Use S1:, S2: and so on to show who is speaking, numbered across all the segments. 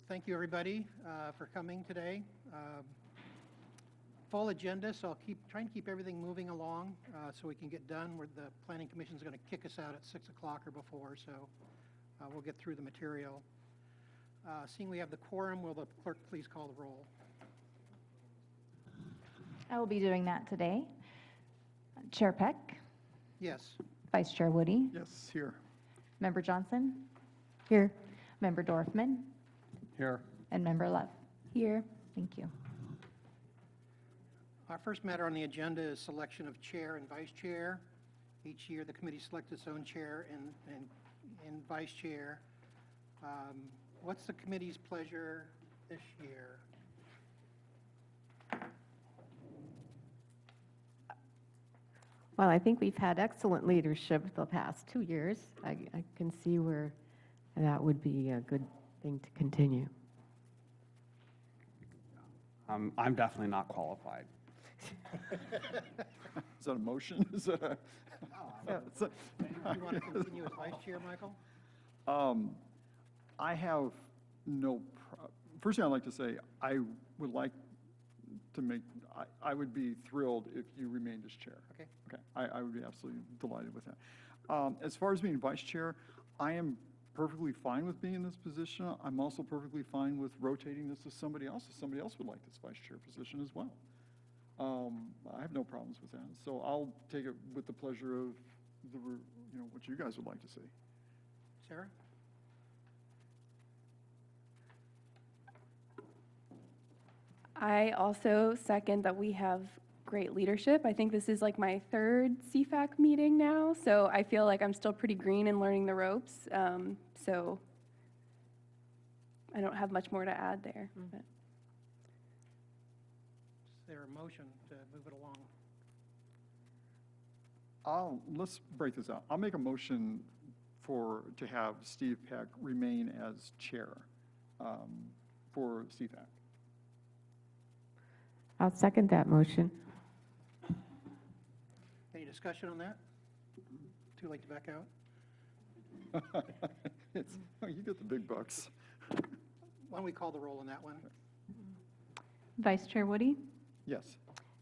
S1: Thank you, everybody, for coming today. Full agenda, so I'll try and keep everything moving along so we can get done. The Planning Commission is going to kick us out at 6 o'clock or before, so we'll get through the material. Seeing we have the quorum, will the clerk please call the roll?
S2: I will be doing that today. Chair Peck,
S1: Yes.
S2: Vice Chair Woody,
S3: Yes, here.
S2: Member Johnson. Here. Member Dorfman,
S3: Here.
S2: and Member Love. Here. Thank you.
S1: Our first matter on the agenda is selection of chair and vice chair. Each year, the committee selects its own chair and vice chair. What's the committee's pleasure this year?
S4: Well, I think we've had excellent leadership the past 2 years. I can see where that would be a good thing to continue.
S5: I'm definitely not qualified.
S3: Is that a motion? Is that a?
S1: Do you want to continue as vice chair, Michael?
S3: I have no, first thing I'd like to say, I would like to make, I would be thrilled if you remained as chair.
S1: Okay.
S3: Okay, I would be absolutely delighted with that. As far as being vice chair, I am perfectly fine with being in this position. I'm also perfectly fine with rotating this to somebody else, if somebody else would like this vice chair position as well. I have no problems with that. So I'll take it with the pleasure of what you guys would like to see.
S1: Sarah?
S6: I also second that we have great leadership. I think this is like my third CFAC meeting now, so I feel like I'm still pretty green and learning the ropes. So I don't have much more to add there. But.
S1: Is there a motion to move it along?
S3: Let's break this out. I'll make a motion to have Steve Peck remain as chair for CFAC.
S4: I'll second that motion.
S1: Any discussion on that? Too late to back out?
S3: You get the big bucks.
S1: Why don't we call the roll on that one?
S2: Vice Chair Woody,
S3: Yes.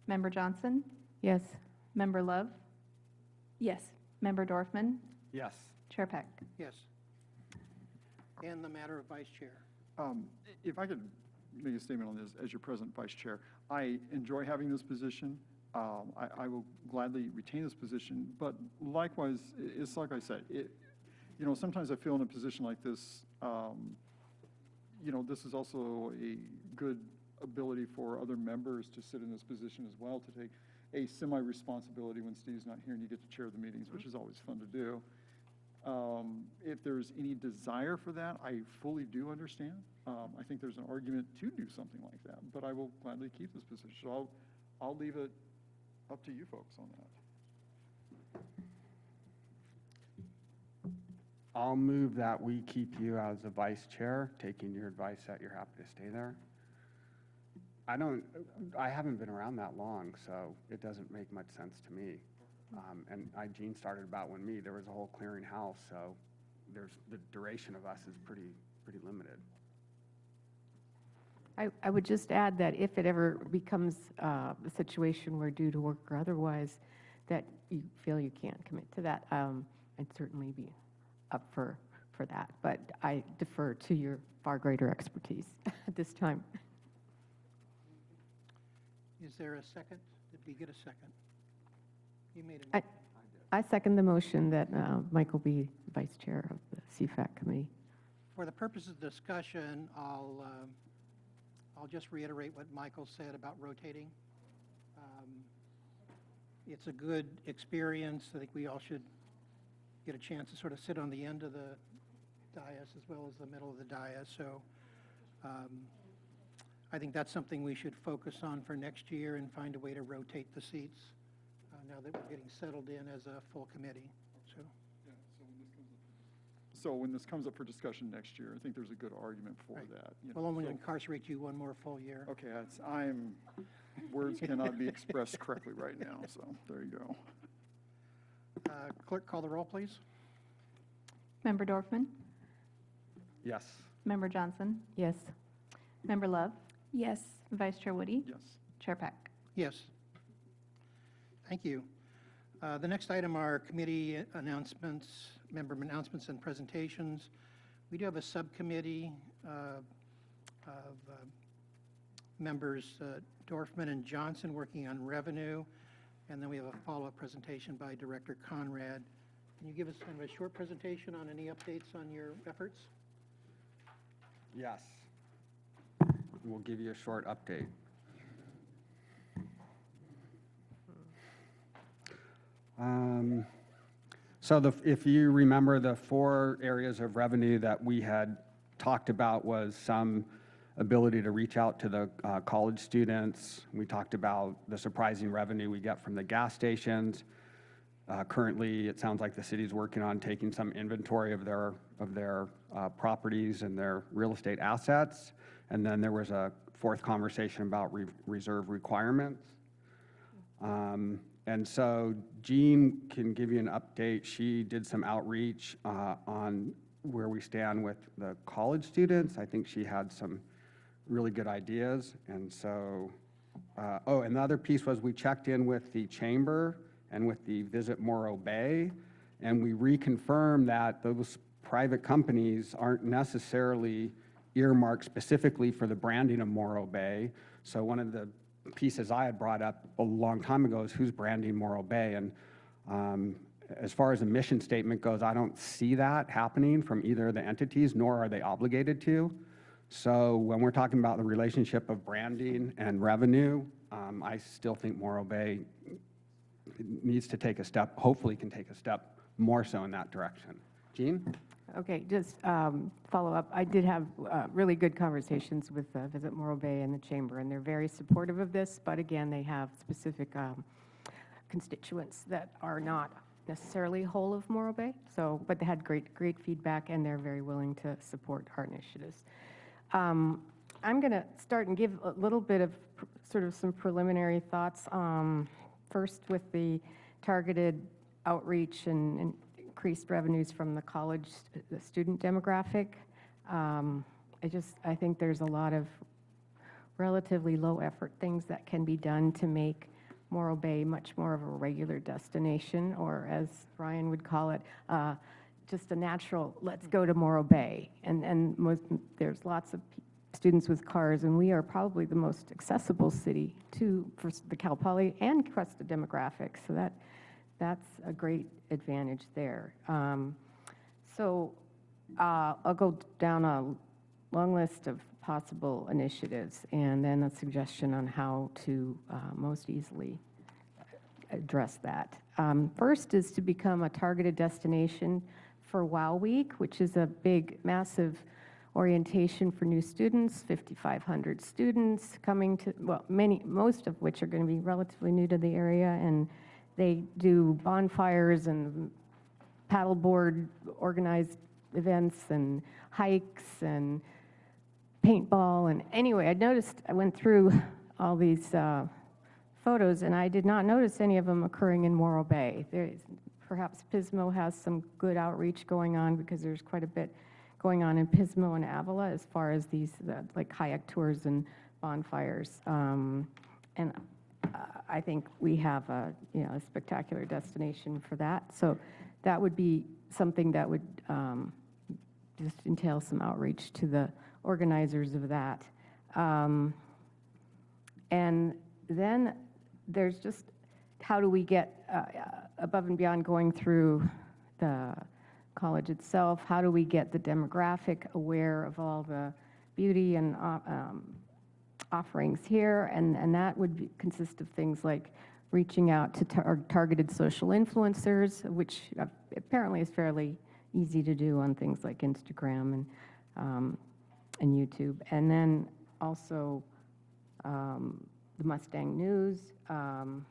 S2: Member Johnson,
S4: Yes.
S2: Member Love,
S6: Yes.
S2: Member Dorfman,
S5: Yes.
S2: Chair Peck.
S1: Yes. And the matter of vice chair.
S3: If I could make a statement on this, as your present vice chair, I enjoy having this position. I will gladly retain this position, but likewise, it's like I said, sometimes I feel in a position like this, this is also a good ability for other members to sit in this position as well, to take a semi-responsibility when Steve's not here and you get to chair the meetings, which is always fun to do. If there's any desire for that, I fully do understand. I think there's an argument to do something like that, but I will gladly keep this position. So I'll leave it up to you folks on that.
S5: I'll move that we keep you as a vice chair, taking your advice that you're happy to stay there. I haven't been around that long, so it doesn't make much sense to me. And Gene started about when there was a whole clearinghouse, so the duration of us is pretty limited.
S4: I would just add that if it ever becomes a situation where due to work or otherwise that you feel you can't commit to that, I'd certainly be up for that. But I defer to your far greater expertise at this time.
S1: Is there a second? Did we get a second? You made a motion.
S4: I second the motion that Michael be vice chair of the CFAC committee.
S1: For the purpose of discussion, I'll just reiterate what Michael said about rotating. It's a good experience. I think we all should get a chance to sort of sit on the end of the dais as well as the middle of the dais. So I think that's something we should focus on for next year and find a way to rotate the seats now that we're getting settled in as a full committee. So.
S3: So when this comes up for discussion next year, I think there's a good argument for
S1: Right.
S3: that.
S1: We'll only incarcerate you one more full year.
S3: Okay, words cannot be expressed correctly right now, so there you go.
S1: Clerk, call the roll, please.
S2: Member Dorfman,
S5: Yes.
S2: Member Johnson,
S4: Yes.
S2: Member Love,
S6: Yes.
S2: Vice Chair Woody,
S3: Yes.
S2: Chair Peck.
S1: Yes. Thank you. The next item are committee announcements, member announcements and presentations. We do have a subcommittee of members Dorfman and Johnson working on revenue, and then we have a follow-up presentation by Director Conrad. Can you give us kind of a short presentation on any updates on your efforts?
S5: Yes. We'll give you a short update. So if you remember, the 4 areas of revenue that we had talked about was some ability to reach out to the college students. We talked about the surprising revenue we get from the gas stations. Currently, it sounds like the city's working on taking some inventory of their properties and their real estate assets. And then there was a 4th conversation about reserve requirements. And so Jean can give you an update. She did some outreach on where we stand with the college students. I think she had some really good ideas. And so, and the other piece was we checked in with the chamber and with the Visit Morro Bay, and we reconfirmed that those private companies aren't necessarily earmarked specifically for the branding of Morro Bay. So one of the pieces I had brought up a long time ago is who's branding Morro Bay. And as far as a mission statement goes, I don't see that happening from either of the entities, nor are they obligated to. So when we're talking about the relationship of branding and revenue, I still think Morro Bay needs to take a step, hopefully can take a step more so in that direction. Jean?
S4: Okay, just follow up. I did have really good conversations with Visit Morro Bay and the Chamber, and they're very supportive of this, but again, they have specific constituents that are not necessarily whole of Morro Bay, but they had great feedback, and they're very willing to support our initiatives. I'm going to start and give a little bit of sort of some preliminary thoughts, first with the targeted outreach and increased revenues from the college student demographic. I think there's a lot of relatively low effort things that can be done to make Morro Bay much more of a regular destination, or as Ryan would call it, just a natural, let's go to Morro Bay. And there's lots of students with cars, and we are probably the most accessible city for the Cal Poly and Cuesta demographic. So that's a great advantage there. I'll go down a long list of possible initiatives and then a suggestion on how to most easily address that. First is to become a targeted destination for WOW Week, which is a big, massive orientation for new students, 5,500 students coming to, well, most of which are going to be relatively new to the area, and they do bonfires and paddleboard organized events and hikes and paintball. And anyway, I went through all these photos, and I did not notice any of them occurring in Morro Bay. Perhaps Pismo has some good outreach going on, because there's quite a bit going on in Pismo and Avila as far as these like kayak tours and bonfires. And I think we have a spectacular destination for that. So that would be something that would just entail some outreach to the organizers of that. And then there's just how do we get above and beyond going through the college itself, how do we get the demographic aware of all the beauty and offerings here? And that would consist of things like reaching out to targeted social influencers, which apparently is fairly easy to do on things like Instagram and YouTube. And then also the Mustang News, and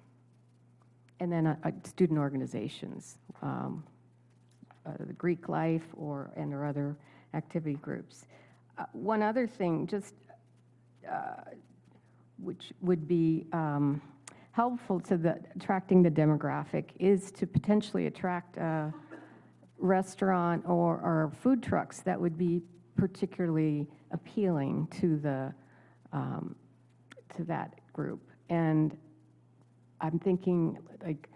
S4: then student organizations, the Greek Life or other activity groups. One other thing, just which would be helpful to attracting the demographic, is to potentially attract a restaurant or food trucks that would be particularly appealing to to that group. And I'm thinking, like,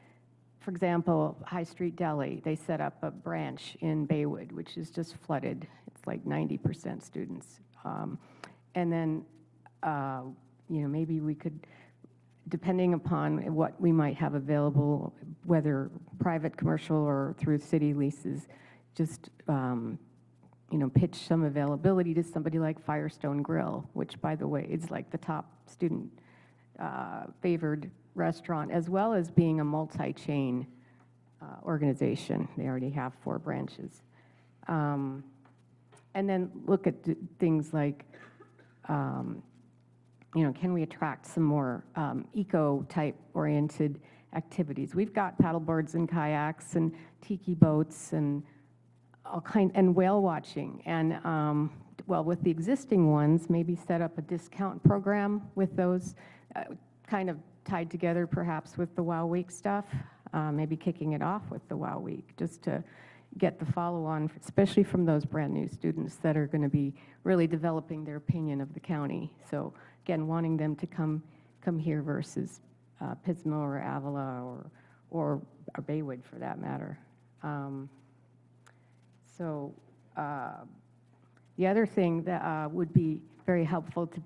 S4: for example, High Street Deli, they set up a branch in Baywood, which is just flooded. It's like 90% students. And then, maybe we could, depending upon what we might have available, whether private, commercial, or through city leases, just, pitch some availability to somebody like Firestone Grill, which, by the way, is like the top student favored restaurant, as well as being a multi-chain organization. They already have 4 branches. And then look at things like, can we attract some more eco-type oriented activities? We've got paddleboards and kayaks and tiki boats and and whale watching. And with the existing ones, maybe set up a discount program with those, kind of tied together perhaps with the WOW Week stuff, maybe kicking it off with the WOW Week, just to get the follow-on, especially from those brand-new students that are going to be really developing their opinion of the county. So again, wanting them to come here versus Pismo or Avila or Baywood for that matter. The other thing that would be very helpful to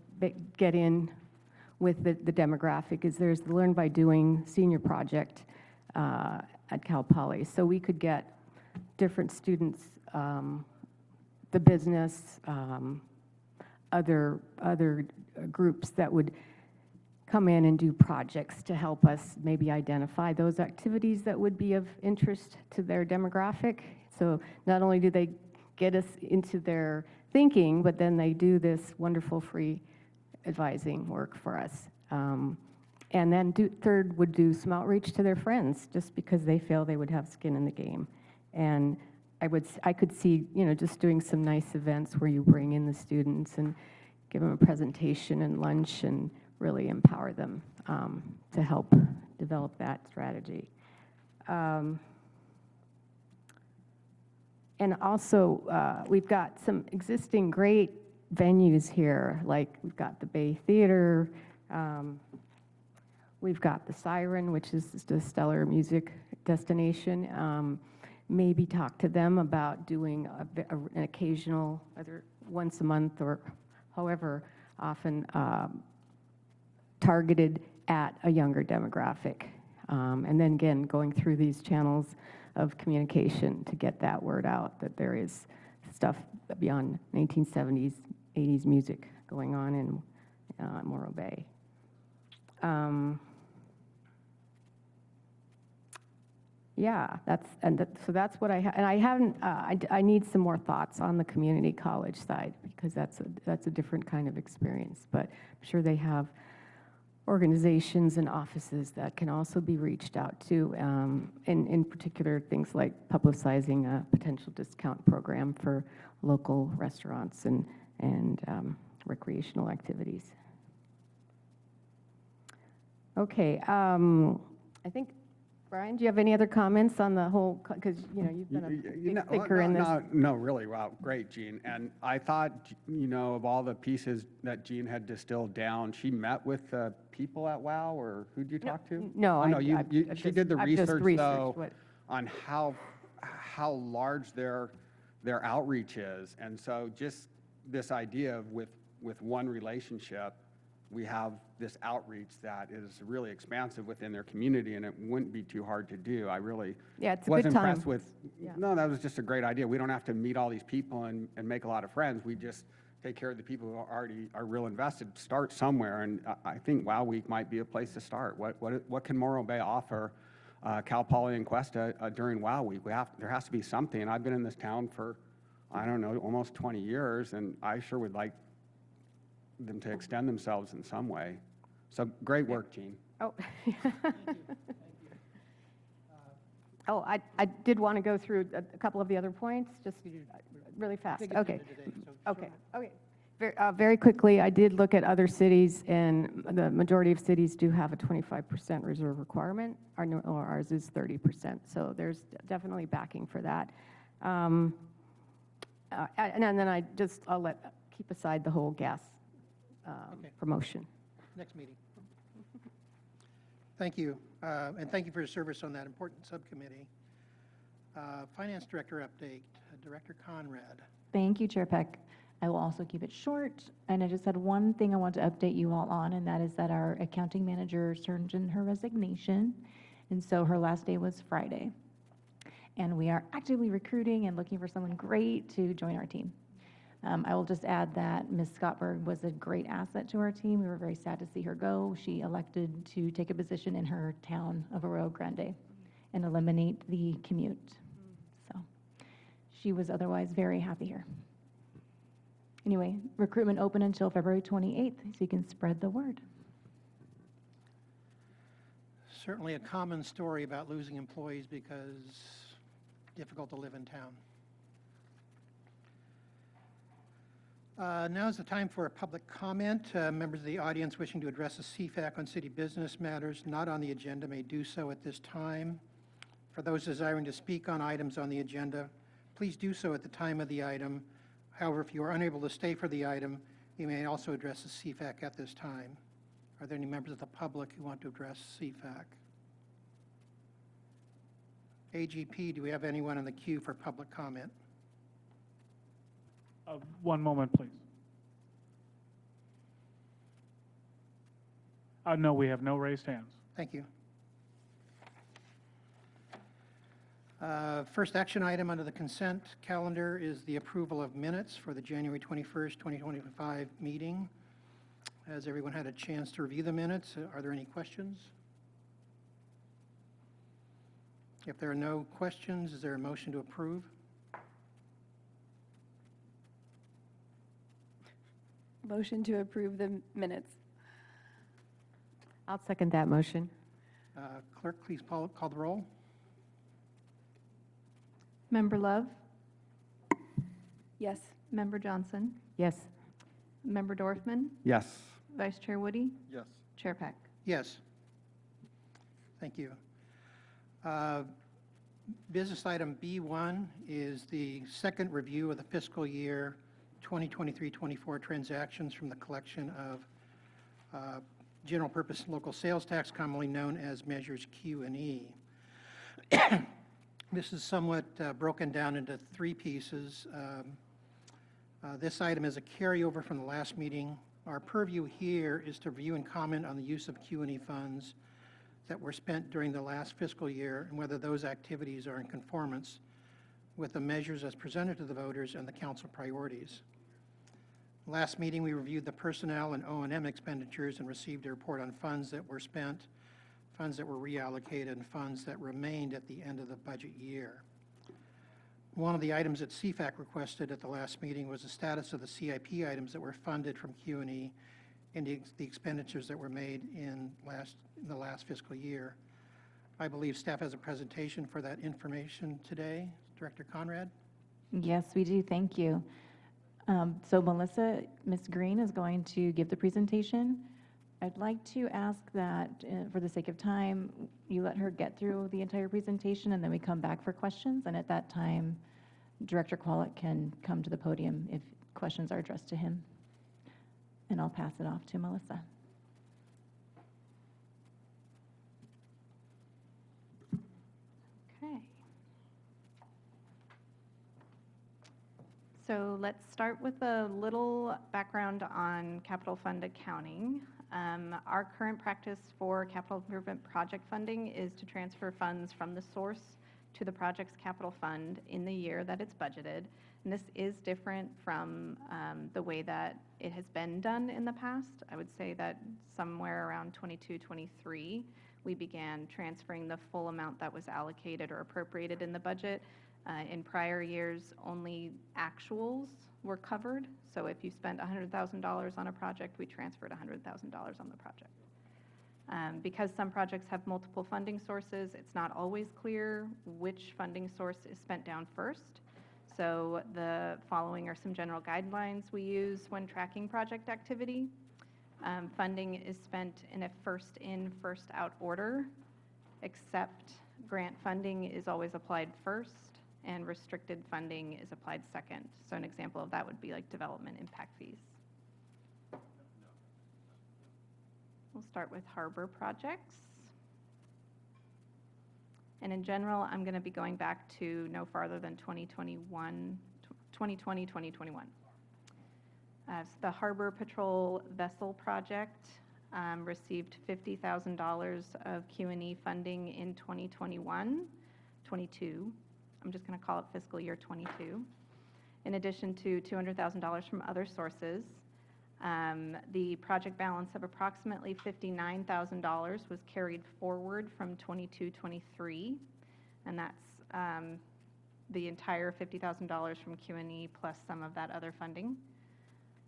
S4: get in with the demographic is there's the Learn by Doing senior project at Cal Poly. So we could get different students, the business, other groups that would come in and do projects to help us maybe identify those activities that would be of interest to their demographic. So not only do they get us into their thinking, but then they do this wonderful free advising work for us. And then third would do some outreach to their friends, just because they feel they would have skin in the game. And I could see, just doing some nice events where you bring in the students and give them a presentation and lunch and really empower them to help develop that strategy. And also, we've got some existing great venues here, like we've got the Bay Theater, we've got the Siren, which is just a stellar music destination. Maybe talk to them about doing an occasional, either once a month or however often, targeted at a younger demographic. And then again, going through these channels of communication to get that word out that there is stuff beyond 1970s, 80s music going on in Morro Bay. So that's what I haven't. I need some more thoughts on the community college side, because that's a different kind of experience. But I'm sure they have organizations and offices that can also be reached out to, in particular things like publicizing a potential discount program for local restaurants and recreational activities. Okay, I think, Brian, do you have any other comments on the whole, because you've been a big thinker in this.
S5: No, really, wow, great, Jean. And I thought, of all the pieces that Jean had distilled down, she met with the people at WOW, or who'd you talk to?
S4: No,
S5: she did the
S4: I've just
S5: research,
S4: researched
S5: though, on how large their outreach is. And so just this idea of with one relationship, we have this outreach that is really expansive within their community, and it wouldn't be too hard to do. I really
S4: it's a
S5: was
S4: good time.
S5: impressed with, no, that was just a great idea. We don't have to meet all these people and make a lot of friends. We just take care of the people who already are real invested, start somewhere, and I think WOW Week might be a place to start. What can Morro Bay offer Cal Poly and Cuesta during WOW Week? There has to be something. I've been in this town for, I don't know, almost 20 years, and I sure would like them to extend themselves in some way. So great work, Jean.
S4: Oh. Oh, I did want to go through a couple of the other points, just really fast. Okay. Okay. Very quickly, I did look at other cities, and the majority of cities do have a 25% reserve requirement. Ours is 30%, so there's definitely backing for that. And then I'll keep aside the whole gas
S1: Okay.
S4: promotion.
S1: Next meeting. Thank you, and thank you for your service on that important subcommittee. Finance Director update, Director Conrad.
S2: Thank you, Chair Peck. I will also keep it short, and I just had one thing I want to update you all on, and that is that our accounting manager turned in her resignation, and so her last day was Friday. And we are actively recruiting and looking for someone great to join our team. I will just add that Ms. Scottberg was a great asset to our team. We were very sad to see her go. She elected to take a position in her town of Arroyo Grande and eliminate the commute. So she was otherwise very happy here. Anyway, recruitment open until February 28th, so you can spread the word.
S1: Certainly a common story about losing employees because difficult to live in town. Now is the time for a public comment. Members of the audience wishing to address the CFAC on city business matters not on the agenda may do so at this time. For those desiring to speak on items on the agenda, please do so at the time of the item. However, if you are unable to stay for the item, you may also address the CFAC at this time. Are there any members of the public who want to address CFAC? AGP, do we have anyone in the queue for public comment?
S7: One moment, please. No, we have no raised hands.
S1: Thank you. First action item under the consent calendar is the approval of minutes for the January 21st, 2025 meeting. Has everyone had a chance to review the minutes? Are there any questions? If there are no questions, is there a motion to approve?
S6: Motion to approve the minutes.
S4: I'll second that motion.
S1: Clerk, please call the roll.
S2: Member Love,
S6: Yes.
S2: Member Johnson,
S4: Yes.
S2: Member Dorfman,
S5: Yes.
S2: Vice Chair Woody,
S3: Yes.
S2: Chair Peck.
S1: Yes. Thank you. Business item B1 is the second review of the fiscal year 2023-24 transactions from the collection of general purpose local sales tax, commonly known as Measures Q and E. This is somewhat broken down into three pieces. This item is a carryover from the last meeting. Our purview here is to review and comment on the use of Q and E funds that were spent during the last fiscal year and whether those activities are in conformance with the measures as presented to the voters and the council priorities. Last meeting, we reviewed the personnel and O&M expenditures and received a report on funds that were spent, funds that were reallocated, and funds that remained at the end of the budget year. One of the items that CFAC requested at the last meeting was the status of the CIP items that were funded from Q&E and the expenditures that were made in the last fiscal year. I believe staff has a presentation for that information today. Director Conrad?
S2: Yes, we do. Thank you. So Melissa, Ms. Green is going to give the presentation. I'd like to ask that, for the sake of time, you let her get through the entire presentation, and then we come back for questions. And at that time, Director Quallett can come to the podium if questions are addressed to him. And I'll pass it off to Melissa.
S8: Okay. So let's start with a little background on capital fund accounting. Our current practice for capital improvement project funding is to transfer funds from the source to the project's capital fund in the year that it's budgeted. And this is different from the way that it has been done in the past. I would say that somewhere around 22, 23, we began transferring the full amount that was allocated or appropriated in the budget. In prior years, only actuals were covered. So if you spent $100,000 on a project, we transferred $100,000 on the project. Because some projects have multiple funding sources, it's not always clear which funding source is spent down first. So the following are some general guidelines we use when tracking project activity. Funding is spent in a first in, first out order, except grant funding is always applied first, and restricted funding is applied second. So an example of that would be like development impact fees. We'll start with harbor projects. And in general, I'm going to be going back to no farther than 2020, 2021. So the Harbor Patrol Vessel Project received $50,000 of Q&E funding in 2021, 22. I'm just going to call it fiscal year 22. In addition to $200,000 from other sources, the project balance of approximately $59,000 was carried forward from 22-23, and that's the entire $50,000 from Q&E plus some of that other funding.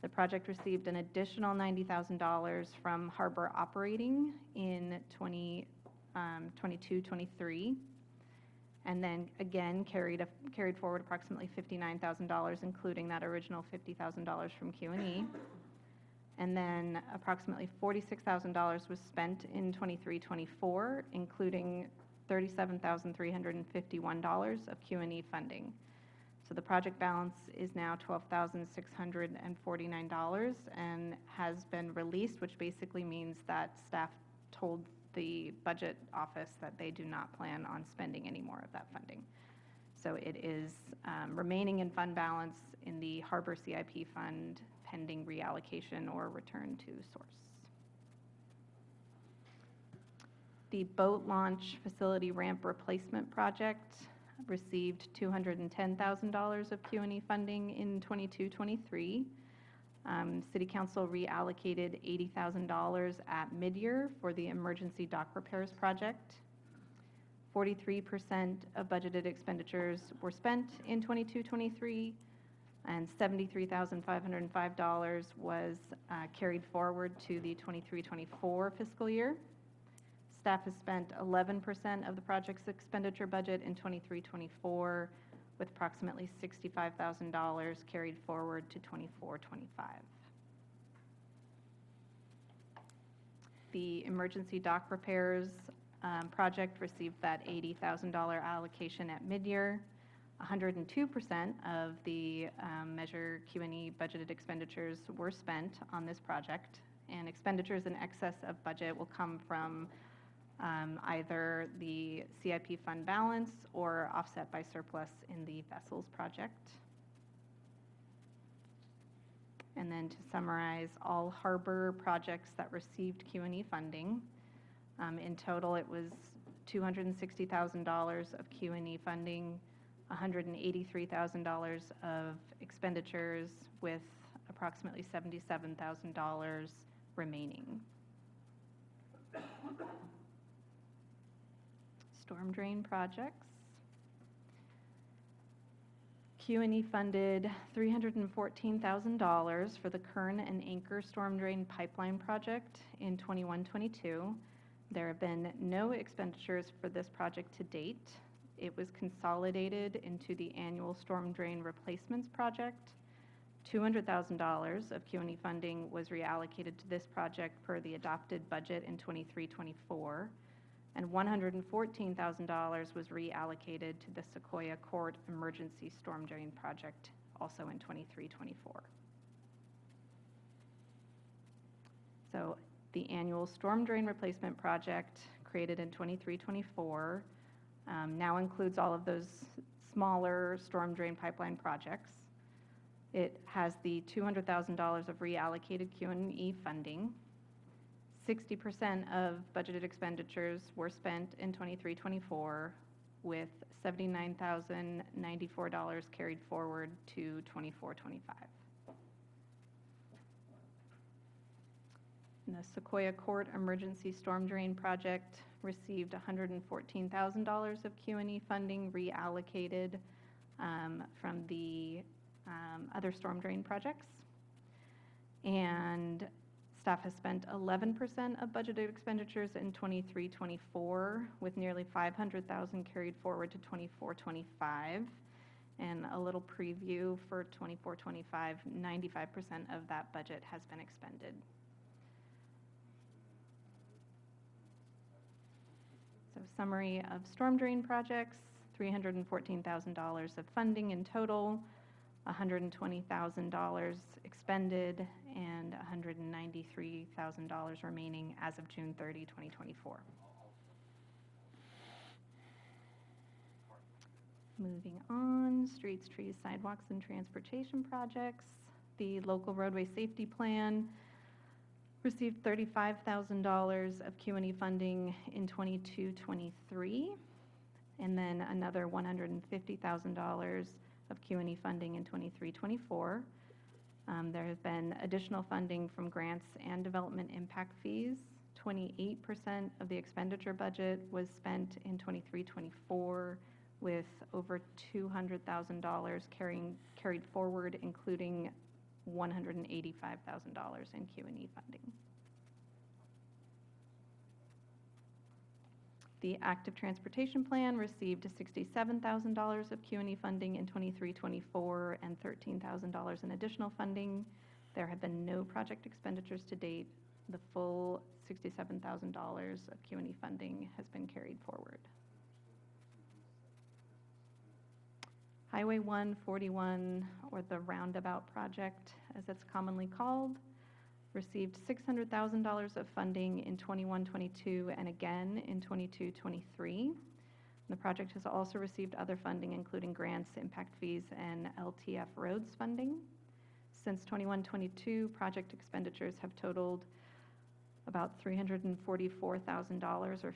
S8: The project received an additional $90,000 from Harbor Operating in 22-23, and then again carried forward approximately $59,000, including that original $50,000 from Q&E. And then approximately $46,000 was spent in 23-24, including $37,351 of Q&E funding. So the project balance is now $12,649 and has been released, which basically means that staff told the budget office that they do not plan on spending any more of that funding. So it is remaining in fund balance in the Harbor CIP fund pending reallocation or return to source. The boat launch facility ramp replacement project received $210,000 of Q&E funding in 22-23. City Council reallocated $80,000 at midyear for the emergency dock repairs project. 43% of budgeted expenditures were spent in 22-23, and $73,505 was carried forward to the 23-24 fiscal year. Staff has spent 11% of the project's expenditure budget in 23-24, with approximately $65,000 carried forward to 24-25. The emergency dock repairs project received that $80,000 allocation at midyear. 102% of the Measure Q&E budgeted expenditures were spent on this project, and expenditures in excess of budget will come from either the CIP fund balance or offset by surplus in the vessels project. And then to summarize, all harbor projects that received Q&E funding, in total it was $260,000 of Q&E funding, $183,000 of expenditures, with approximately $77,000 remaining. Storm drain projects. Q&E funded $314,000 for the Kern and Anchor Storm Drain Pipeline Project in 21-22. There have been no expenditures for this project to date. It was consolidated into the annual storm drain replacements project. $200,000 of Q&E funding was reallocated to this project per the adopted budget in 23-24. And $114,000 was reallocated to the Sequoia Court Emergency Storm Drain Project, also in 23-24. So the annual storm drain replacement project, created in 23-24, now includes all of those smaller storm drain pipeline projects. It has the $200,000 of reallocated Q&E funding. 60% of budgeted expenditures were spent in 23-24, with $79,094 carried forward to 24-25. And the Sequoia Court Emergency Storm Drain Project received $114,000 of Q&E funding reallocated from the other storm drain projects. And staff has spent 11% of budgeted expenditures in 23-24, with nearly $500,000 carried forward to 24-25. And a little preview for 24-25, 95% of that budget has been expended. So summary of storm drain projects. $314,000 of funding in total, $120,000 expended, and $193,000 remaining as of June 30, 2024. Moving on, streets, trees, sidewalks, and transportation projects. The local roadway safety plan received $35,000 of Q&E funding in 22-23, and then another $150,000 of Q&E funding in 23-24. There has been additional funding from grants and development impact fees. 28% of the expenditure budget was spent in 23-24, with over $200,000 carried forward, including $185,000 in Q&E funding. The active transportation plan received $67,000 of Q&E funding in 23-24 and $13,000 in additional funding. There have been no project expenditures to date. The full $67,000 of Q&E funding has been carried forward. Highway 141, or the Roundabout Project, as it's commonly called, received $600,000 of funding in 21-22 and again in 22-23. The project has also received other funding, including grants, impact fees, and LTF roads funding. Since 21-22, project expenditures have totaled about $344,000, or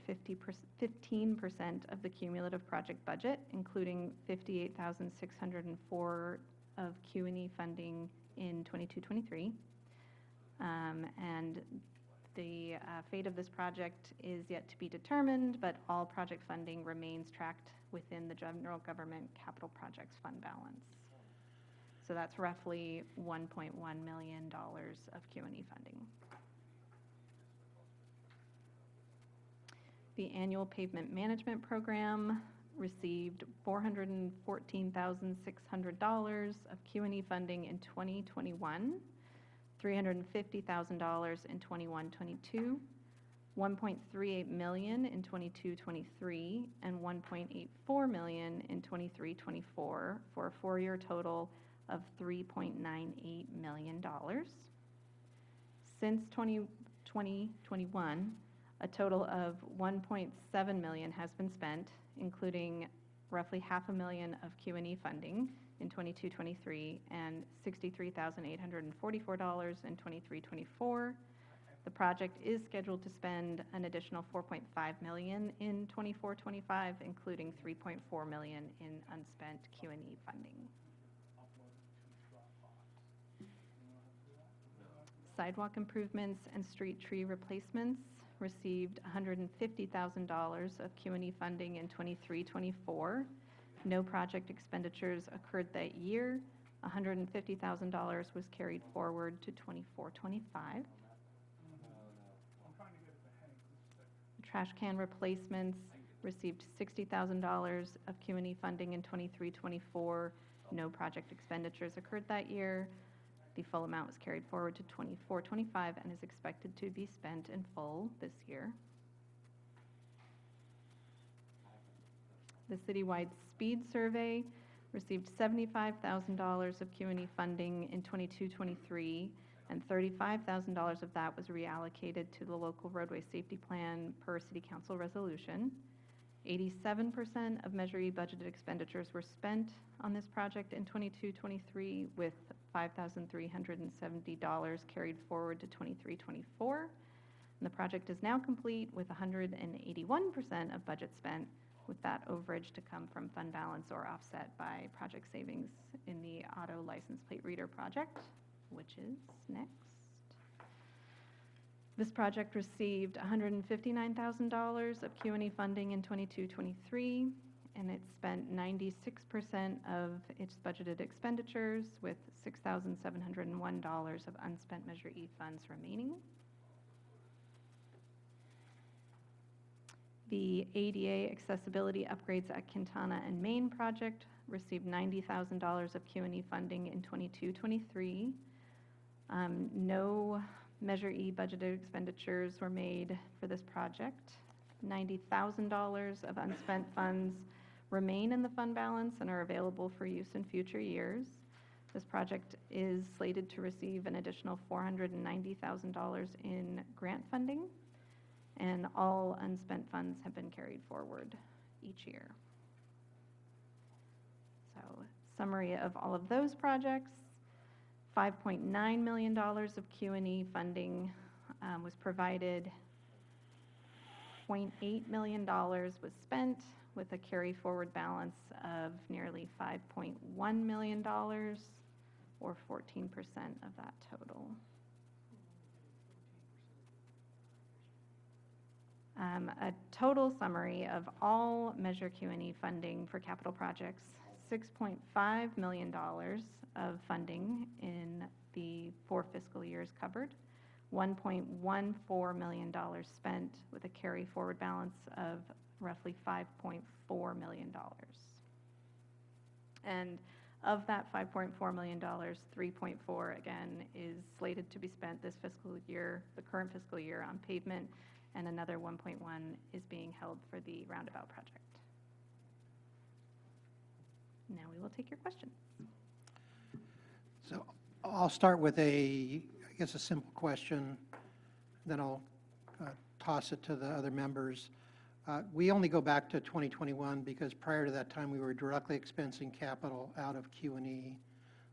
S8: 15% of the cumulative project budget, including $58,604 of Q&E funding in 22-23. And the fate of this project is yet to be determined, but all project funding remains tracked within the general government capital projects fund balance. So that's roughly $1.1 million of Q&E funding. The annual pavement management program received $414,600 of Q&E funding in 2021, $350,000 in 21-22, $1.38 million in 22-23, and $1.84 million in 23-24, for a four-year total of $3.98 million. Since 2021, a total of $1.7 million has been spent, including roughly $500,000 of Q&E funding in 22-23 and $63,844 in 23-24. The project is scheduled to spend an additional $4.5 million in 24-25, including $3.4 million in unspent Q&E funding. Sidewalk improvements and street tree replacements received $150,000 of Q&E funding in 23-24. No project expenditures occurred that year. $150,000 was carried forward to 24-25. Trash can replacements received $60,000 of Q&E funding in 23-24. No project expenditures occurred that year. The full amount was carried forward to 24-25 and is expected to be spent in full this year. The citywide speed survey received $75,000 of Q&E funding in 22-23, and $35,000 of that was reallocated to the local roadway safety plan per city council resolution. 87% of Measure E budgeted expenditures were spent on this project in 22-23, with $5,370 carried forward to 23-24. And the project is now complete with 181% of budget spent, with that overage to come from fund balance or offset by project savings in the auto license plate reader project, which is next. This project received $159,000 of Q&E funding in 22-23, and it spent 96% of its budgeted expenditures, with $6,701 of unspent Measure E funds remaining. The ADA accessibility upgrades at Quintana and Main project received $90,000 of Q&E funding in 22-23. No Measure E budgeted expenditures were made for this project. $90,000 of unspent funds remain in the fund balance and are available for use in future years. This project is slated to receive an additional $490,000 in grant funding, and all unspent funds have been carried forward each year. So, summary of all of those projects: $5.9 million of Q&E funding was provided. $0.8 million was spent, with a carry forward balance of nearly $5.1 million, or 14% of that total. A total summary of all Measure Q&E funding for capital projects: $6.5 million of funding in the 4 fiscal years covered, $1.14 million spent, with a carry forward balance of roughly $5.4 million. And of that $5.4 million, 3.4 again is slated to be spent this fiscal year, the current fiscal year, on pavement, and another 1.1 is being held for the roundabout project. Now we will take your questions.
S1: So I'll start with I guess a simple question, then I'll toss it to the other members. We only go back to 2021 because prior to that time, we were directly expensing capital out of Q&E.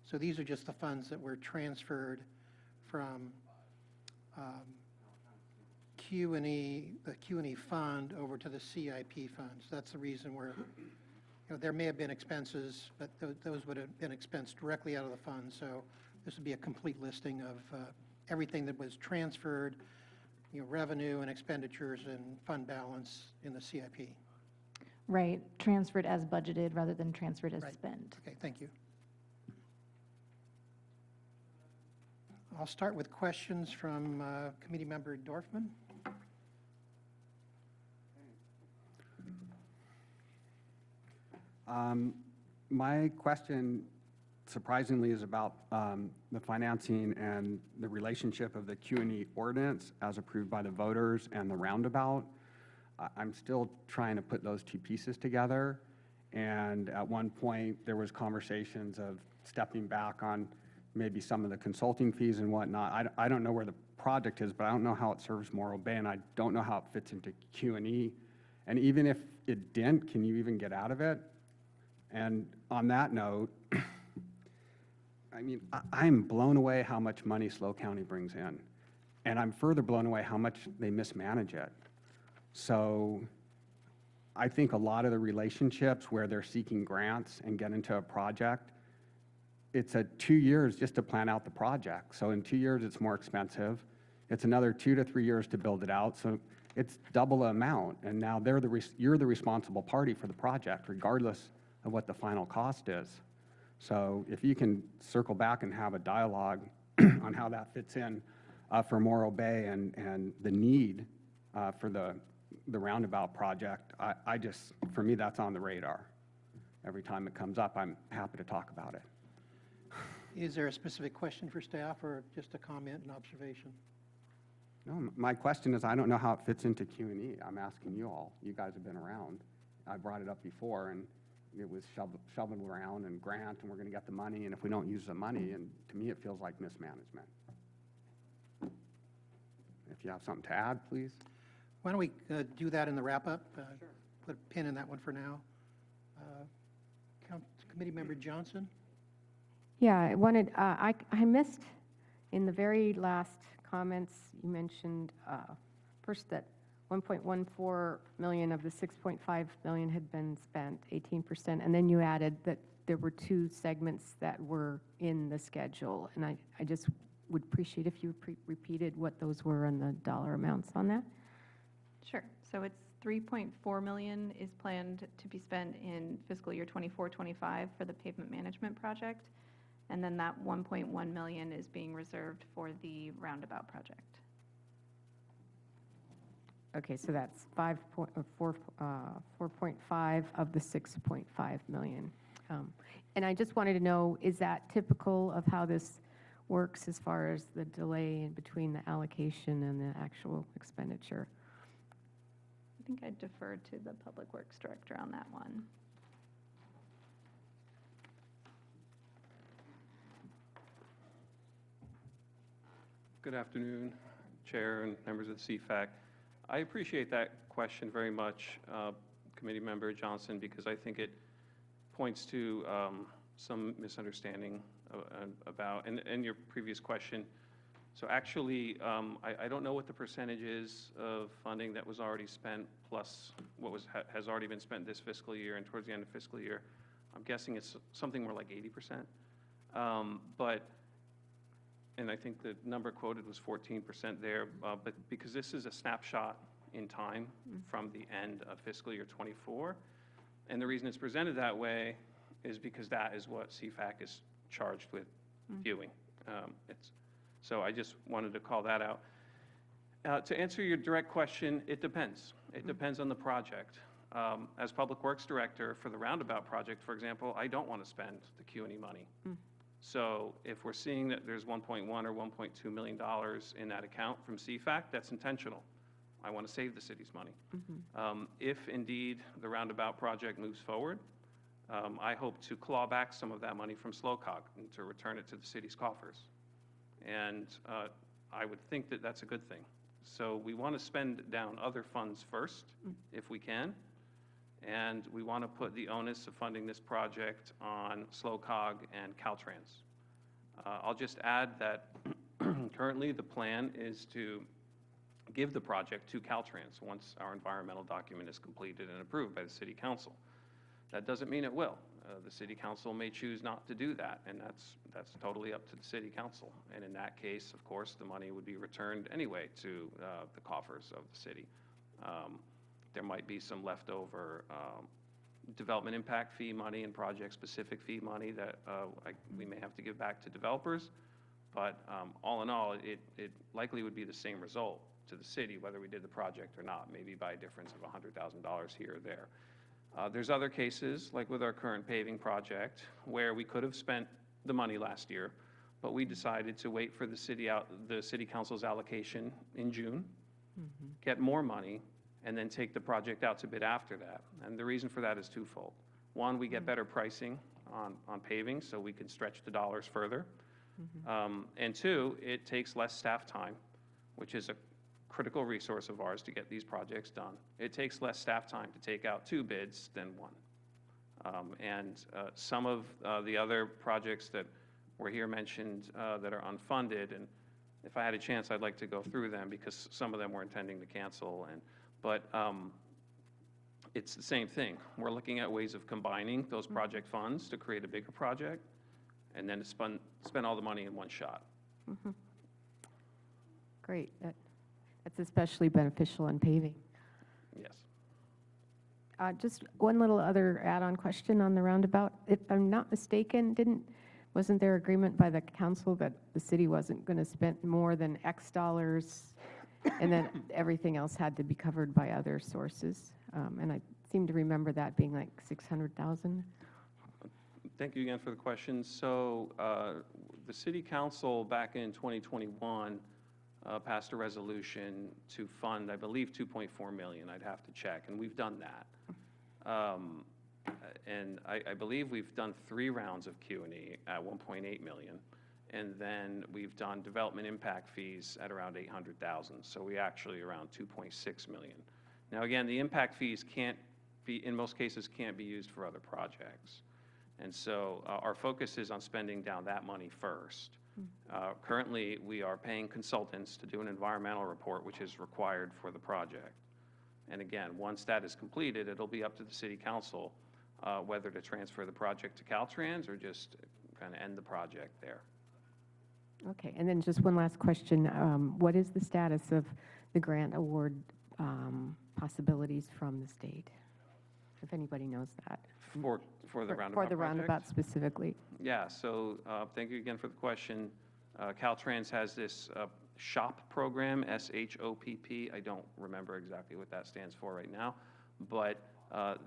S1: So these are just the funds that were transferred from Q&E, the Q&E fund over to the CIP funds. That's the reason where, there may have been expenses, but those would have been expensed directly out of the fund. So this would be a complete listing of everything that was transferred, revenue and expenditures and fund balance in the CIP.
S2: Right, transferred as budgeted rather than transferred as
S1: Right.
S2: spent.
S1: Okay, thank you. I'll start with questions from Committee Member Dorfman.
S5: My question, surprisingly, is about the financing and the relationship of the Q&E ordinance as approved by the voters and the roundabout. I'm still trying to put those two pieces together. And at one point, there was conversations of stepping back on maybe some of the consulting fees and whatnot. I don't know where the project is, but I don't know how it serves Morro Bay, and I don't know how it fits into Q&E. And even if it didn't, can you even get out of it? And on that note, I mean, I'm blown away how much money SLO County brings in. And I'm further blown away how much they mismanage it. So I think a lot of the relationships where they're seeking grants and get into a project, it's 2 years just to plan out the project. So in 2 years, it's more expensive. It's another 2 to 3 years to build it out. So it's double the amount. And now you're the responsible party for the project, regardless of what the final cost is. So if you can circle back and have a dialogue on how that fits in for Morro Bay and the need for the roundabout project, for me, that's on the radar. Every time it comes up, I'm happy to talk about it.
S1: Is there a specific question for staff or just a comment and observation?
S5: No, my question is, I don't know how it fits into Q&E. I'm asking you all. You guys have been around. I brought it up before, and it was shoveled around and grant, and we're going to get the money, and if we don't use the money, and to me, it feels like mismanagement. If you have something to add, please.
S1: Why don't we do that in the wrap-up? Sure. Put a pin in that one for now. Committee Member Johnson?
S4: Yeah, I wanted, I missed in the very last comments, you mentioned first that 1.14 million of the 6.5 million had been spent, 18%, and then you added that there were 2 segments that were in the schedule, and I just would appreciate if you repeated what those were and the dollar amounts on that.
S8: Sure. So it's 3.4 million is planned to be spent in fiscal year 24-25 for the pavement management project, and then that 1.1 million is being reserved for the roundabout project.
S4: Okay, so that's 4.5 of the 6.5 million. And I just wanted to know, is that typical of how this works as far as the delay in between the allocation and the actual expenditure?
S8: I think I'd defer to the Public Works Director on that one.
S9: Good afternoon, Chair and members of the CFAC. I appreciate that question very much, Committee Member Johnson, because I think it points to some misunderstanding about, and your previous question. So actually, I don't know what the percentage is of funding that was already spent plus what has already been spent this fiscal year and towards the end of fiscal year. I'm guessing it's something more like 80%. And I think the number quoted was 14% there, but because this is a snapshot in time from the end of fiscal year '24, and the reason it's presented that way is because that is what CFAC is charged with viewing. So I just wanted to call that out. To answer your direct question, it depends. It depends on the project. As Public Works Director for the roundabout project, for example, I don't want to spend the CUNY money. So if we're seeing that there's $1.1 or $1.2 million in that account from CFAC, that's intentional. I want to save the city's money. If indeed the roundabout project moves forward, I hope to claw back some of that money from SLOCOG and to return it to the city's coffers. And I would think that that's a good thing. So we want to spend down other funds first, if we can. And we want to put the onus of funding this project on SLOCOG and Caltrans. I'll just add that currently the plan is to give the project to Caltrans once our environmental document is completed and approved by the City Council. That doesn't mean it will. The City Council may choose not to do that, and that's totally up to the City Council. And in that case, of course, the money would be returned anyway to the coffers of the city. There might be some leftover development impact fee money and project-specific fee money that we may have to give back to developers. But all in all, it likely would be the same result to the city, whether we did the project or not, maybe by a difference of $100,000 here or there. There's other cases, like with our current paving project, where we could have spent the money last year, but we decided to wait for the City Council's allocation in June, get more money, and then take the project out to bid after that. And the reason for that is twofold. One, we get better pricing on paving, so we can stretch the dollars further. And two, it takes less staff time, which is a critical resource of ours to get these projects done. It takes less staff time to take out 2 bids than 1. Some of the other projects that were here mentioned that are unfunded, and if I had a chance, I'd like to go through them because some of them we're intending to cancel. But it's the same thing. We're looking at ways of combining those project funds to create a bigger project and then to spend all the money in one shot.
S4: Great. That's especially beneficial in paving.
S9: Yes.
S4: Just one little other add-on question on the roundabout. If I'm not mistaken, wasn't there agreement by the council that the city wasn't going to spend more than X dollars and then everything else had to be covered by other sources? And I seem to remember that being like $600,000.
S9: Thank you again for the question. So the City Council back in 2021 passed a resolution to fund, I believe, $2.4 million. I'd have to check, and we've done that. And I believe we've done 3 rounds of Q&E at $1.8 million. And then we've done development impact fees at around $800,000. So we actually around $2.6 million. Now, again, the impact fees in most cases, can't be used for other projects. And so our focus is on spending down that money first. Currently, we are paying consultants to do an environmental report, which is required for the project. And again, once that is completed, it'll be up to the City Council whether to transfer the project to Caltrans or just kind of end the project there.
S4: Okay, and then just one last question. What is the status of the grant award possibilities from the state? If anybody knows that.
S9: For the roundabout
S4: For the roundabout
S9: project?
S4: specifically.
S9: Yeah, so thank you again for the question. Caltrans has this SHOPP program, SHOPP. I don't remember exactly what that stands for right now, but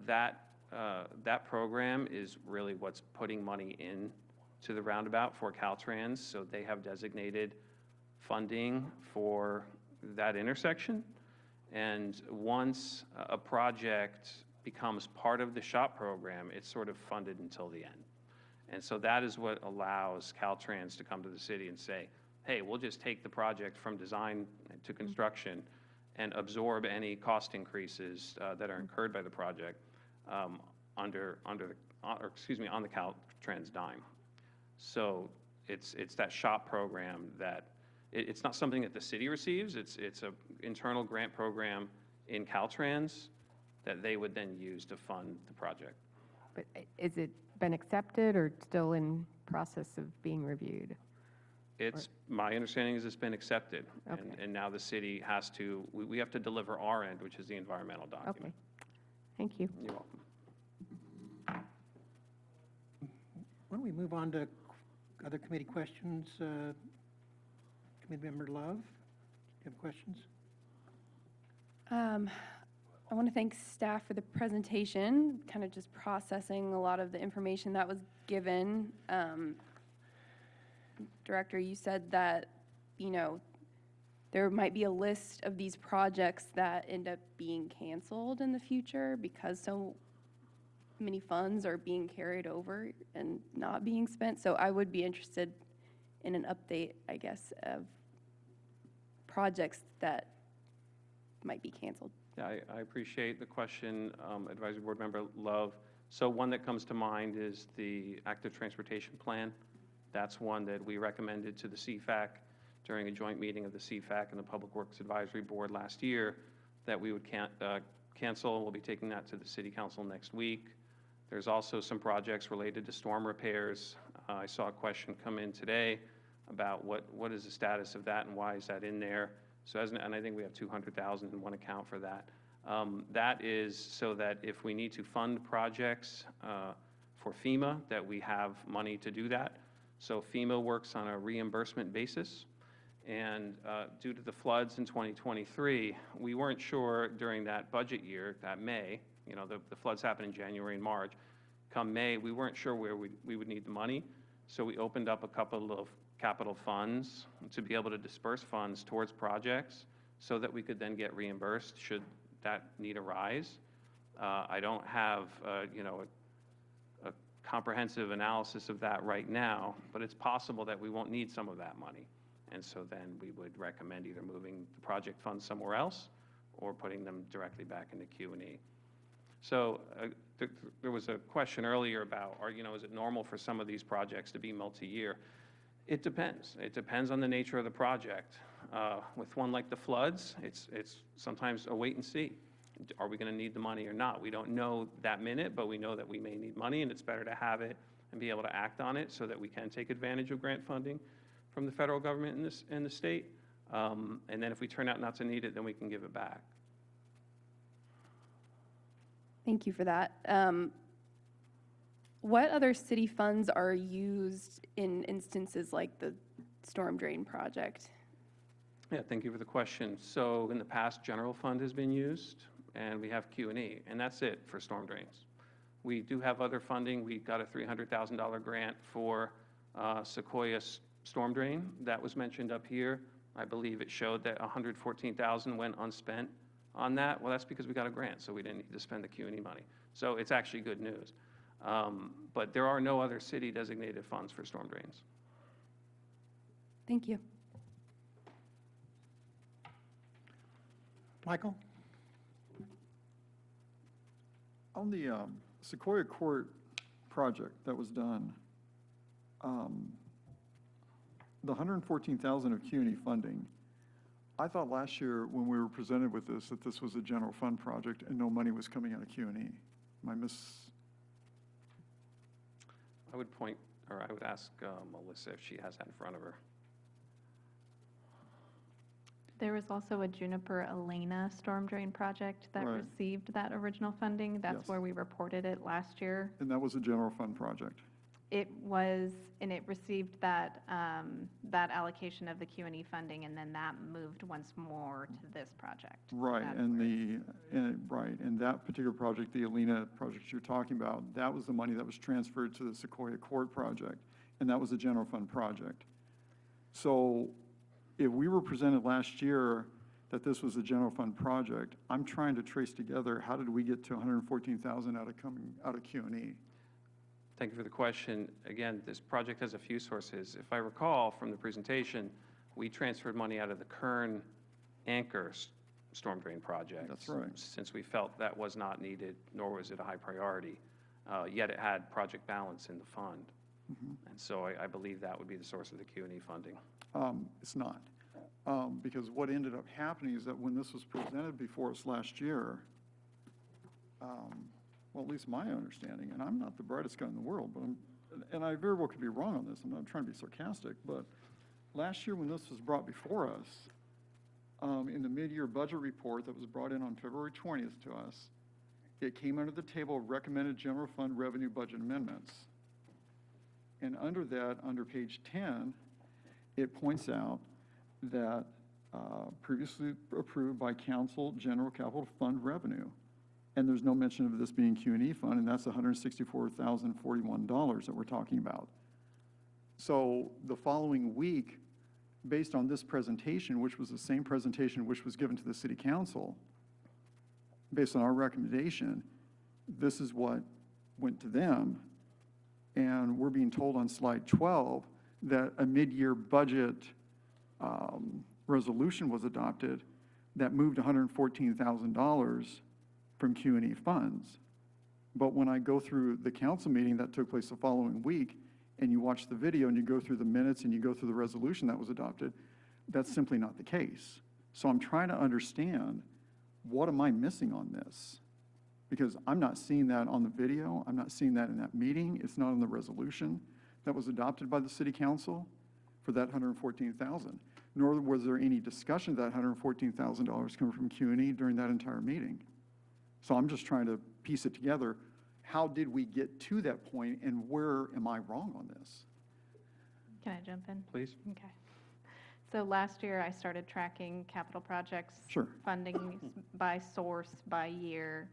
S9: that program is really what's putting money in to the roundabout for Caltrans. So they have designated funding for that intersection. And once a project becomes part of the SHOPP program, it's sort of funded until the end. And so that is what allows Caltrans to come to the city and say, hey, we'll just take the project from design to construction and absorb any cost increases that are incurred by the project on the Caltrans dime. So it's that SHOP program that, it's not something that the city receives, it's an internal grant program in Caltrans that they would then use to fund the project.
S4: But is it been accepted or still in process of being reviewed?
S9: It's, my understanding is it's been accepted.
S4: Okay.
S9: And now the city has to, we have to deliver our end, which is the environmental
S4: Okay,
S9: document.
S4: thank you.
S9: You're welcome.
S1: Why don't we move on to other committee questions? Committee Member Love, do you have questions?
S6: I want to thank staff for the presentation, kind of just processing a lot of the information that was given. Director, you said that, you know, there might be a list of these projects that end up being canceled in the future because so many funds are being carried over and not being spent. So I would be interested in an update, I guess, of projects that might be canceled.
S9: Yeah, I appreciate the question, Advisory Board Member Love. So one that comes to mind is the Active Transportation Plan. That's one that we recommended to the CFAC during a joint meeting of the CFAC and the Public Works Advisory Board last year that we would cancel. We'll be taking that to the City Council next week. There's also some projects related to storm repairs. I saw a question come in today about what is the status of that and why is that in there. So and I think we have 200,000 in one account for that. That is so that if we need to fund projects for FEMA, that we have money to do that. So FEMA works on a reimbursement basis. And due to the floods in 2023, we weren't sure during that budget year, that May, you know, the floods happened in January and March. Come May, we weren't sure where we would need the money. So we opened up a couple of capital funds to be able to disperse funds towards projects so that we could then get reimbursed should that need arise. I don't have, you know, a comprehensive analysis of that right now, but it's possible that we won't need some of that money. And so then we would recommend either moving the project funds somewhere else or putting them directly back into Q&E. So there was a question earlier about, you know, is it normal for some of these projects to be multi-year? It depends. It depends on the nature of the project. With one like the floods, it's sometimes a wait and see. Are we going to need the money or not? We don't know that minute, but we know that we may need money, and it's better to have it and be able to act on it so that we can take advantage of grant funding from the federal government and the state. And then if we turn out not to need it, then we can give it back.
S6: Thank you for that. What other city funds are used in instances like the storm drain project?
S9: Yeah, thank you for the question. So in the past, general fund has been used, and we have Q&E, and that's it for storm drains. We do have other funding. We got a $300,000 grant for Sequoia storm drain. That was mentioned up here. I believe it showed that $114,000 went unspent on that. Well, that's because we got a grant, so we didn't need to spend the Q&E money. So it's actually good news. But there are no other city designated funds for storm drains.
S6: Thank you.
S1: Michael?
S3: On the Sequoia Court project that was done, the $114,000 of Q&E funding, I thought last year when we were presented with this, that this was a general fund project and no money was coming out of Q&E. Am I
S9: I would ask Melissa if she has that in front of her.
S8: There was also a Juniper Elena storm drain project that
S3: Right.
S8: received that original funding. That's
S3: Yes.
S8: where we reported it last year.
S3: And that was a general fund project.
S8: It was, and it received that, that allocation of the Q&E funding, and then that moved once more to this project.
S3: Right,
S8: That's
S3: and
S8: where it's-
S3: and that particular project, the Alena project you're talking about, that was the money that was transferred to the Sequoia Court project, and that was a general fund project. So if we were presented last year that this was a general fund project, I'm trying to trace together, how did we get to $114,000 coming out of Q&E?
S9: Thank you for the question. Again, this project has a few sources. If I recall from the presentation, we transferred money out of the Kern Anchor storm drain project.
S3: That's right.
S9: Since we felt that was not needed, nor was it a high priority, yet it had project balance in the fund. And so I believe that would be the source of the Q&E funding.
S3: It's not. Because what ended up happening is that when this was presented before us last year, well, at least my understanding, and I'm not the brightest guy in the world, but and I very well could be wrong on this, I'm not trying to be sarcastic, but last year when this was brought before us, in the mid-year budget report that was brought in on February 20th to us, it came under the table of recommended general fund revenue budget amendments. And under that, under page 10, it points out that previously approved by council general capital fund revenue. And there's no mention of this being Q&E fund, and that's $164,041 that we're talking about. So the following week, based on this presentation, which was the same presentation which was given to the city council, based on our recommendation, this is what went to them. And we're being told on slide 12 that a mid-year budget resolution was adopted that moved $114,000 from Q&E funds. But when I go through the council meeting that took place the following week, and you watch the video and you go through the minutes and you go through the resolution that was adopted, that's simply not the case. So I'm trying to understand, what am I missing on this? Because I'm not seeing that on the video, I'm not seeing that in that meeting, it's not in the resolution that was adopted by the city council for that $114,000, nor was there any discussion of that $114,000 coming from Q&E during that entire meeting. So I'm just trying to piece it together. How did we get to that point, and where am I wrong on this?
S8: Can I jump in?
S9: Please.
S8: Okay. So last year, I started tracking capital projects.
S3: Sure.
S8: Funding by source, by year.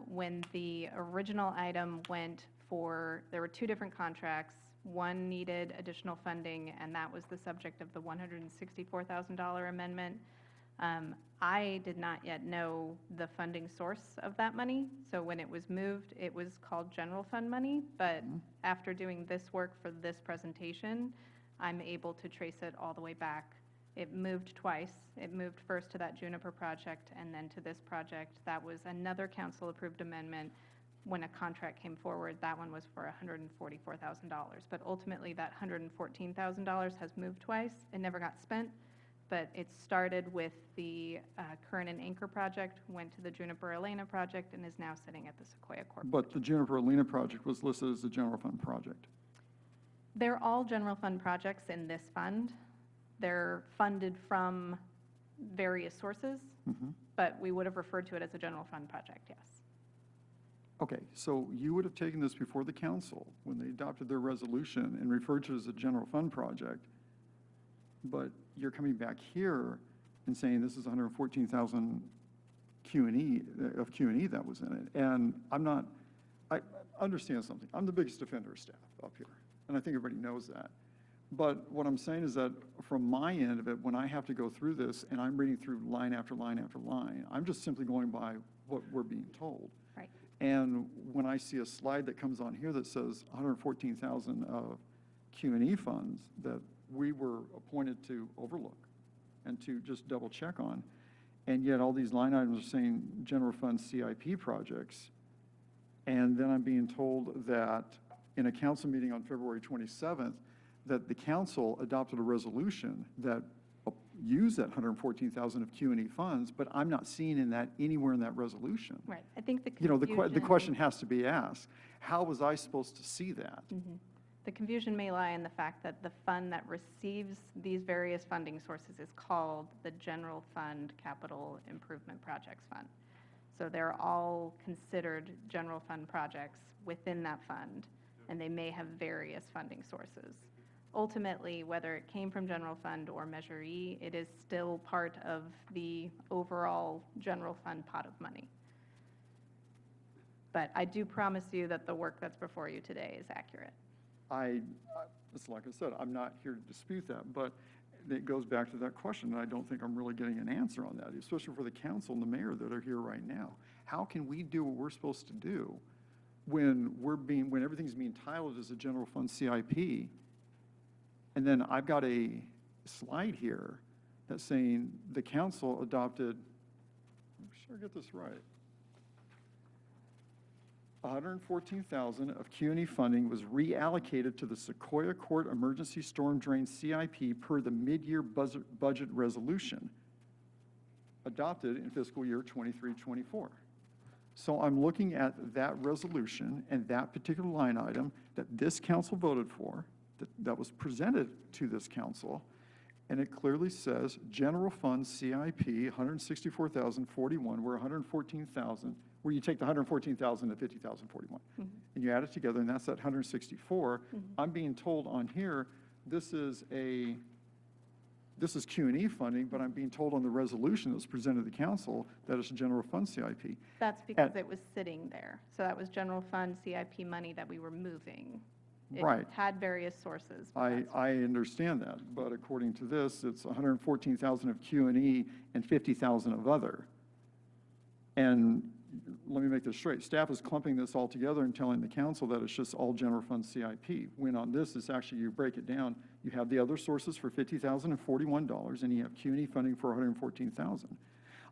S8: When the original item went for, there were two different contracts. One needed additional funding, and that was the subject of the $164,000 amendment. I did not yet know the funding source of that money. So when it was moved, it was called general fund money. But after doing this work for this presentation, I'm able to trace it all the way back. It moved twice. It moved first to that Juniper project and then to this project. That was another council-approved amendment. When a contract came forward, that one was for $144,000. But ultimately, that $114,000 has moved twice. It never got spent. But it started with the Kern and Anchor project, went to the Juniper Elena project, and is now sitting at the Sequoia Corp.
S3: But the Juniper Elena project was listed as a general fund project.
S8: They're all general fund projects in this fund. They're funded from various sources, but we would have referred to it as a general fund project, yes.
S3: Okay, so you would have taken this before the council when they adopted their resolution and referred to it as a general fund project, but you're coming back here and saying this is 114,000 Q&E that was in it. And I understand something. I'm the biggest defender of staff up here, and I think everybody knows that. But what I'm saying is that from my end of it, when I have to go through this and I'm reading through line after line after line, I'm just simply going by what we're being told.
S8: Right.
S3: And when I see a slide that comes on here that says 114,000 of Q&E funds that we were appointed to overlook and to just double check on, and yet all these line items are saying general fund CIP projects, and then I'm being told that in a council meeting on February 27th, that the council adopted a resolution that used that 114,000 of Q&E funds, but I'm not seeing anywhere in that resolution.
S8: Right. I think the
S3: You know,
S8: confusion...
S3: the question has to be asked, how was I supposed to see that?
S8: The confusion may lie in the fact that the fund that receives these various funding sources is called the General Fund Capital Improvement Projects Fund. So they're all considered general fund projects within that fund, and they may have various funding sources. Ultimately, whether it came from general fund or Measure E, it is still part of the overall general fund pot of money. But I do promise you that the work that's before you today is accurate.
S3: It's like I said, I'm not here to dispute that, but it goes back to that question, and I don't think I'm really getting an answer on that, especially for the council and the mayor that are here right now. How can we do what we're supposed to do when everything's being titled as a general fund CIP, and then I've got a slide here that's saying the council adopted, I'm sure I get this right. 114,000 of CUNY funding was reallocated to the Sequoia Court Emergency Storm Drain CIP per the mid-year budget resolution adopted in fiscal year 23-24. So I'm looking at that resolution and that particular line item that this council voted for, that was presented to this council, and it clearly says general fund CIP 164,041, where 114,000, where you take the 114,000 and 50,041, and you add it together, and that's that 164. I'm being told on here this is Q&E funding, but I'm being told on the resolution that was presented to the council that it's general fund CIP.
S8: That's because it was sitting there. So that was general fund CIP money that we were moving.
S3: Right.
S8: It had various sources. but
S3: I
S8: that's-
S3: understand that, but according to this, it's 114,000 of Q&E and 50,000 of other. And let me make this straight. Staff is clumping this all together and telling the council that it's just all general fund CIP. When on this, it's actually, you break it down, you have the other sources for $50,041, and you have CUNY funding for $114,000.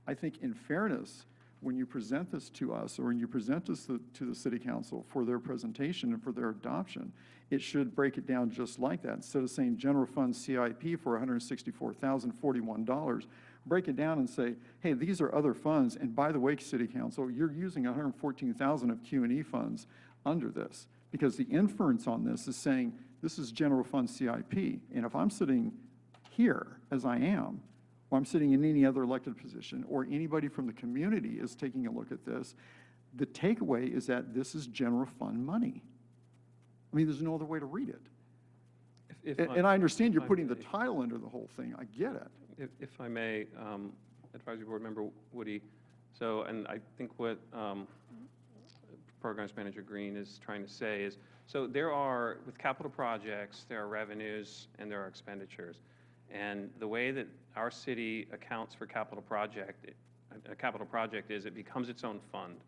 S3: I think in fairness, when you present this to us, or when you present this to the city council for their presentation and for their adoption, it should break it down just like that. Instead of saying general fund CIP for $164,041, break it down and say, hey, these are other funds, and by the way, city council, you're using 114,000 of Q&E funds under this, because the inference on this is saying this is general fund CIP, and if I'm sitting here, as I am, or I'm sitting in any other elected position, or anybody from the community is taking a look at this, the takeaway is that this is general fund money. I mean, there's no other way to read it. And I understand you're putting the title under the whole thing, I get it.
S9: If I may, Advisory Board Member Woody, so, and I think what Programs Manager Green is trying to say is, so there are, with capital projects, there are revenues and there are expenditures. And the way that our city accounts for capital project, a capital project is it becomes its own fund.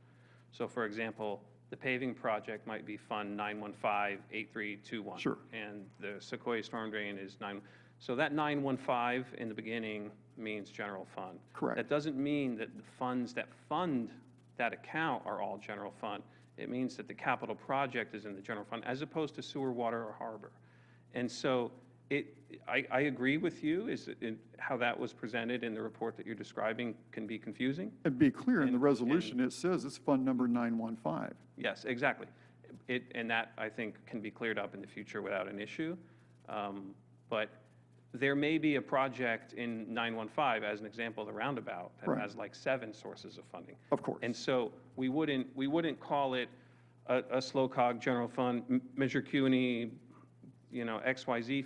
S9: So for example, the paving project might be Fund 915-8321.
S3: Sure.
S9: And the Sequoia Storm Drain is 9. So that 915 in the beginning means general fund.
S3: Correct.
S9: That doesn't mean that the funds that fund that account are all general fund. It means that the capital project is in the general fund as opposed to sewer, water, or harbor. And so I agree with you how that was presented in the report that you're describing can be confusing.
S3: And be clear, in the
S9: And-
S3: resolution, it says it's fund number 915.
S9: Yes, exactly. And that, I think, can be cleared up in the future without an issue. But there may be a project in 915, as an example, the roundabout, that
S3: Right.
S9: has like 7 sources of funding.
S3: Of course.
S9: And so we wouldn't call it a slow cog general fund, Measure Q&E, XYZ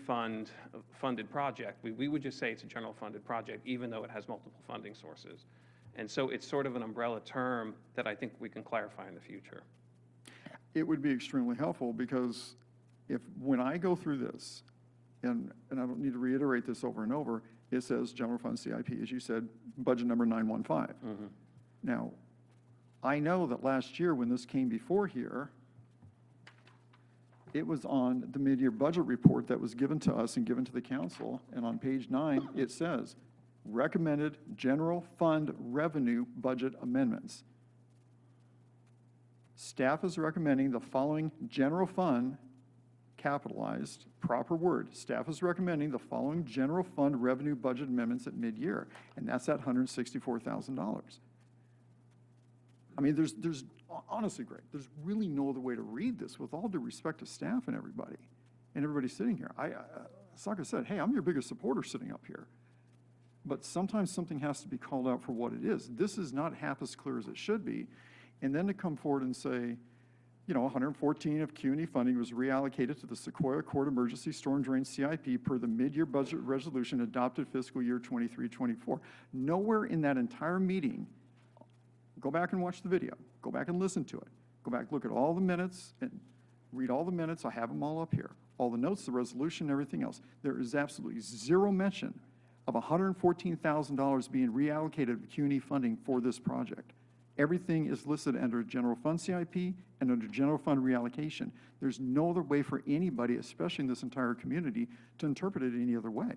S9: funded project. We would just say it's a general funded project, even though it has multiple funding sources. And so it's sort of an umbrella term that I think we can clarify in the future.
S3: It would be extremely helpful, because when I go through this, and I don't need to reiterate this over and over, it says general fund CIP, as you said, budget number 915. Now, I know that last year when this came before here, it was on the mid-year budget report that was given to us and given to the council, and on page 9, it says, recommended general fund revenue budget amendments. Staff is recommending the following general fund, capitalized, proper word, staff is recommending the following general fund revenue budget amendments at mid-year, and that's at $164,000. I mean, there's honestly, Greg, there's really no other way to read this, with all due respect to staff and everybody sitting here. It's like I said, hey, I'm your biggest supporter sitting up here. But sometimes something has to be called out for what it is. This is not half as clear as it should be. And then to come forward and say, 114 of CUNY funding was reallocated to the Sequoia Court Emergency Storm Drain CIP per the mid-year budget resolution adopted fiscal year 23-24. Nowhere in that entire meeting, go back and watch the video, go back and listen to it, go back, look at all the minutes and read all the minutes. I have them all up here, all the notes, the resolution, everything else. There is absolutely zero mention of $114,000 being reallocated to CUNY funding for this project. Everything is listed under general fund CIP and under general fund reallocation. There's no other way for anybody, especially in this entire community, to interpret it any other way.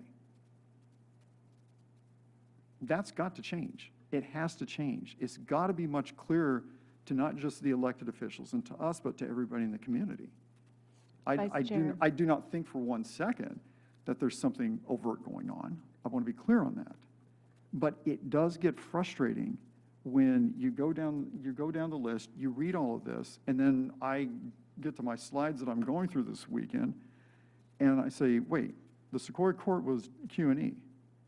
S3: That's got to change. It has to change. It's got to be much clearer to not just the elected officials and to us, but to everybody in the community.
S2: Vice Chair.
S3: I do not think for one second that there's something overt going on. I want to be clear on that. But it does get frustrating when you go down the list, you read all of this, and then I get to my slides that I'm going through this weekend, and I say, wait, the Sequoia Court was Q&E.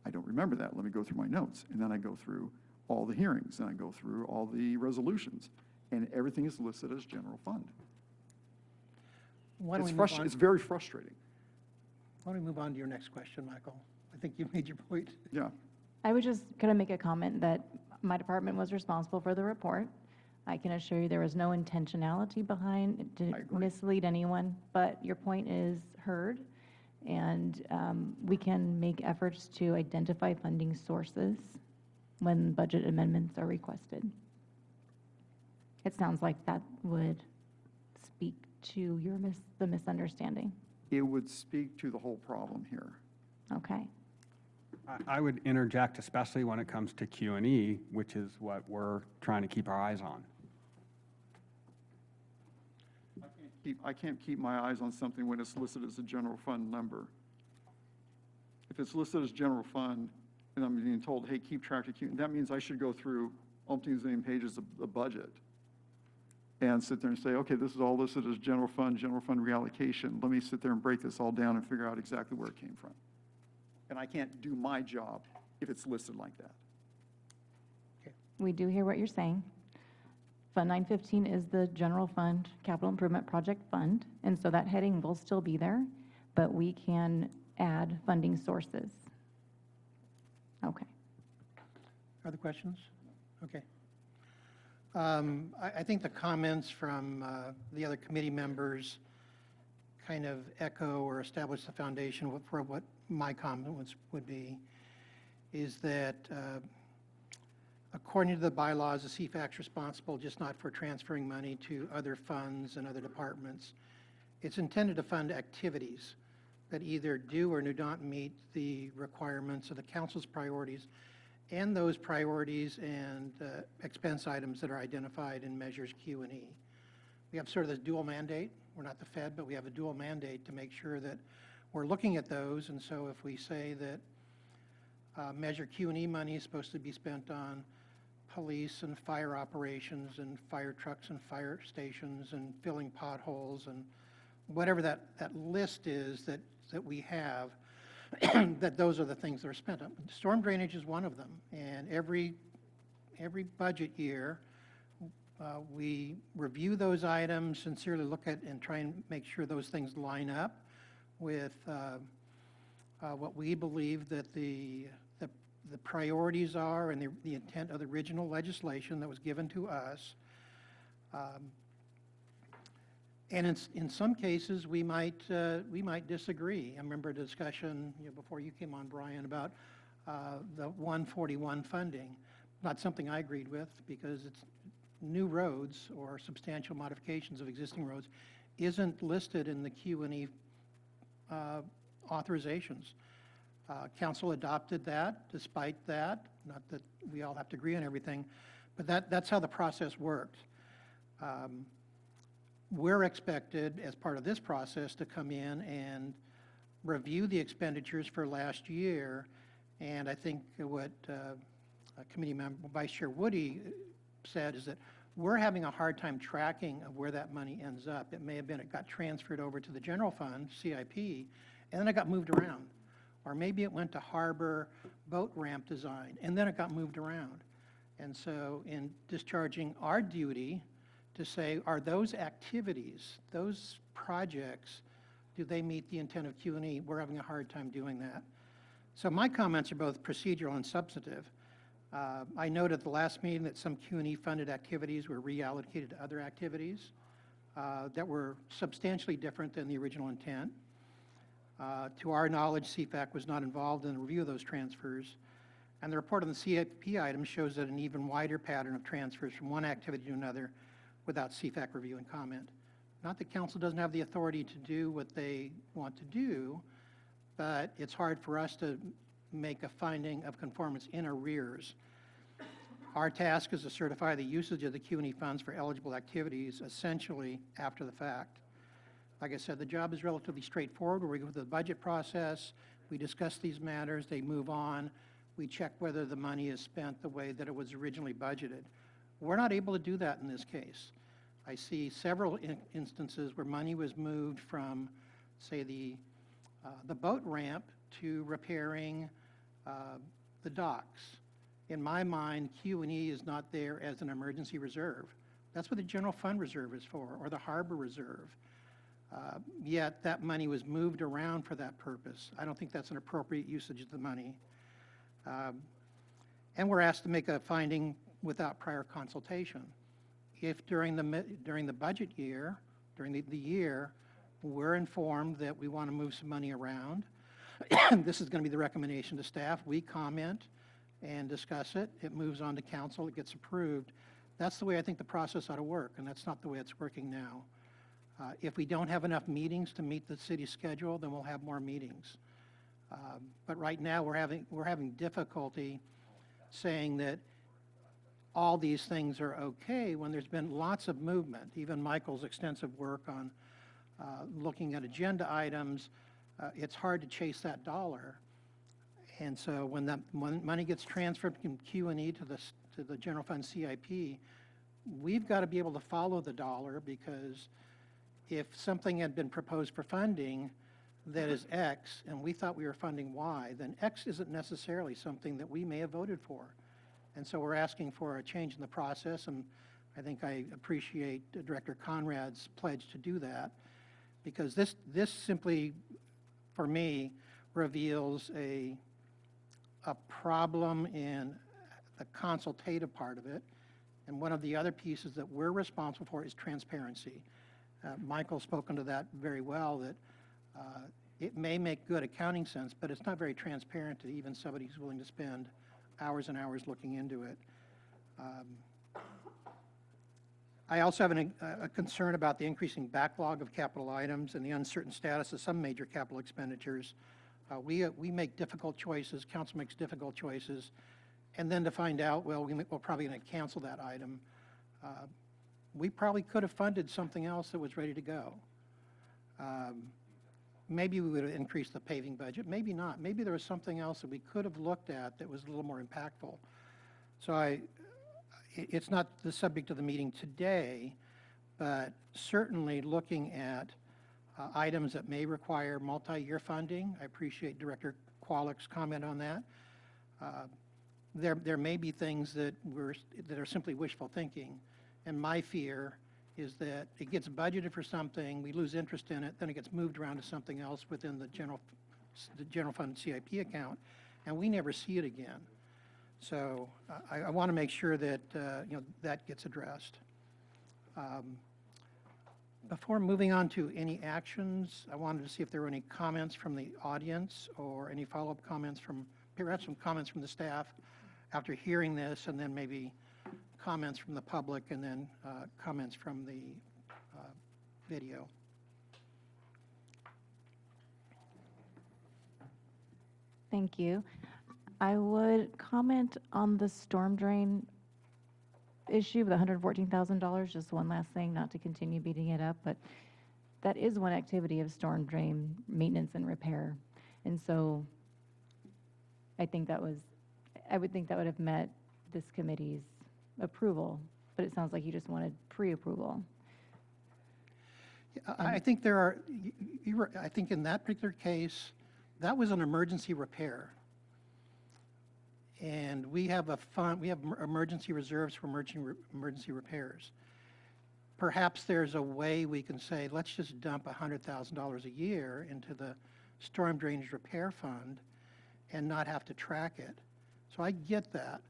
S3: I don't remember that. Let me go through my notes. And then I go through all the hearings, and I go through all the resolutions, and everything is listed as general fund.
S1: Why don't
S3: It's
S1: we move on?
S3: It's very frustrating.
S1: Why don't we move on to your next question, Michael? I think you made your point.
S3: Yeah.
S2: I was just going to make a comment that my department was responsible for the report. I can assure you there was no intentionality behind it to
S3: I agree.
S2: mislead anyone, but your point is heard, and we can make efforts to identify funding sources when budget amendments are requested. It sounds like that would speak to the misunderstanding.
S3: It would speak to the whole problem here.
S2: Okay.
S5: I would interject, especially when it comes to Q&E, which is what we're trying to keep our eyes on.
S3: I can't keep my eyes on something when it's listed as a general fund number. If it's listed as general fund, and I'm being told, hey, keep track of Q, that means I should go through umpteen pages of the budget and sit there and say, okay, this is all listed as general fund reallocation. Let me sit there and break this all down and figure out exactly where it came from. And I can't do my job if it's listed like that.
S2: We do hear what you're saying. Fund 915 is the general fund, capital improvement project fund, and so that heading will still be there, but we can add funding sources. Okay.
S1: Other questions? Okay. I think the comments from the other committee members kind of echo or establish the foundation for what my comment would be, is that according to the bylaws, the CFAC's responsible just not for transferring money to other funds and other departments. It's intended to fund activities that either do or do not meet the requirements of the council's priorities and those priorities and expense items that are identified in measures Q and E. We have sort of this dual mandate. We're not the Fed, but we have a dual mandate to make sure that we're looking at those. And so if we say that measure Q and E money is supposed to be spent on police and fire operations and fire trucks and fire stations and filling potholes and whatever that list is that we have, that those are the things that are spent on. Storm drainage is one of them. And every budget year, we review those items, sincerely look at and try and make sure those things line up with what we believe that the priorities are and the intent of the original legislation that was given to us. And in some cases, we might disagree. I remember a discussion before you came on, Brian, about the 141 funding. Not something I agreed with, because it's new roads or substantial modifications of existing roads isn't listed in the Q&E authorizations. Council adopted that despite that, not that we all have to agree on everything, but that's how the process worked. We're expected, as part of this process, to come in and review the expenditures for last year, and I think what Committee Member Vice Chair Woody said is that we're having a hard time tracking of where that money ends up. It may have been it got transferred over to the general fund, CIP, and then it got moved around. Or maybe it went to harbor boat ramp design, and then it got moved around. And so in discharging our duty to say, are those activities, those projects, do they meet the intent of Q&E? We're having a hard time doing that. So my comments are both procedural and substantive. I noted at the last meeting that some Q&E funded activities were reallocated to other activities that were substantially different than the original intent. To our knowledge, CFAC was not involved in the review of those transfers. And the report on the CIP item shows that an even wider pattern of transfers from one activity to another without CFAC review and comment. Not that council doesn't have the authority to do what they want to do, but it's hard for us to make a finding of conformance in arrears. Our task is to certify the usage of the CUNY funds for eligible activities essentially after the fact. Like I said, the job is relatively straightforward, where we go through the budget process, we discuss these matters, they move on, we check whether the money is spent the way that it was originally budgeted. We're not able to do that in this case. I see several instances where money was moved from, say, the boat ramp to repairing the docks. In my mind, Q&E is not there as an emergency reserve. That's what the general fund reserve is for, or the harbor reserve. Yet that money was moved around for that purpose. I don't think that's an appropriate usage of the money. And we're asked to make a finding without prior consultation. If during the budget year, during the year, we're informed that we want to move some money around, this is going to be the recommendation to staff. We comment and discuss it. It moves on to council. It gets approved. That's the way I think the process ought to work, and that's not the way it's working now. If we don't have enough meetings to meet the city schedule, then we'll have more meetings. But right now, we're having difficulty saying that all these things are okay when there's been lots of movement. Even Michael's extensive work on looking at agenda items, it's hard to chase that dollar. And so when that money gets transferred from Q&E to the general fund CIP, we've got to be able to follow the dollar, because if something had been proposed for funding that is X and we thought we were funding Y, then X isn't necessarily something that we may have voted for. And so we're asking for a change in the process, and I think I appreciate Director Conrad's pledge to do that, because this simply, for me, reveals a problem in the consultative part of it. And one of the other pieces that we're responsible for is transparency. Michael's spoken to that very well, that it may make good accounting sense, but it's not very transparent to even somebody who's willing to spend hours and hours looking into it. I also have a concern about the increasing backlog of capital items and the uncertain status of some major capital expenditures. We make difficult choices, council makes difficult choices, and then to find out, well, we're probably going to cancel that item. We probably could have funded something else that was ready to go. Maybe we would have increased the paving budget, maybe not. Maybe there was something else that we could have looked at that was a little more impactful. So it's not the subject of the meeting today, but certainly looking at items that may require multi-year funding. I appreciate Director Qualick's comment on that. There may be things that are simply wishful thinking, and my fear is that it gets budgeted for something, we lose interest in it, then it gets moved around to something else within the general fund CIP account, and we never see it again. So I want to make sure that that gets addressed. Before moving on to any actions, I wanted to see if there were any comments from the audience or any follow-up comments perhaps some comments from the staff after hearing this, and then maybe comments from the public, and then comments from the video.
S2: Thank you. I would comment on the storm drain issue with $114,000. Just one last thing, not to continue beating it up, but that is one activity of storm drain maintenance and repair. And so I would think that would have met this committee's approval, but it sounds like you just wanted pre-approval.
S1: I think I think in that particular case, that was an emergency repair. And we have emergency reserves for emergency repairs. Perhaps there's a way we can say, let's just dump $100,000 a year into the storm drainage repair fund and not have to track it. So I get that.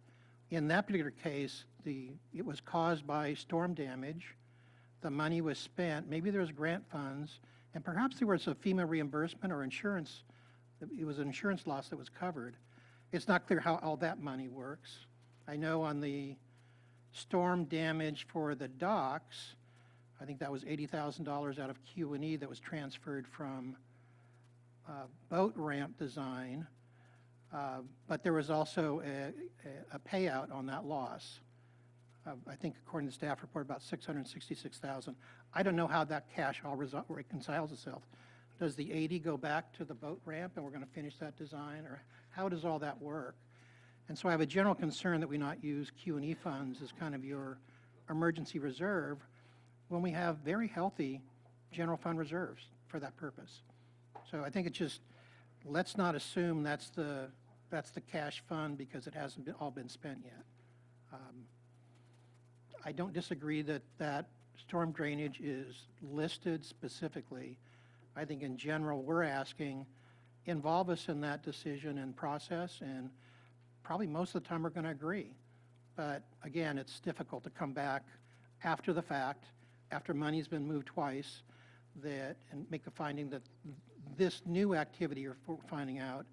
S1: In that particular case, it was caused by storm damage. The money was spent. Maybe there was grant funds, and perhaps there was a FEMA reimbursement or insurance. It was an insurance loss that was covered. It's not clear how all that money works. I know on the storm damage for the docks, I think that was $80,000 out of Q&E that was transferred from boat ramp design. But there was also a payout on that loss. I think according to the staff report, about $666,000. I don't know how that cash all reconciles itself. Does the 80 go back to the boat ramp and we're going to finish that design, or how does all that work? And so I have a general concern that we not use Q&E funds as kind of your emergency reserve when we have very healthy general fund reserves for that purpose. So I think it's just, let's not assume that's the cash fund because it hasn't all been spent yet. I don't disagree that storm drainage is listed specifically. I think in general, we're asking, involve us in that decision and process, and probably most of the time we're going to agree. But again, it's difficult to come back after the fact, after money's been moved twice, and make a finding that this new activity you're finding out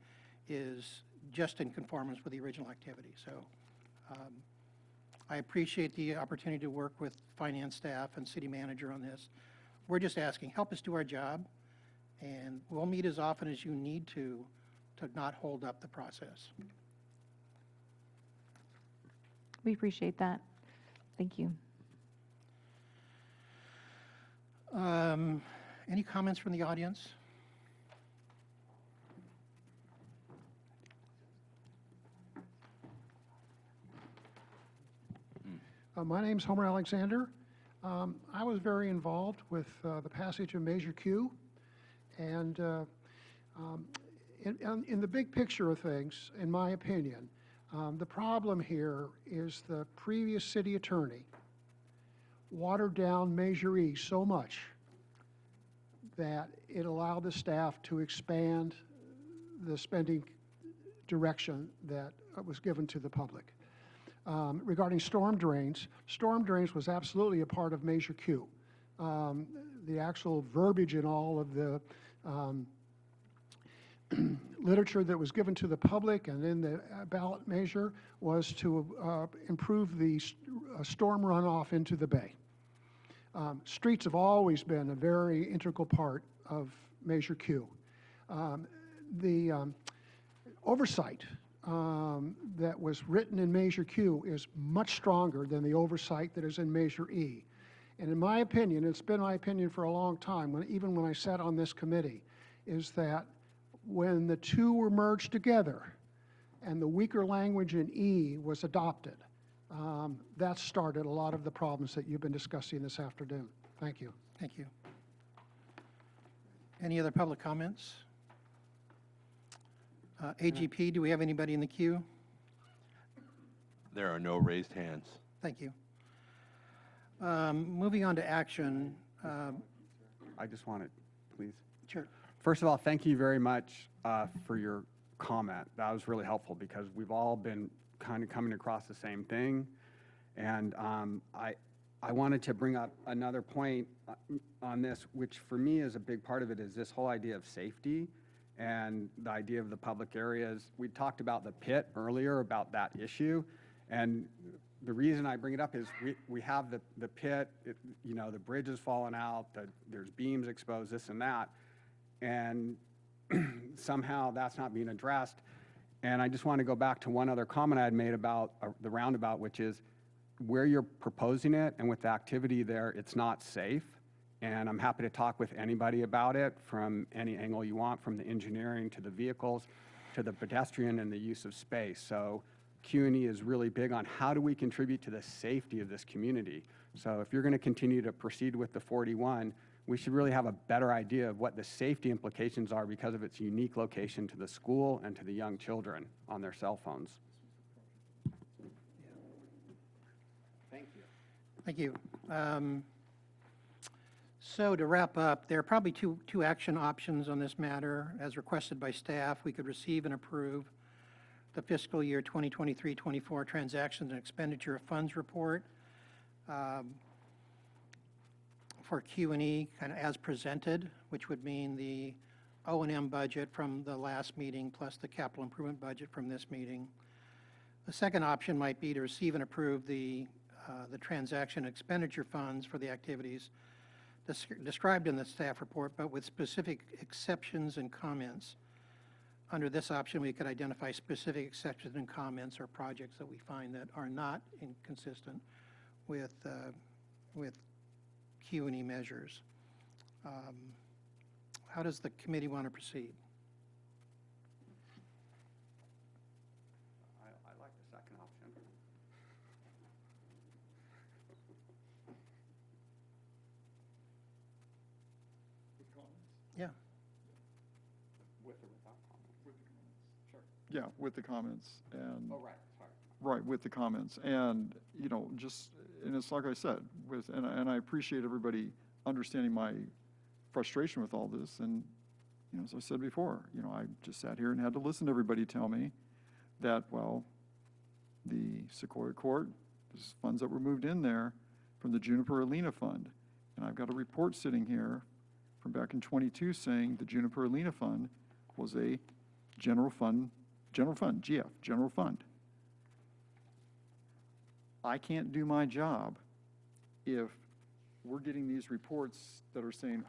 S1: is just in conformance with the original activity. So I appreciate the opportunity to work with finance staff and city manager on this. We're just asking, help us do our job, and we'll meet as often as you need to not hold up the process.
S2: We appreciate that. Thank you.
S1: Any comments from the audience?
S10: My name's Homer Alexander. I was very involved with the passage of Measure Q, and in the big picture of things, in my opinion, the problem here is the previous city attorney watered down Measure E so much that it allowed the staff to expand the spending direction that was given to the public. Regarding storm drains was absolutely a part of Measure Q. The actual verbiage in all of the literature that was given to the public and in the ballot measure was to improve the storm runoff into the bay. Streets have always been a very integral part of Measure Q. The oversight that was written in Measure Q is much stronger than the oversight that is in Measure E. And in my opinion, it's been my opinion for a long time, even when I sat on this committee, is that when the two were merged together and the weaker language in E was adopted, that started a lot of the problems that you've been discussing this afternoon. Thank you.
S1: Thank you. Any other public comments? AGP, do we have anybody in the queue?
S11: There are no raised hands.
S1: Thank you. Moving on to action.
S5: I just want to, please.
S1: Sure.
S5: First of all, thank you very much for your comment. That was really helpful because we've all been kind of coming across the same thing. And I wanted to bring up another point on this, which for me is a big part of it, is this whole idea of safety and the idea of the public areas. We talked about the pit earlier, about that issue. And the reason I bring it up is we have the pit, the bridge has fallen out, there's beams exposed, this and that. And somehow that's not being addressed. And I just want to go back to one other comment I had made about the roundabout, which is where you're proposing it and with the activity there, it's not safe. And I'm happy to talk with anybody about it from any angle you want, from the engineering to the vehicles to the pedestrian and the use of space. So Q&E is really big on how do we contribute to the safety of this community. So if you're going to continue to proceed with the 41, we should really have a better idea of what the safety implications are because of its unique location to the school and to the young children on their cell phones.
S1: Thank you. Thank you. So to wrap up, there are probably two action options on this matter. As requested by staff, we could receive and approve the fiscal year 2023-24 transactions and expenditure of funds report for Q&E kind of as presented, which would mean the O&M budget from the last meeting plus the capital improvement budget from this meeting. The second option might be to receive and approve the transaction expenditure funds for the activities described in the staff report, but with specific exceptions and comments. under this option, we could identify specific exceptions and comments or projects that we find that are not inconsistent with Q&E measures. How does the committee want to proceed?
S5: I like the second option.
S1: Yeah.
S5: With or without comments? Sure.
S3: Yeah, with the comments, and,
S5: Oh, right, sorry.
S3: right, with the comments. And, you know, just, and it's like I said, and I appreciate everybody understanding my frustration with all this. And, you know, as I said before, you know, I just sat here and had to listen to everybody tell me that, well, the Sequoia Court, there's funds that were moved in there from the Juniper Arena Fund. And I've got a report sitting here from back in '22 saying the Juniper Arena Fund was a general fund, GF, general fund. I can't do my job if we're getting these reports that are saying,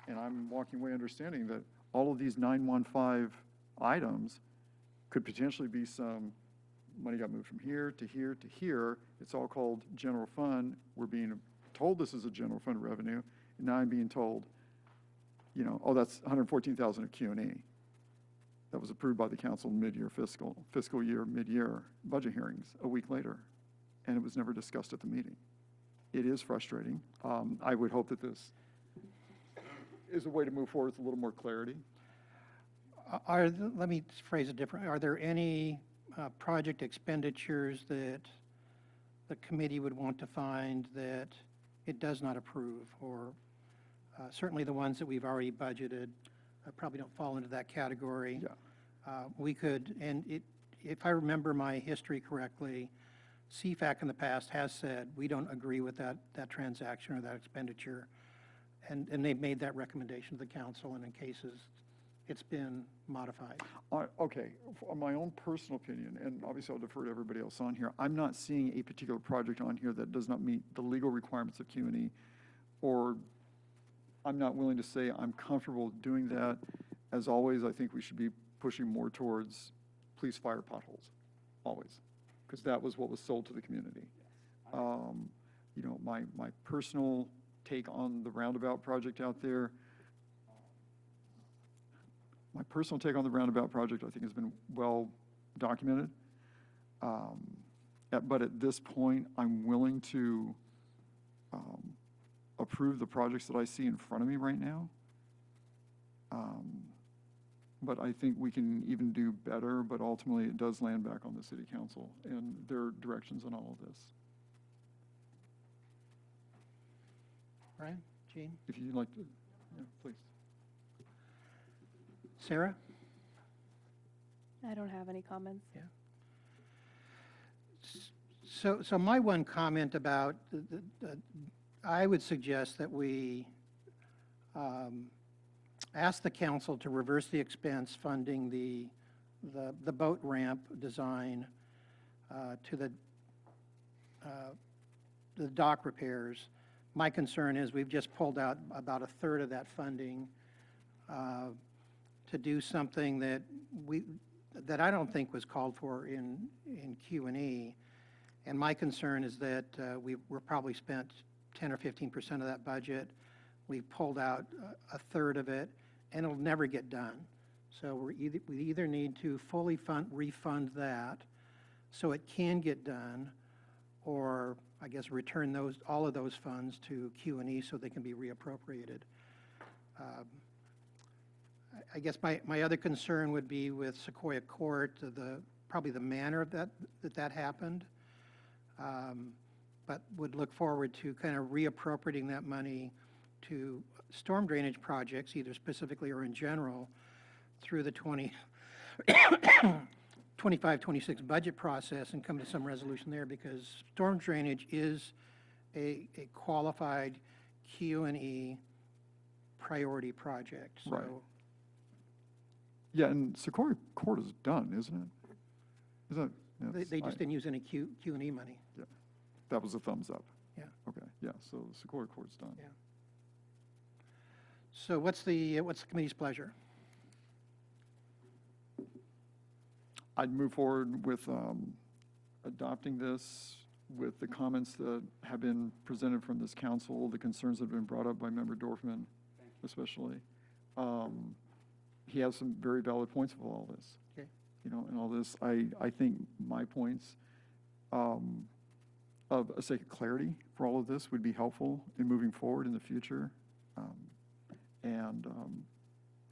S3: and I'm walking away understanding that all of these 915 items could potentially be some money got moved from here to here to here. It's all called general fund. We're being told this is a general fund revenue, and now I'm being told, you know, oh, that's 114,000 of Q&E. That was approved by the council in mid-year fiscal year, mid-year budget hearings a week later, and it was never discussed at the meeting. It is frustrating. I would hope that this is a way to move forward with a little more clarity.
S1: Let me phrase it differently. Are there any project expenditures that the committee would want to find that it does not approve? Or certainly the ones that we've already budgeted probably don't fall into that category.
S3: Yeah.
S1: We could, and if I remember my history correctly, CFAC in the past has said, we don't agree with that transaction or that expenditure. And they've made that recommendation to the council, and in cases, it's been modified.
S3: Okay, my own personal opinion, and obviously I'll defer to everybody else on here, I'm not seeing a particular project on here that does not meet the legal requirements of Q&E, or I'm not willing to say I'm comfortable doing that. As always, I think we should be pushing more towards police fire potholes, always, because that was what was sold to the community. You know, my personal take on the roundabout project out there, I think has been well documented. But at this point, I'm willing to approve the projects that I see in front of me right now. But I think we can even do better, but ultimately it does land back on the city council and their directions on all of this.
S1: Brian, Jean,
S3: If you'd like to, yeah, please.
S1: Sarah?
S6: I don't have any comments.
S1: So my one comment about, I would suggest that we ask the council to reverse the expense funding the boat ramp design to the dock repairs. My concern is we've just pulled out about a third of that funding to do something that I don't think was called for in Q&E. And my concern is that we're probably spent 10 or 15% of that budget. We've pulled out a third of it, and it'll never get done. So we either need to fully refund that so it can get done, or I guess return all of those funds to Q&E so they can be reappropriated. I guess my other concern would be with Sequoia Court, probably the manner of that happened. But would look forward to kind of reappropriating that money to storm drainage projects, either specifically or in general, through the 25-26 budget process and come to some resolution there, because storm drainage is a qualified Q&E priority project. So
S3: Right. Yeah, and Sequoia Court is done, isn't it? Is that? yes,
S1: they just didn't use any Q&E money.
S3: Yeah, that was a thumbs up.
S1: Yeah.
S3: Okay, yeah, so Sequoia Court's done.
S1: Yeah. So what's the committee's pleasure?
S3: I'd move forward with adopting this with the comments that have been presented from this council, the concerns that have been brought up by Member Dorfman especially. He has some very valid points of all this.
S1: Okay.
S3: You know, and all this, I think my points of a sake of clarity for all of this would be helpful in moving forward in the future. And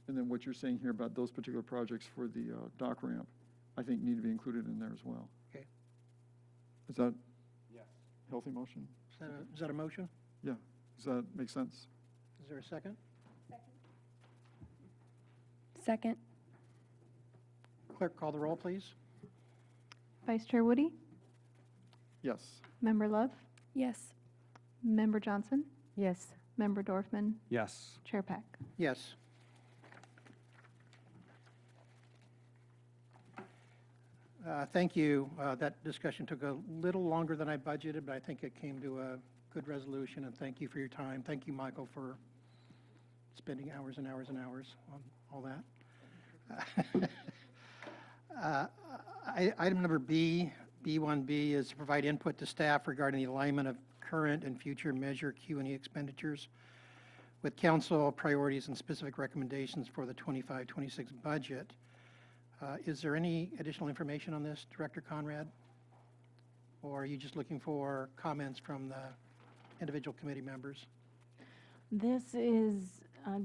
S3: then what you're saying here about those particular projects for the dock ramp, I think need to be included in there as well.
S1: Okay.
S3: Is that healthy motion?
S1: Is that a motion?
S3: Yeah. Does that make sense?
S1: Is there a second?
S6: Second.
S1: Clerk, call the roll, please.
S8: Vice Chair Woody,
S3: Yes.
S8: Member Love,
S6: Yes.
S8: Member Johnson,
S4: Yes.
S8: Member Dorfman,
S5: Yes.
S8: Chair Peck.
S1: Yes. Thank you. That discussion took a little longer than I budgeted, but I think it came to a good resolution, and thank you for your time. Thank you, Michael, for spending hours and hours and hours on all that. Item number B, B1B, is to provide input to staff regarding the alignment of current and future Measure Q&E expenditures with council priorities and specific recommendations for the 25-26 budget. Is there any additional information on this, Director Conrad? Or are you just looking for comments from the individual committee members?
S2: This is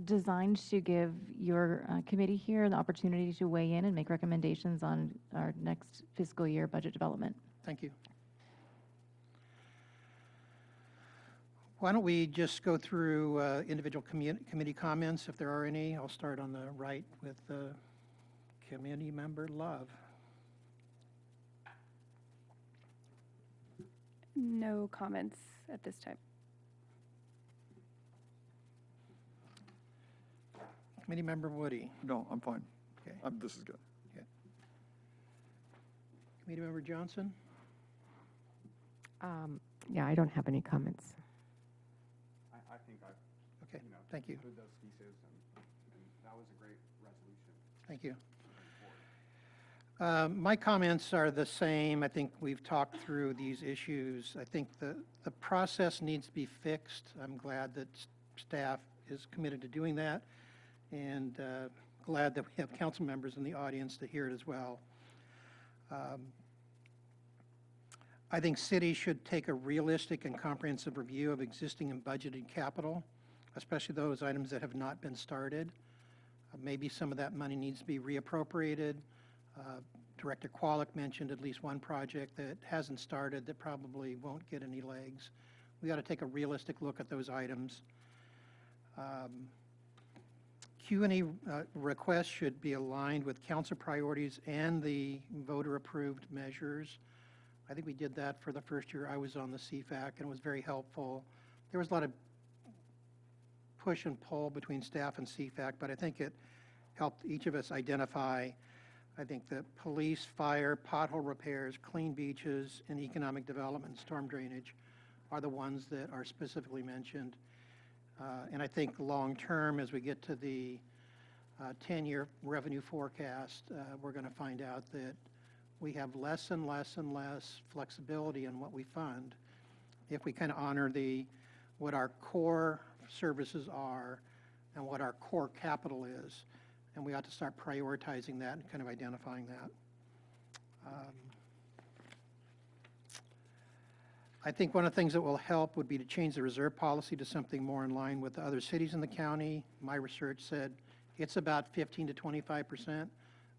S2: designed to give your committee here the opportunity to weigh in and make recommendations on our next fiscal year budget development.
S1: Thank you. Why don't we just go through individual committee comments, if there are any. I'll start on the right with Committee Member Love.
S6: No comments at this time.
S1: Committee Member Woody.
S3: No, I'm fine.
S1: Okay.
S3: This is good.
S1: Committee Member Johnson.
S4: Yeah, I don't have any comments.
S5: I think I've,
S1: Okay, thank you.
S5: heard those pieces, and that was a great resolution.
S1: Thank you. My comments are the same. I think we've talked through these issues. I think the process needs to be fixed. I'm glad that staff is committed to doing that, and glad that we have council members in the audience to hear it as well. I think cities should take a realistic and comprehensive review of existing and budgeted capital, especially those items that have not been started. Maybe some of that money needs to be reappropriated. Director Qualick mentioned at least one project that hasn't started that probably won't get any legs. We got to take a realistic look at those items. Q&E requests should be aligned with council priorities and the voter-approved measures. I think we did that for the first year I was on the CFAC, and it was very helpful. There was a lot of push and pull between staff and CFAC, but I think it helped each of us identify, I think, the police, fire, pothole repairs, clean beaches, and economic development, storm drainage are the ones that are specifically mentioned. And I think long-term, as we get to the 10-year revenue forecast, we're going to find out that we have less and less and less flexibility in what we fund if we kind of honor what our core services are and what our core capital is. And we ought to start prioritizing that and kind of identifying that. I think one of the things that will help would be to change the reserve policy to something more in line with the other cities in the county. My research said it's about 15 to 25%.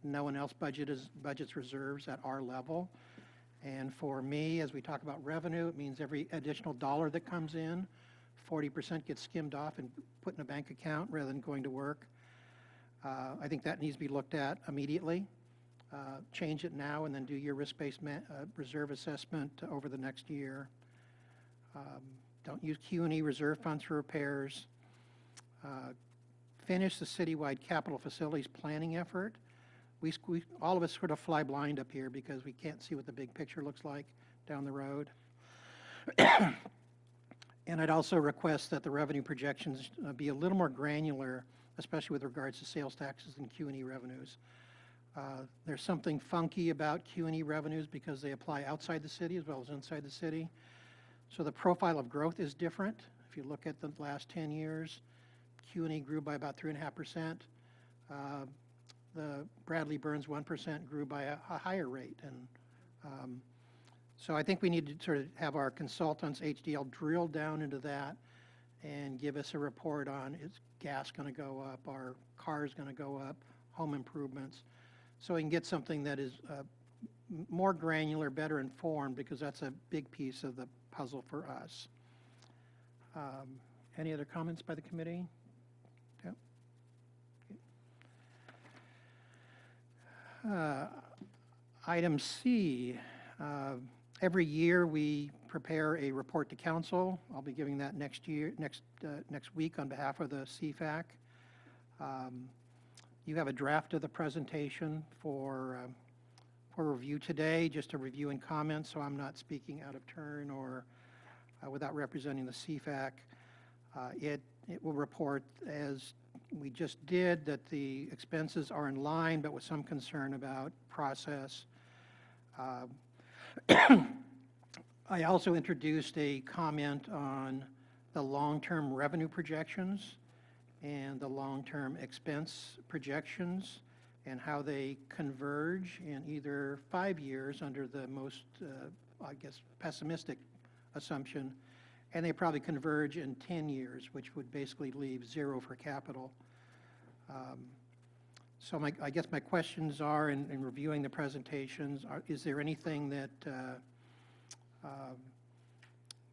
S1: No one else budgets reserves at our level. And for me, as we talk about revenue, it means every additional dollar that comes in, 40% gets skimmed off and put in a bank account rather than going to work. I think that needs to be looked at immediately. Change it now and then do your risk-based reserve assessment over the next year. Don't use Q&E reserve funds for repairs. Finish the citywide capital facilities planning effort. All of us sort of fly blind up here because we can't see what the big picture looks like down the road. And I'd also request that the revenue projections be a little more granular, especially with regards to sales taxes and Q&E revenues. There's something funky about Q&E revenues because they apply outside the city as well as inside the city. So the profile of growth is different. If you look at the last 10 years, Q&E grew by about 3.5%. The Bradley Burns 1% grew by a higher rate. And so I think we need to sort of have our consultants, HDL, drill down into that and give us a report on, is gas going to go up, are cars going to go up, home improvements, so we can get something that is more granular, better informed, because that's a big piece of the puzzle for us. Any other comments by the committee? Yep. Item C, every year we prepare a report to council. I'll be giving that next week on behalf of the CFAC. You have a draft of the presentation for review today, just a review and comment, so I'm not speaking out of turn or without representing the CFAC. It will report, as we just did, that the expenses are in line, but with some concern about process. I also introduced a comment on the long-term revenue projections and the long-term expense projections and how they converge in either 5 years under the most, I guess, pessimistic assumption, and they probably converge in 10 years, which would basically leave 0 for capital. So I guess my questions are, in reviewing the presentations, is there anything that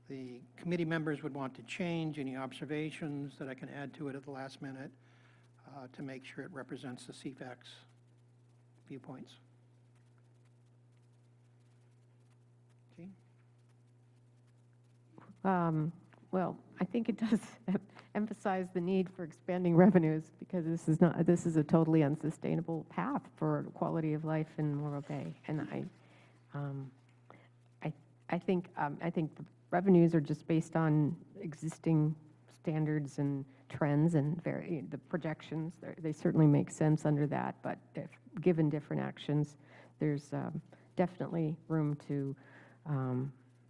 S1: the committee members would want to change, any observations that I can add to it at the last minute to make sure it represents the CFAC's viewpoints? Okay.
S4: Well, I think it does emphasize the need for expanding revenues, because this is a totally unsustainable path for quality of life in Morro Bay. And I think the revenues are just based on existing standards and trends and the projections. They certainly make sense under that, but if given different actions, there's definitely room to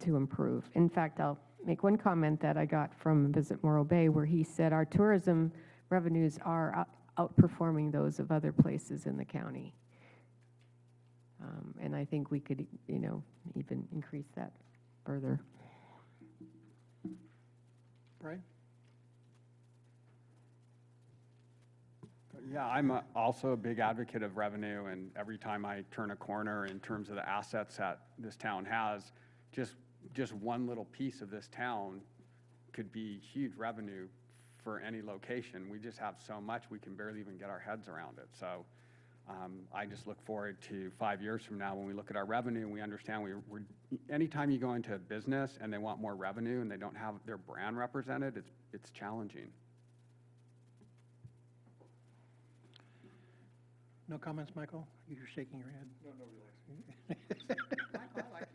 S4: improve. In fact, I'll make one comment that I got from Visit Morro Bay, where he said our tourism revenues are outperforming those of other places in the county. And I think we could, even increase that further.
S1: Brian?
S5: Yeah, I'm also a big advocate of revenue, and every time I turn a corner in terms of the assets that this town has, just one little piece of this town could be huge revenue for any location. We just have so much, we can barely even get our heads around it. So I just look forward to 5 years from now when we look at our revenue and we understand anytime you go into a business and they want more revenue and they don't have their brand represented, it's challenging.
S1: No comments, Michael? You're shaking your head.
S3: No, nobody likes me.
S5: Michael, I like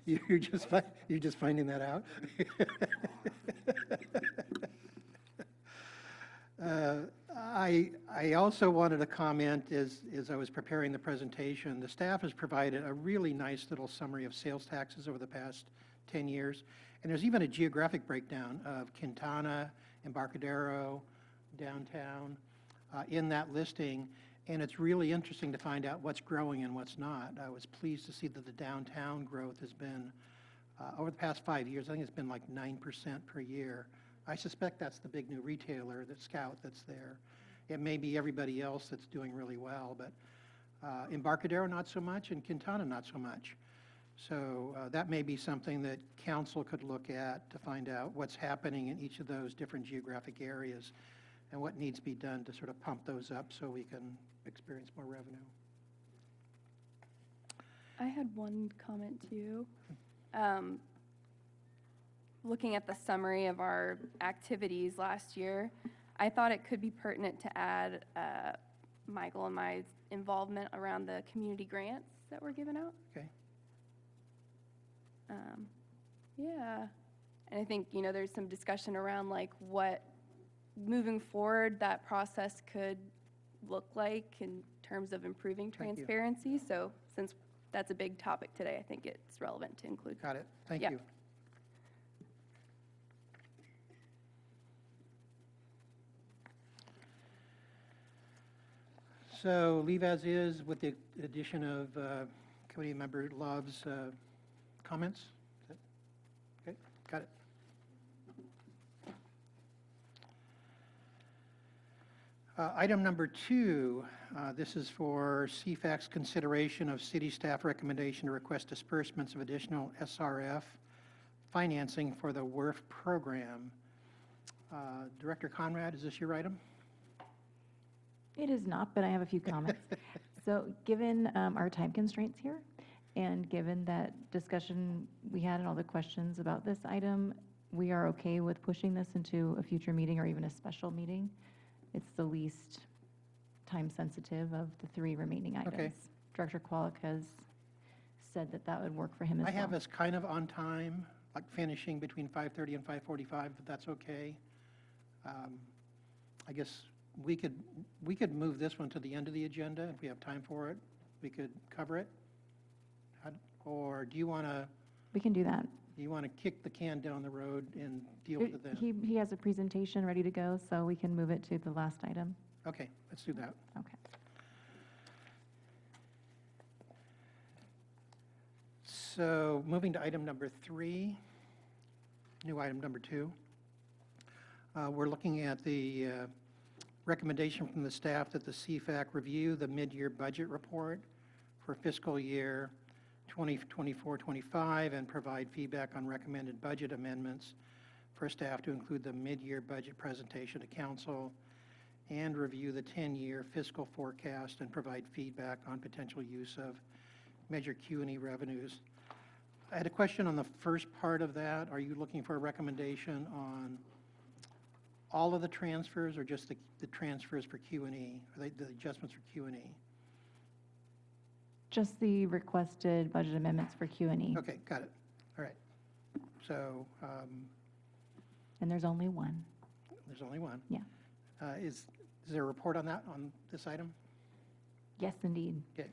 S5: you.
S1: You're just finding that out? I also wanted to comment, as I was preparing the presentation, the staff has provided a really nice little summary of sales taxes over the past 10 years. And there's even a geographic breakdown of Quintana, Embarcadero, downtown, in that listing. And it's really interesting to find out what's growing and what's not. I was pleased to see that the downtown growth has been, over the past 5 years, I think it's been like 9% per year. I suspect that's the big new retailer, that Scout, that's there. It may be everybody else that's doing really well, but Embarcadero not so much, and Quintana not so much. So that may be something that council could look at to find out what's happening in each of those different geographic areas and what needs to be done to sort of pump those up so we can experience more revenue.
S6: I had one comment too. Looking at the summary of our activities last year, I thought it could be pertinent to add Michael and my involvement around the community grants that were given out.
S1: Okay.
S6: Yeah. And I think, there's some discussion around like what moving forward that process could look like in terms of improving
S1: Thank you.
S6: transparency. So since that's a big topic today, I think it's relevant to include.
S1: Got it. Thank
S6: Yeah.
S1: you. So leave as is with the addition of Committee Member Love's comments? Is that- Okay, got it. Item number 2, this is for CFAC's consideration of city staff recommendation to request disbursements of additional SRF financing for the WRF program. Director Conrad, is this your item?
S2: It is not, but I have a few comments. So given our time constraints here, and given that discussion we had and all the questions about this item, we are okay with pushing this into a future meeting or even a special meeting. It's the least time-sensitive of the 3 remaining items.
S1: Okay.
S2: Director Qualic has said that that would work for him as
S1: I
S2: well.
S1: have us kind of on time, like finishing between 5:30 and 5:45, but that's okay. I guess we could move this one to the end of the agenda if we have time for it. We could cover it. Or do you want
S2: We can do that.
S1: to kick the can down the road and deal with it then?
S2: He has a presentation ready to go, so we can move it to the last item.
S1: Okay, let's do that.
S2: Okay.
S1: So moving to item number 3, new item number 2. We're looking at the recommendation from the staff that the CFAC review the mid-year budget report for fiscal year 2024-25 and provide feedback on recommended budget amendments for staff to include the mid-year budget presentation to council and review the 10-year fiscal forecast and provide feedback on potential use of Measure Q&E revenues. I had a question on the first part of that. Are you looking for a recommendation on all of the transfers or just the transfers for Q&E, or the adjustments for Q&E?
S2: Just the requested budget amendments for Q&E.
S1: Okay, got it. All right. So
S2: And there's only one.
S1: there's only one.
S2: Yeah.
S1: Is there a report on that, on this item?
S2: Yes, indeed.
S1: Okay.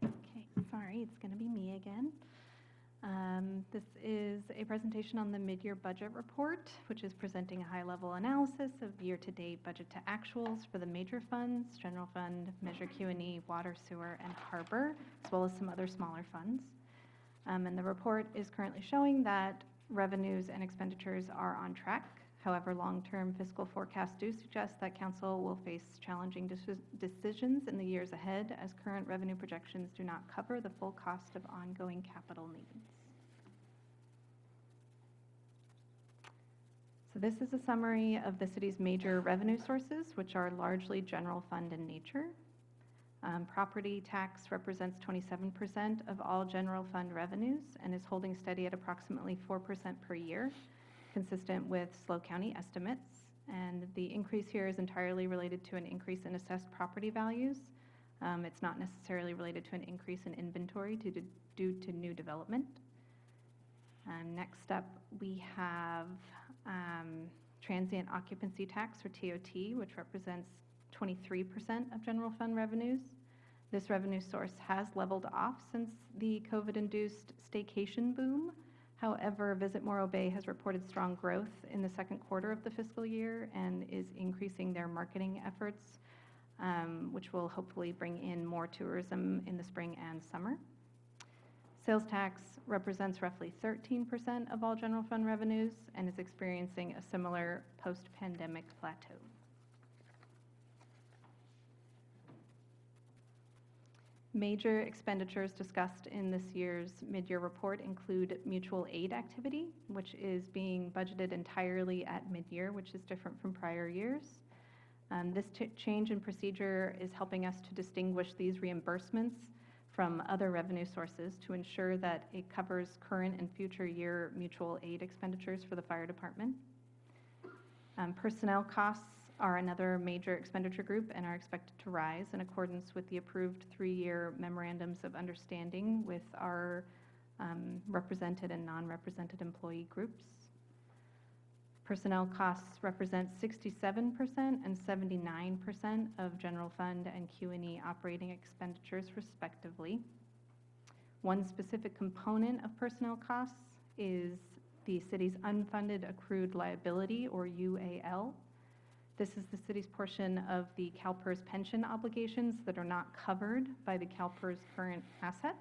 S8: Okay, sorry, it's going to be me again. This is a presentation on the mid-year budget report, which is presenting a high-level analysis of year-to-date budget to actuals for the major funds, general fund, Measure Q&E, water, sewer, and harbor, as well as some other smaller funds. And the report is currently showing that revenues and expenditures are on track. However, long-term fiscal forecasts do suggest that council will face challenging decisions in the years ahead, as current revenue projections do not cover the full cost of ongoing capital needs. So this is a summary of the city's major revenue sources, which are largely general fund in nature. Property tax represents 27% of all general fund revenues and is holding steady at approximately 4% per year, consistent with SLO County estimates. And the increase here is entirely related to an increase in assessed property values. It's not necessarily related to an increase in inventory due to new development. Next up, we have transient occupancy tax, or TOT, which represents 23% of general fund revenues. This revenue source has leveled off since the COVID-induced staycation boom. However, Visit Morro Bay has reported strong growth in the second quarter of the fiscal year and is increasing their marketing efforts, which will hopefully bring in more tourism in the spring and summer. Sales tax represents roughly 13% of all general fund revenues and is experiencing a similar post-pandemic plateau. Major expenditures discussed in this year's mid-year report include mutual aid activity, which is being budgeted entirely at mid-year, which is different from prior years. This change in procedure is helping us to distinguish these reimbursements from other revenue sources to ensure that it covers current and future year mutual aid expenditures for the fire department. Personnel costs are another major expenditure group and are expected to rise in accordance with the approved 3-year memorandums of understanding with our represented and non-represented employee groups. Personnel costs represent 67% and 79% of general fund and Q&E operating expenditures respectively. One specific component of personnel costs is the city's unfunded accrued liability, or UAL. This is the city's portion of the CalPERS pension obligations that are not covered by the CalPERS current assets.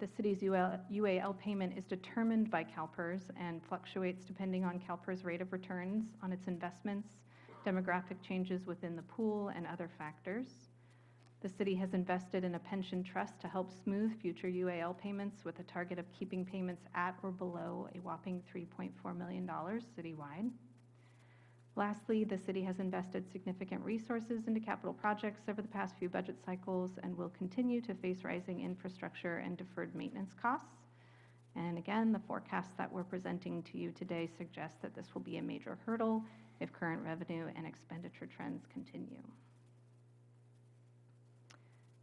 S8: The city's UAL payment is determined by CalPERS and fluctuates depending on CalPERS rate of returns on its investments, demographic changes within the pool, and other factors. The city has invested in a pension trust to help smooth future UAL payments with a target of keeping payments at or below a whopping $3.4 million citywide. Lastly, the city has invested significant resources into capital projects over the past few budget cycles and will continue to face rising infrastructure and deferred maintenance costs. And again, the forecasts that we're presenting to you today suggest that this will be a major hurdle if current revenue and expenditure trends continue.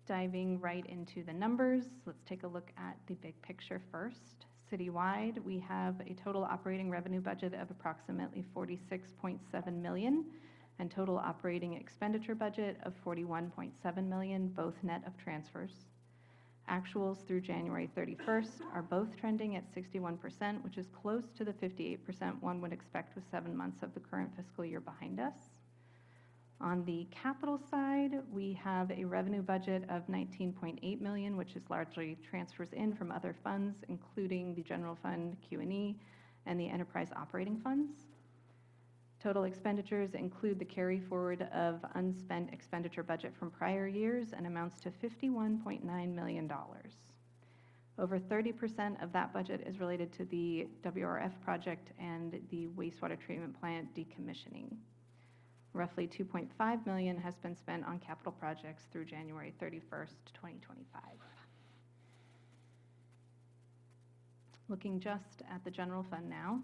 S8: Diving right into the numbers, let's take a look at the big picture first. Citywide, we have a total operating revenue budget of approximately $46.7 million and total operating expenditure budget of $41.7 million, both net of transfers. Actuals through January 31st are both trending at 61%, which is close to the 58% one would expect with 7 months of the current fiscal year behind us. On the capital side, we have a revenue budget of $19.8 million, which is largely transfers in from other funds, including the general fund, Q&E, and the enterprise operating funds. Total expenditures include the carry forward of unspent expenditure budget from prior years and amounts to $51.9 million. Over 30% of that budget is related to the WRF project and the wastewater treatment plant decommissioning. Roughly $2.5 million has been spent on capital projects through January 31st, 2025. Looking just at the general fund now,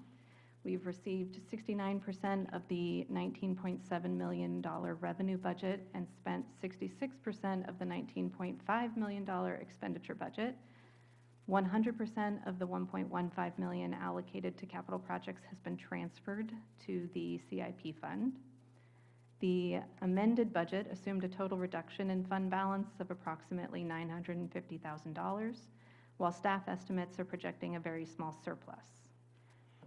S8: we've received 69% of the $19.7 million revenue budget and spent 66% of the $19.5 million expenditure budget. 100% of the $1.15 million allocated to capital projects has been transferred to the CIP fund. The amended budget assumed a total reduction in fund balance of approximately $950,000, while staff estimates are projecting a very small surplus.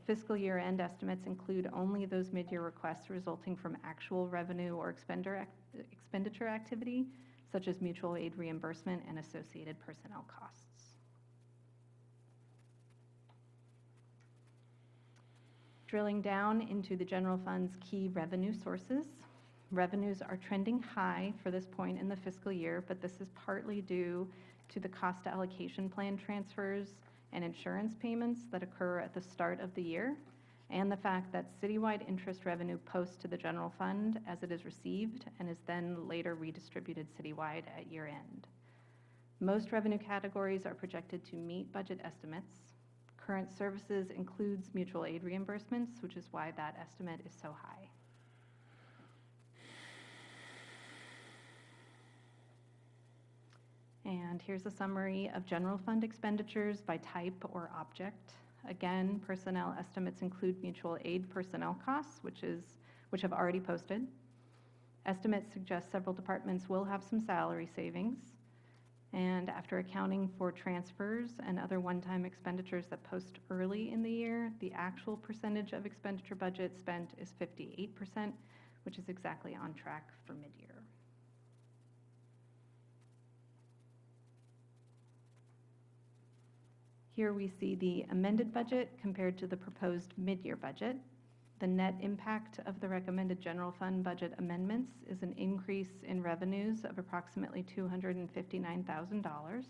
S8: Fiscal year-end estimates include only those mid-year requests resulting from actual revenue or expenditure activity, such as mutual aid reimbursement and associated personnel costs. Drilling down into the general fund's key revenue sources, revenues are trending high for this point in the fiscal year, but this is partly due to the cost allocation plan transfers and insurance payments that occur at the start of the year, and the fact that citywide interest revenue posts to the general fund as it is received and is then later redistributed citywide at year end. Most revenue categories are projected to meet budget estimates. Current services includes mutual aid reimbursements, which is why that estimate is so high. And here's a summary of general fund expenditures by type or object. Again, personnel estimates include mutual aid personnel costs, which have already posted. Estimates suggest several departments will have some salary savings. And after accounting for transfers and other one-time expenditures that post early in the year, the actual percentage of expenditure budget spent is 58%, which is exactly on track for mid-year. Here we see the amended budget compared to the proposed mid-year budget. The net impact of the recommended general fund budget amendments is an increase in revenues of approximately $259,000.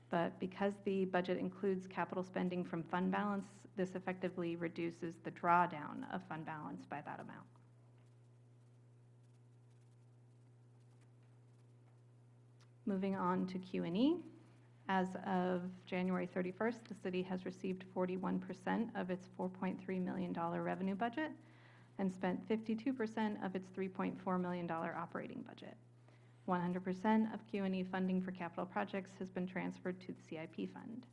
S8: But because the budget includes capital spending from fund balance, this effectively reduces the drawdown of fund balance by that amount. Moving on to Q&E. As of January 31st, the city has received 41% of its $4.3 million revenue budget and spent 52% of its $3.4 million operating budget. 100% of Q&E funding for capital projects has been transferred to the CIP fund.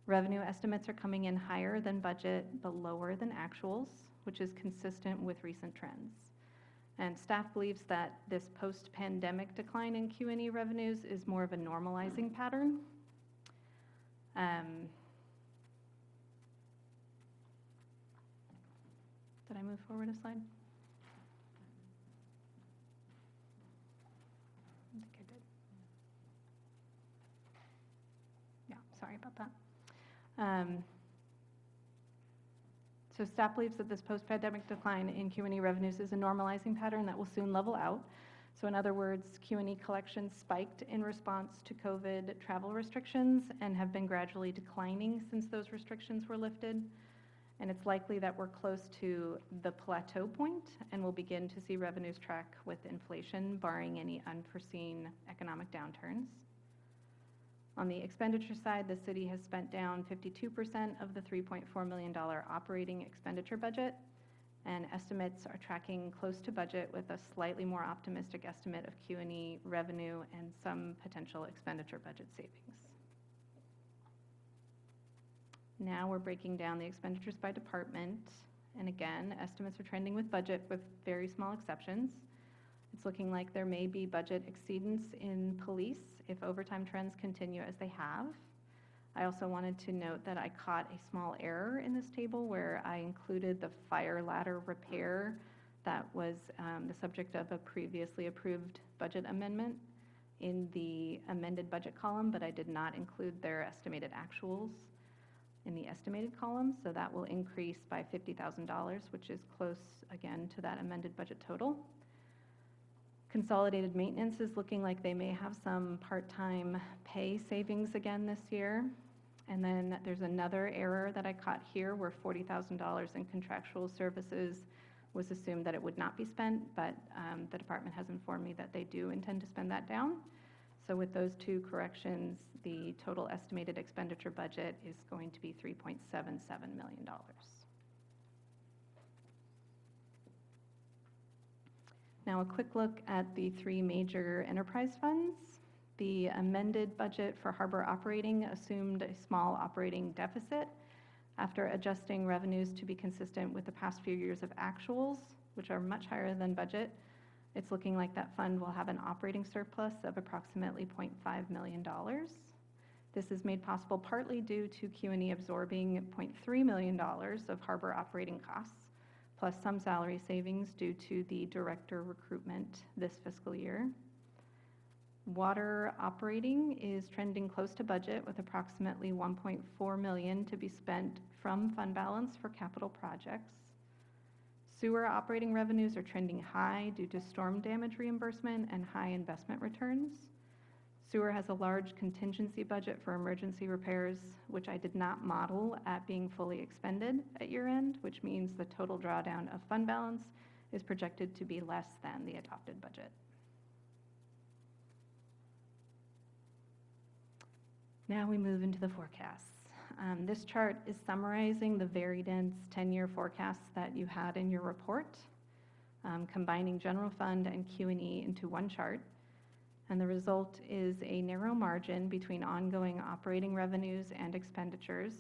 S8: Revenue estimates are coming in higher than budget, but lower than actuals, which is consistent with recent trends. And staff believes that this post-pandemic decline in Q&E revenues is more of a normalizing pattern. Did I move forward a slide? I think I did. Yeah, sorry about that. So staff believes that this post-pandemic decline in Q&E revenues is a normalizing pattern that will soon level out. So in other words, Q&E collections spiked in response to COVID travel restrictions and have been gradually declining since those restrictions were lifted. And it's likely that we're close to the plateau point and we'll begin to see revenues track with inflation, barring any unforeseen economic downturns. On the expenditure side, the city has spent down 52% of the $3.4 million operating expenditure budget, and estimates are tracking close to budget with a slightly more optimistic estimate of Q&E revenue and some potential expenditure budget savings. Now we're breaking down the expenditures by department, and again, estimates are trending with budget with very small exceptions. It's looking like there may be budget exceedance in police if overtime trends continue as they have. I also wanted to note that I caught a small error in this table where I included the fire ladder repair that was the subject of a previously approved budget amendment in the amended budget column, but I did not include their estimated actuals in the estimated column, so that will increase by $50,000, which is close again to that amended budget total. Consolidated maintenance is looking like they may have some part-time pay savings again this year. And then there's another error that I caught here where $40,000 in contractual services was assumed that it would not be spent, but the department has informed me that they do intend to spend that down. So with those two corrections, the total estimated expenditure budget is going to be $3.77 million. Now a quick look at the three major enterprise funds. The amended budget for harbor operating assumed a small operating deficit after adjusting revenues to be consistent with the past few years of actuals, which are much higher than budget. It's looking like that fund will have an operating surplus of approximately $0.5 million. This is made possible partly due to Q&E absorbing $0.3 million of harbor operating costs, plus some salary savings due to the director recruitment this fiscal year. Water operating is trending close to budget with approximately $1.4 million to be spent from fund balance for capital projects. Sewer operating revenues are trending high due to storm damage reimbursement and high investment returns. Sewer has a large contingency budget for emergency repairs, which I did not model at being fully expended at year end, which means the total drawdown of fund balance is projected to be less than the adopted budget. Now we move into the forecasts. This chart is summarizing the very dense 10-year forecasts that you had in your report, combining general fund and Q&E into one chart. And the result is a narrow margin between ongoing operating revenues and expenditures,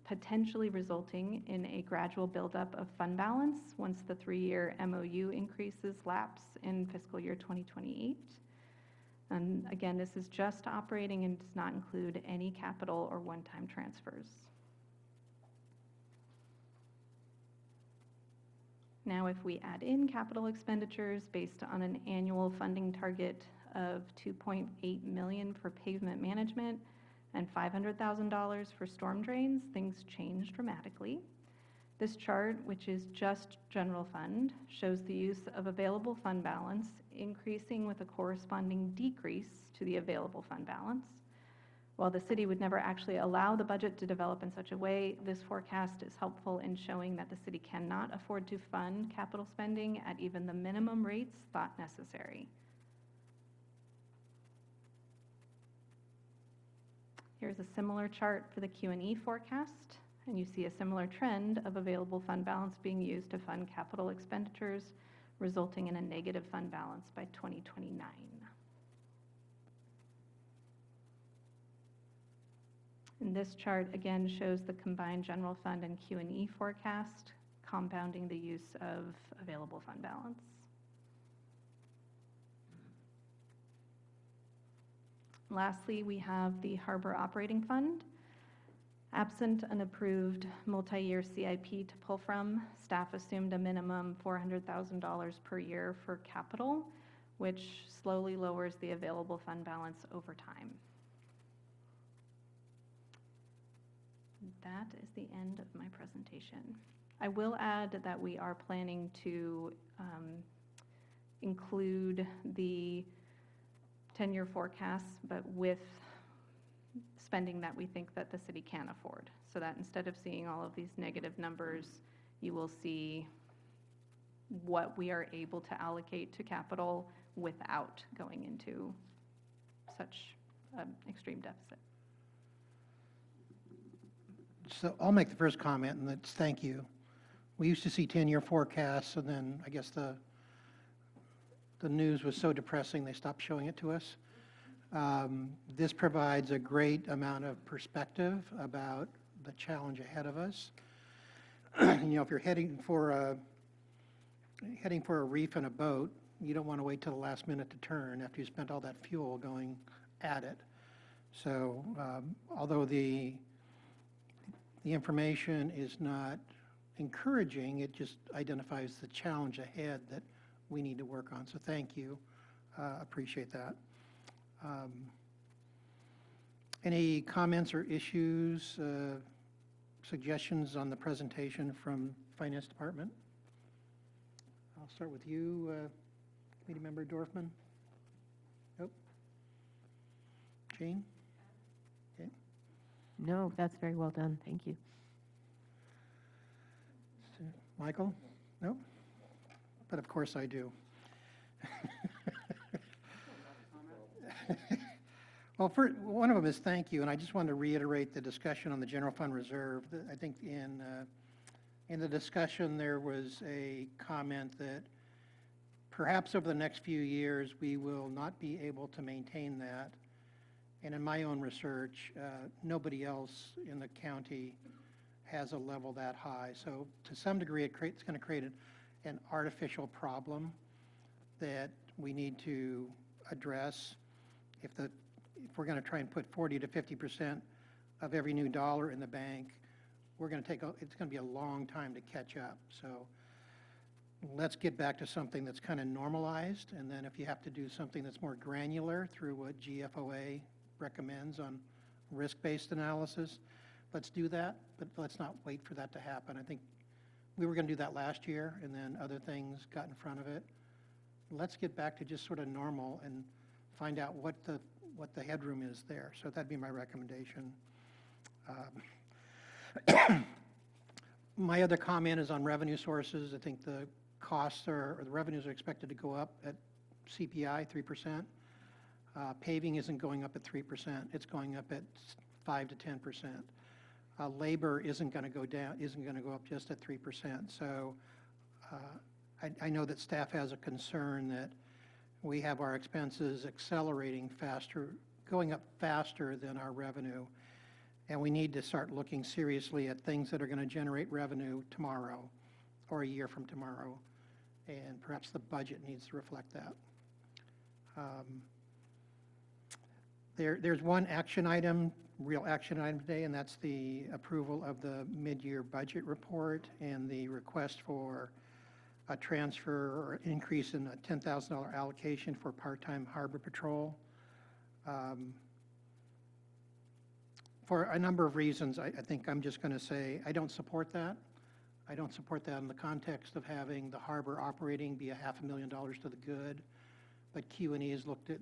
S8: potentially resulting in a gradual buildup of fund balance once the 3-year MOU increases lapse in fiscal year 2028. And again, this is just operating and does not include any capital or one-time transfers. Now, if we add in capital expenditures based on an annual funding target of $2.8 million for pavement management and $500,000 for storm drains, things change dramatically. This chart, which is just general fund, shows the use of available fund balance increasing with a corresponding decrease to the available fund balance. While the city would never actually allow the budget to develop in such a way, this forecast is helpful in showing that the city cannot afford to fund capital spending at even the minimum rates thought necessary. Here's a similar chart for the Q&E forecast, and you see a similar trend of available fund balance being used to fund capital expenditures, resulting in a negative fund balance by 2029. And this chart, again, shows the combined general fund and Q&E forecast, compounding the use of available fund balance. Lastly, we have the Harbor Operating Fund. Absent an approved multi-year CIP to pull from, staff assumed a minimum $400,000 per year for capital, which slowly lowers the available fund balance over time. That is the end of my presentation. I will add that we are planning to include the 10-year forecasts, but with spending that we think that the city can afford. So that instead of seeing all of these negative numbers, you will see what we are able to allocate to capital without going into such an extreme deficit.
S1: So I'll make the first comment, and that's thank you. We used to see 10-year forecasts, and then I guess the news was so depressing they stopped showing it to us. This provides a great amount of perspective about the challenge ahead of us. You know, if you're heading for a reef in a boat, you don't want to wait till the last minute to turn after you spent all that fuel going at it. So although the information is not encouraging, it just identifies the challenge ahead that we need to work on. So thank you. Appreciate that. Any comments or issues, suggestions on the presentation from Finance Department? I'll start with you, Committee Member Dorfman. Nope. Jane? Okay.
S4: No, that's very well done. Thank you.
S1: Michael? Nope. But of course I do. Well, one of them is thank you, and I just wanted to reiterate the discussion on the general fund reserve. I think in the discussion there was a comment that perhaps over the next few years we will not be able to maintain that. And in my own research, nobody else in the county has a level that high. So to some degree, it's going to create an artificial problem that we need to address. If we're going to try and put 40 to 50% of every new dollar in the bank, it's going to be a long time to catch up. So let's get back to something that's kind of normalized, and then if you have to do something that's more granular through what GFOA recommends on risk-based analysis, let's do that, but let's not wait for that to happen. I think we were going to do that last year, and then other things got in front of it. Let's get back to just sort of normal and find out what the headroom is there. So that'd be my recommendation. My other comment is on revenue sources. I think the costs or the revenues are expected to go up at CPI 3%. Paving isn't going up at 3%. It's going up at 5 to 10%. Labor isn't going to go down, isn't going to go up just at 3%. So I know that staff has a concern that we have our expenses accelerating faster, going up faster than our revenue. And we need to start looking seriously at things that are going to generate revenue tomorrow or a year from tomorrow. And perhaps the budget needs to reflect that. There's one action item, real action item today, and that's the approval of the mid-year budget report and the request for a transfer or increase in a $10,000 allocation for part-time harbor patrol. For a number of reasons, I think I'm just going to say I don't support that. I don't support that in the context of having the harbor operating be $500,000 to the good, but Q&E has looked at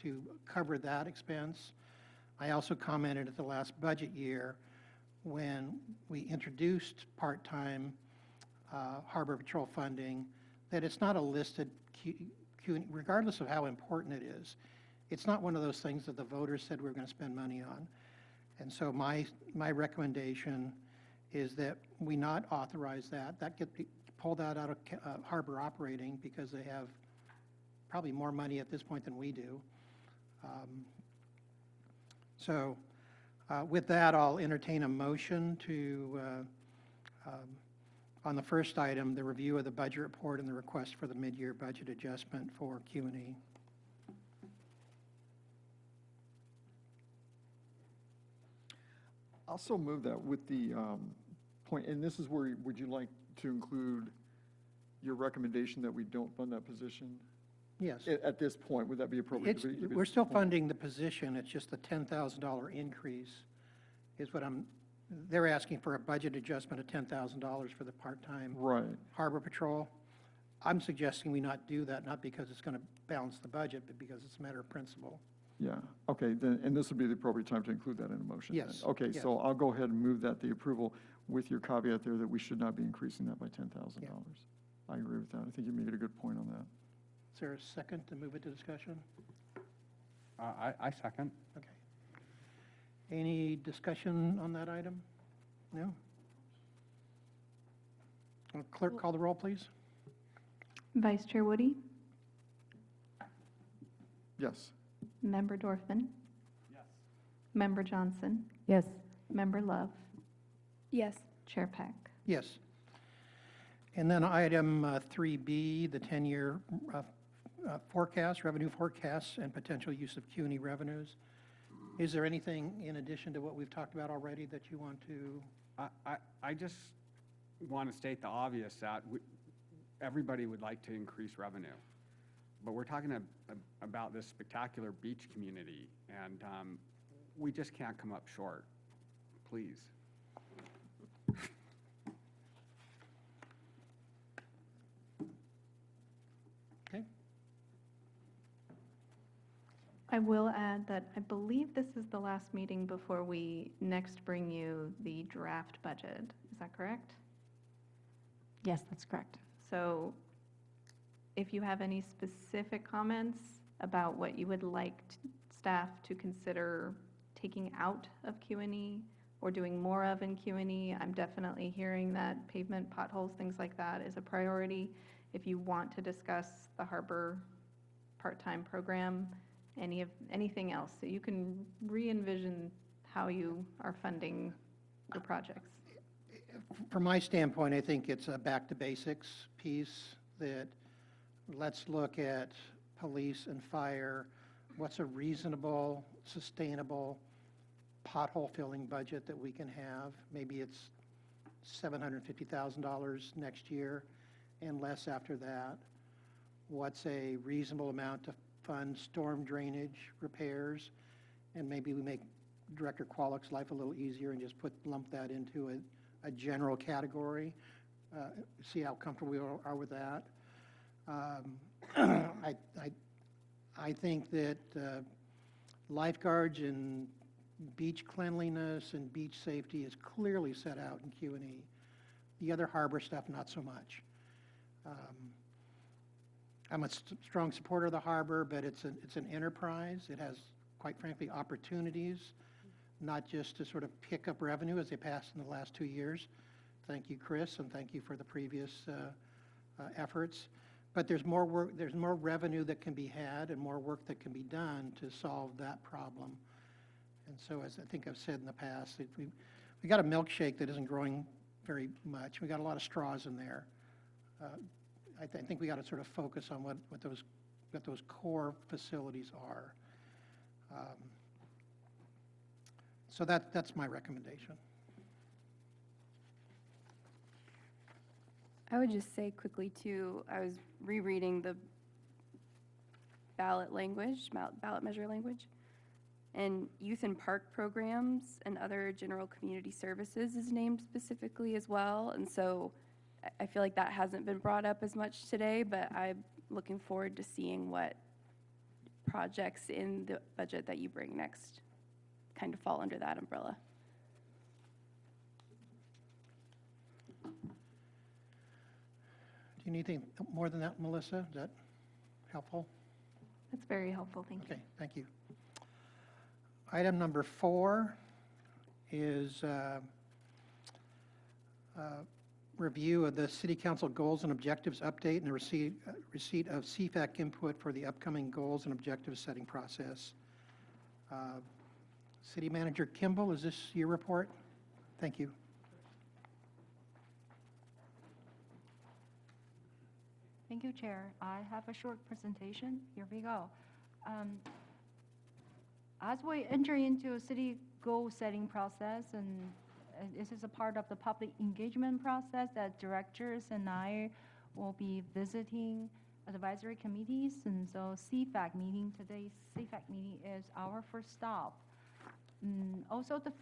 S1: to cover that expense. I also commented at the last budget year when we introduced part-time harbor patrol funding that it's not a listed Q&E, regardless of how important it is. It's not one of those things that the voters said we were going to spend money on. And so my recommendation is that we not authorize that. That get pulled out of harbor operating because they have probably more money at this point than we do. So With that, I'll entertain a motion to, on the first item, the review of the budget report and the request for the mid-year budget adjustment for Q&E.
S3: Also move that with the point, and this is where, would you like to include your recommendation that we don't fund that position?
S1: Yes.
S3: At this point, would that be appropriate?
S1: It's,
S3: to be-
S1: we're still funding the position, it's just the $10,000 increase is what they're asking for a budget adjustment of $10,000 for the part-time
S3: Right,
S1: harbor patrol. I'm suggesting we not do that, not because it's going to balance the budget, but because it's a matter of principle.
S3: yeah, okay, then, and this would be the appropriate time to include that in a motion? then.
S1: Yes,
S3: Okay,
S1: yes.
S3: so I'll go ahead and move that, the approval, with your caveat there that we should not be increasing that by $10,000.
S1: Yeah.
S3: I agree with that, I think you made a good point on that.
S1: Is there a second to move it to discussion?
S5: I second.
S1: Okay. Any discussion on that item? No? Clerk, call the roll, please.
S8: Vice Chair Woody,
S3: Yes,
S8: Member Dorfman. Yes. Member Johnson,
S4: Yes.
S8: Member Love,
S6: Yes.
S8: Chair Peck.
S1: Yes. And then item 3B, the 10-year forecast, revenue forecasts, and potential use of CUNY revenues. Is there anything in addition to what we've talked about already that you want to?
S5: I just want to state the obvious that everybody would like to increase revenue. But we're talking about this spectacular beach community, and we just can't come up short. Please.
S1: Okay.
S8: I will add that I believe this is the last meeting before we next bring you the draft budget. Is that correct?
S2: Yes, that's correct.
S8: So if you have any specific comments about what you would like staff to consider taking out of Q&E or doing more of in Q&E, I'm definitely hearing that pavement, potholes, things like that is a priority. If you want to discuss the harbor part-time program, anything else, so you can re-envision how you are funding your projects.
S1: From my standpoint, I think it's a back to basics piece that let's look at police and fire. What's a reasonable, sustainable pothole filling budget that we can have? Maybe it's $750,000 next year and less after that. What's a reasonable amount to fund storm drainage repairs? And maybe we make Director Qualick's life a little easier and just lump that into a general category. See how comfortable we are with that. I think that lifeguards and beach cleanliness and beach safety is clearly set out in Q&E. The other harbor stuff, not so much. I'm a strong supporter of the harbor, but it's an enterprise. It has, quite frankly, opportunities, not just to sort of pick up revenue as they passed in the last 2 years. Thank you, Chris, and thank you for the previous efforts. But there's more work, there's more revenue that can be had and more work that can be done to solve that problem. And so, as I think I've said in the past, we got a milkshake that isn't growing very much. We got a lot of straws in there. I think we got to sort of focus on what those core facilities are. So that's my recommendation.
S6: I would just say quickly too, I was rereading the ballot measure language, and youth and park programs and other general community services is named specifically as well. And so I feel like that hasn't been brought up as much today, but I'm looking forward to seeing what projects in the budget that you bring next kind of fall under that umbrella.
S1: Do you need anything more than that, Melissa? Is that helpful?
S8: That's very helpful, thank you.
S1: Okay, thank you. Item number 4 is review of the City Council goals and objectives update and the receipt of CFAC input for the upcoming goals and objectives setting process. City Manager Kimball, is this your report? Thank you.
S11: Thank you, Chair. I have a short presentation. Here we go. As we enter into a city goal setting process, and this is a part of the public engagement process that directors and I will be visiting advisory committees. And so CFAC meeting, today's CFAC meeting is our first stop. Also, the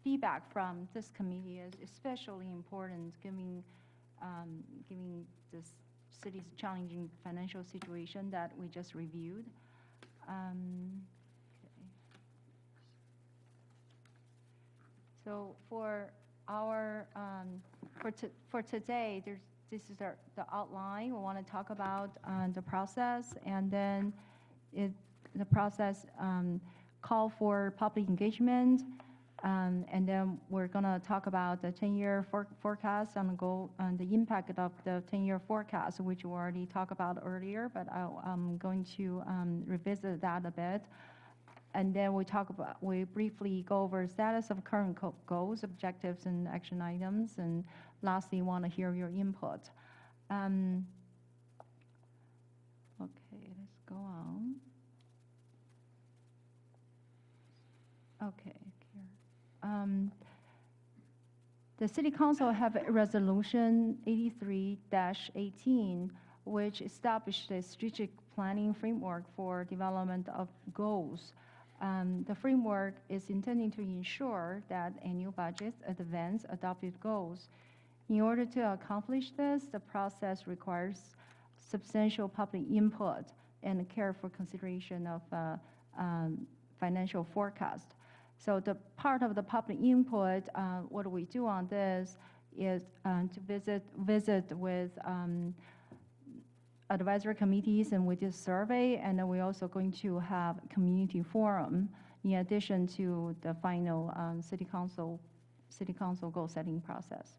S11: feedback from this committee is especially important given this city's challenging financial situation that we just reviewed. So for our for today, this is the outline. We want to talk about the process, and then the process call for public engagement. And then we're going to talk about the 10-year forecast and the impact of the 10-year forecast, which we already talked about earlier, but I'm going to revisit that a bit. And then we briefly go over status of current goals, objectives, and action items. And lastly, want to hear your input. Okay, let's go on. Okay. The City Council have a Resolution 83-18, which established a strategic planning framework for development of goals. The framework is intending to ensure that annual budgets advance adopted goals. In order to accomplish this, the process requires substantial public input and careful consideration of financial forecast. So the part of the public input, what we do on this is to visit with advisory committees, and we did survey, and then we're also going to have community forum in addition to the final city council goal setting process.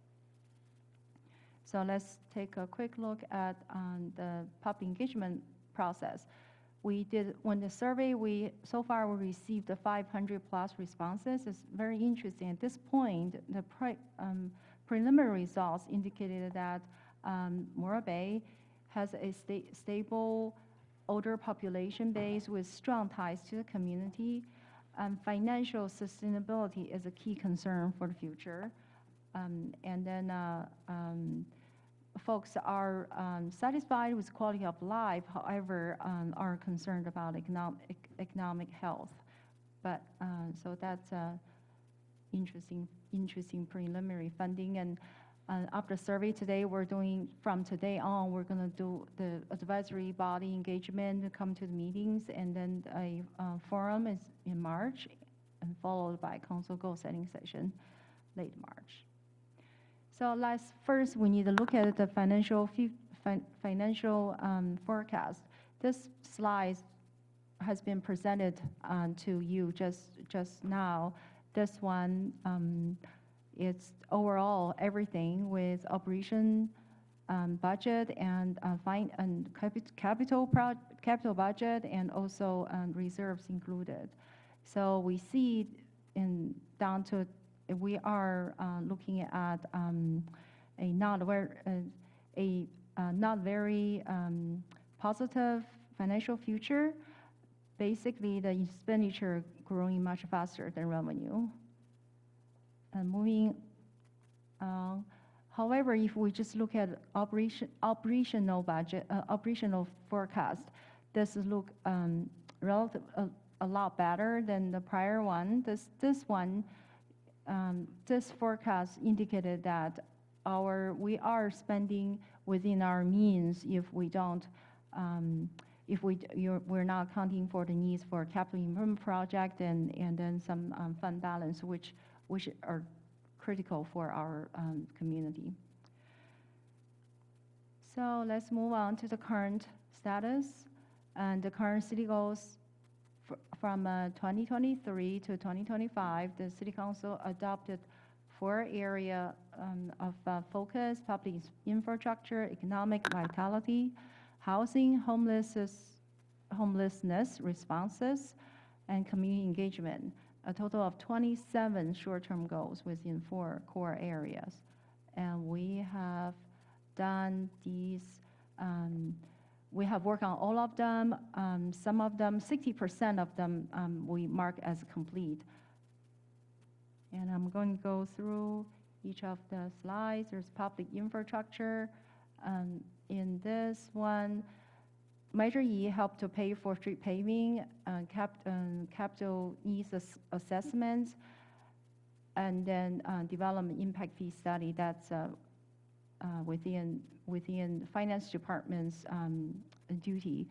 S11: So let's take a quick look at the public engagement process. When the survey, so far we received 500 plus responses. It's very interesting. At this point, the preliminary results indicated that Morro Bay has a stable older population base with strong ties to the community. Financial sustainability is a key concern for the future. And then folks are satisfied with quality of life, however, are concerned about economic health. But so that's interesting preliminary funding. And after survey today, from today on, we're going to do the advisory body engagement, come to the meetings, and then a forum is in March, and followed by council goal setting session late March. So first, we need to look at the financial forecast. This slide has been presented to you just now. This one, it's overall everything with operation budget and capital budget, and also reserves included. So we see we are looking at a not very positive financial future. Basically, the expenditure growing much faster than revenue. And moving however, if we just look at operational budget, operational forecast, this look relative a lot better than the prior one. This forecast indicated that we are spending within our means if we don't, we're not accounting for the needs for capital improvement project and then some fund balance, which are critical for our community. So let's move on to the current status and the current city goals. From 2023 to 2025, the City Council adopted 4 areas of focus: public infrastructure, economic vitality, housing, homelessness responses, and community engagement. a total of 27 short-term goals within 4 core areas. And we have done these, we have worked on all of them. Some of them, 60% of them, we mark as complete. And I'm going to go through each of the slides. There's public infrastructure. In this one, Measure E helped to pay for street paving, capital needs assessments, and then development impact fee study. That's within finance department's duty.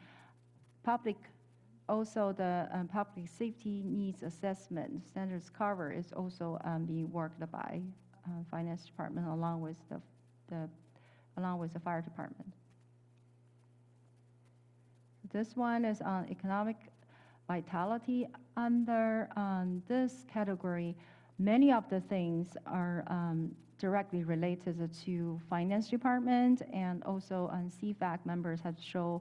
S11: Also, the public safety needs assessment standards cover is also being worked by finance department along with the fire department. This one is on economic vitality. Under this category, many of the things are directly related to finance department, and also CFAC members have shown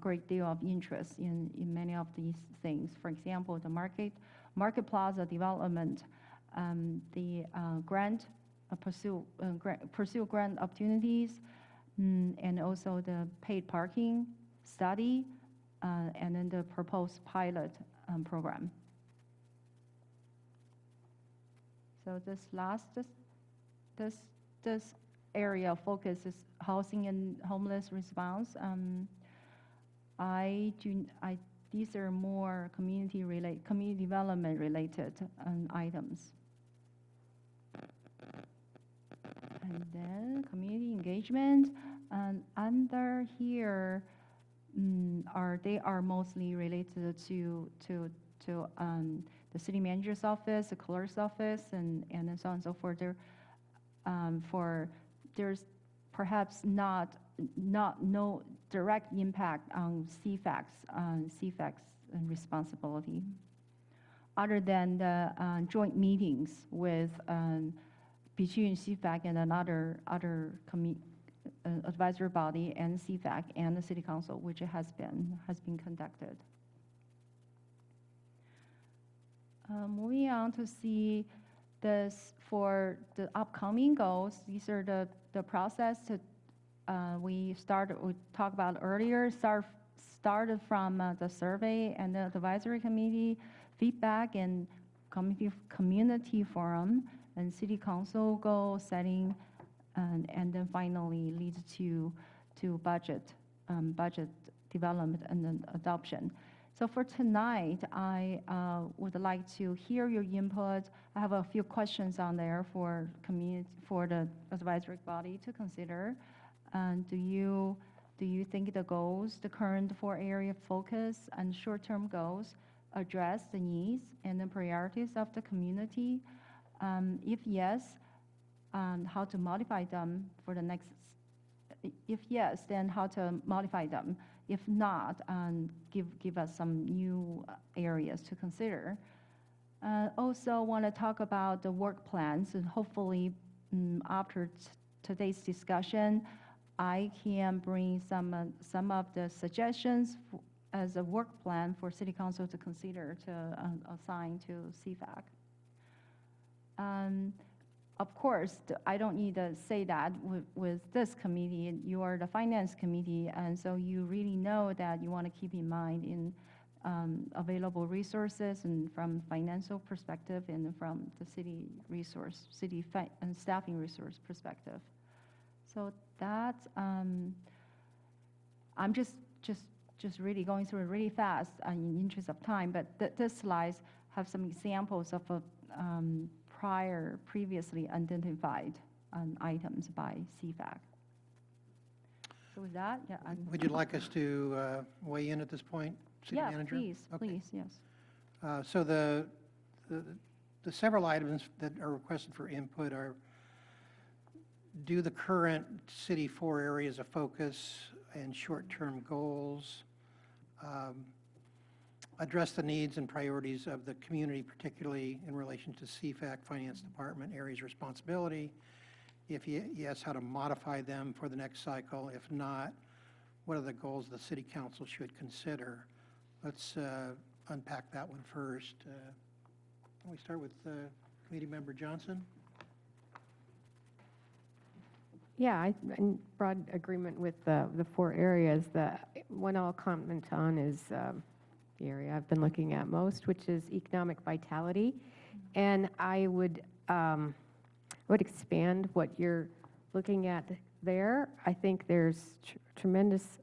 S11: great deal of interest in many of these things. For example, the Market Plaza development, the pursue grant opportunities, and also the paid parking study, and then the proposed pilot program. So this area of focus is housing and homeless response. These are more community development related items. And then community engagement, under here they are mostly related to the city manager's office, the clerk's office, and so on and so forth. There's perhaps no direct impact on CFAC's responsibility, other than the joint meetings with between CFAC and another advisory body and CFAC and the City Council, which has been conducted. Moving on to see this for the upcoming goals. These are the process that we talked about earlier. Started from the survey and the advisory committee, feedback and community forum, and City Council goal setting, and then finally leads to budget development and then adoption. So for tonight, I would like to hear your input. I have a few questions on there for the advisory body to consider. Do you think the goals, the current 4-area focus and short-term goals, address the needs and the priorities of the community? If yes, how to modify them for the next? If yes, then how to modify them? If not, give us some new areas to consider. Also want to talk about the work plans, and hopefully after today's discussion, I can bring some of the suggestions as a work plan for City Council to consider to assign to CFAC. Of course, I don't need to say that with this committee. You are the finance committee, and so you really know that you want to keep in mind in available resources, and from financial perspective, and from the city and staffing resource perspective. So that's I'm just really going through it really fast in the interest of time. But this slides have some examples of previously identified items by CFAC. So with that, yeah.
S1: Would you like us to weigh in at this point, City Manager?
S11: Yeah, please,
S1: Okay.
S11: please, yes.
S1: So the several items that are requested for input are, do the current city 4 areas of focus and short-term goals address the needs and priorities of the community, particularly in relation to CFAC, Finance Department, areas of responsibility? If yes, how to modify them for the next cycle? If not, what are the goals the City Council should consider? Let's unpack that one first. We start with Committee Member Johnson.
S4: Yeah, in broad agreement with the 4 areas. The one I'll comment on is the area I've been looking at most, which is economic vitality. And I would expand what you're looking at there. I think there's tremendous,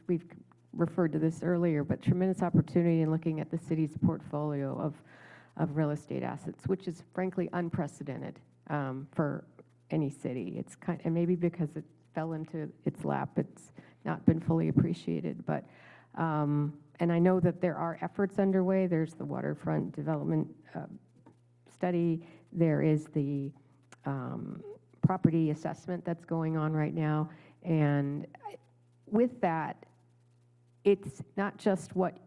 S4: we've referred to this earlier, but tremendous opportunity in looking at the city's portfolio of real estate assets, which is frankly unprecedented for any city. It's and maybe because it fell into its lap, it's not been fully appreciated. But and I know that there are efforts underway. There's the waterfront development study. There is the property assessment that's going on right now. And with that, it's not just what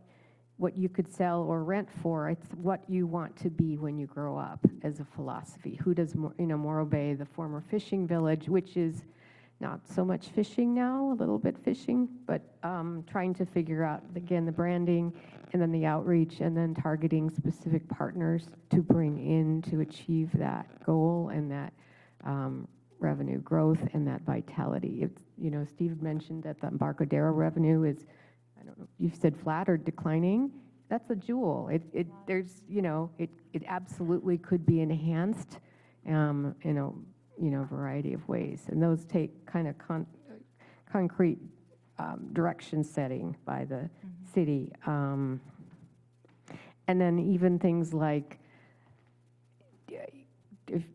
S4: you could sell or rent for, it's what you want to be when you grow up as a philosophy. Who does, Morro Bay, the former fishing village, which is not so much fishing now, a little bit fishing, but trying to figure out, again, the branding and then the outreach and then targeting specific partners to bring in to achieve that goal and that revenue growth and that vitality. It's, Steve mentioned that the Embarcadero revenue is, I don't know, you've said flat or declining. That's a jewel. It absolutely could be enhanced in a variety of ways. And those take kind of concrete direction setting by the city. And then even things like,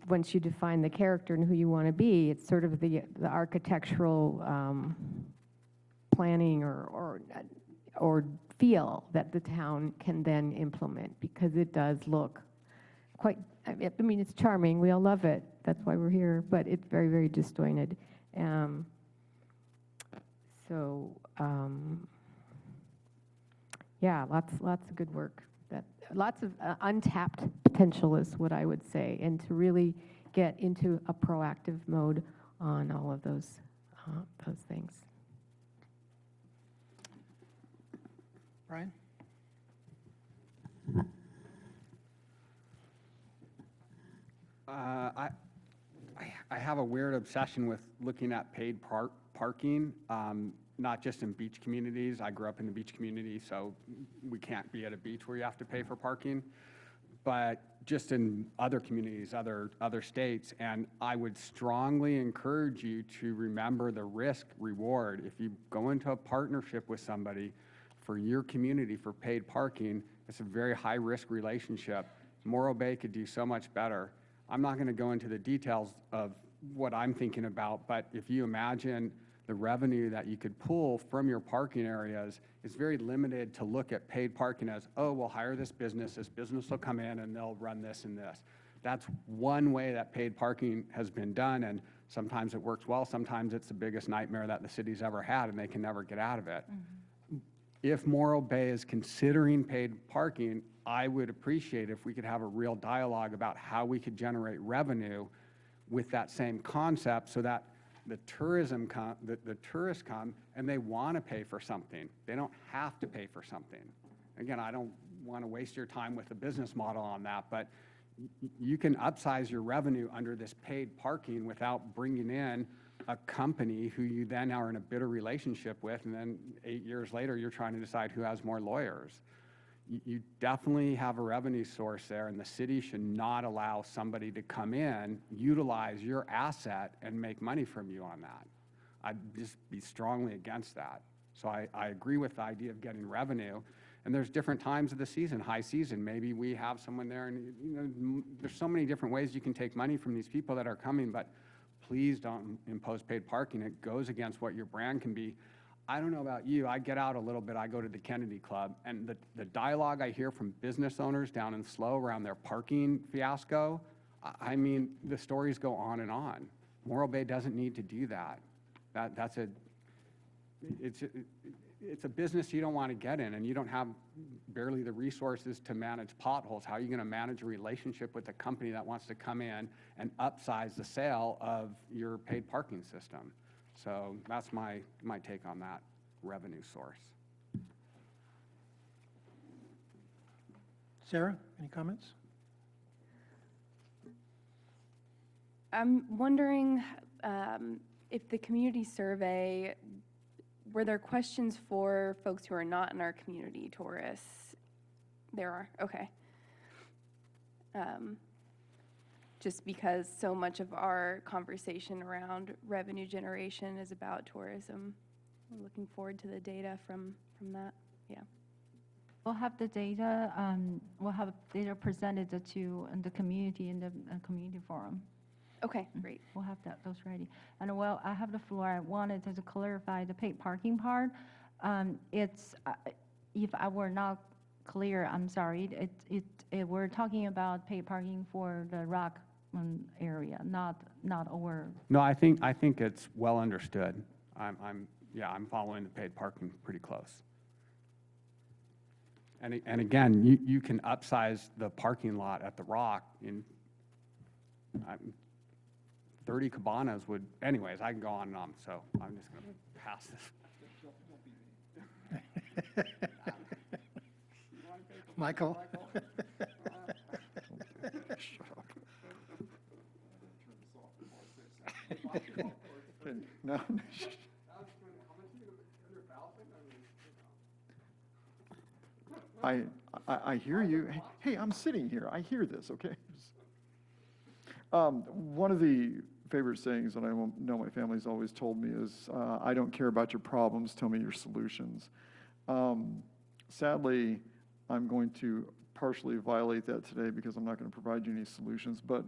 S4: once you define the character and who you want to be, it's sort of the architectural planning or feel that the town can then implement, because it does look quite, it's charming, we all love it, that's why we're here, but it's very, very disjointed. Yeah, lots of good work. Lots of untapped potential is what I would say, and to really get into a proactive mode on all of those things.
S1: Brian?
S5: I have a weird obsession with looking at paid parking, not just in beach communities. I grew up in the beach community, so we can't be at a beach where you have to pay for parking, but just in other communities, other states. And I would strongly encourage you to remember the risk reward. If you go into a partnership with somebody for your community for paid parking, it's a very high risk relationship. Morro Bay could do so much better. I'm not going to go into the details of what I'm thinking about, but if you imagine the revenue that you could pull from your parking areas, it's very limited to look at paid parking as, oh, we'll hire this business will come in and they'll run this and this. That's one way that paid parking has been done, and sometimes it works well, sometimes it's the biggest nightmare that the city's ever had and they can never get out of it. If Morro Bay is considering paid parking, I would appreciate if we could have a real dialogue about how we could generate revenue with that same concept, so that the tourists come and they want to pay for something. They don't have to pay for something. Again, I don't want to waste your time with a business model on that, but you can upsize your revenue under this paid parking without bringing in a company who you then are in a bitter relationship with, and then 8 years later, you're trying to decide who has more lawyers. You definitely have a revenue source there, and the city should not allow somebody to come in, utilize your asset, and make money from you on that. I'd just be strongly against that. So I agree with the idea of getting revenue, and there's different times of the season. High season, maybe we have someone there, and there's so many different ways you can take money from these people that are coming, but please don't impose paid parking. It goes against what your brand can be. I don't know about you, I get out a little bit, I go to the Kennedy Club, and the dialogue I hear from business owners down in SLO around their parking fiasco, I mean, the stories go on and on. Morro Bay doesn't need to do that. It's a business you don't want to get in, and you don't have barely the resources to manage potholes. How are you going to manage a relationship with a company that wants to come in and upsize the sale of your paid parking system? So that's my take on that revenue source.
S1: Sarah, any comments?
S6: I'm wondering if the community survey, were there questions for folks who are not in our community, tourists? There are, okay. Just because so much of our conversation around revenue generation is about tourism. We're looking forward to the data from that, yeah.
S11: We'll have the data, we'll have data presented to the community in the community forum.
S6: Okay, great.
S11: We'll have those ready. And well, I have the floor. I wanted to clarify the paid parking part. It's, if I were not clear, I'm sorry. We're talking about paid parking for the Rock area, not over.
S5: No, I think it's well understood. I'm following the paid parking pretty close. And again, you can upsize the parking lot at the Rock in 30 cabanas would, anyways, I can go on and on, so I'm just going to pass this.
S1: Michael?
S3: No. I hear you. Hey, I'm sitting here. I hear this, okay? One of the favorite sayings that I know my family's always told me is, I don't care about your problems, tell me your solutions. Sadly, I'm going to partially violate that today because I'm not going to provide you any solutions, but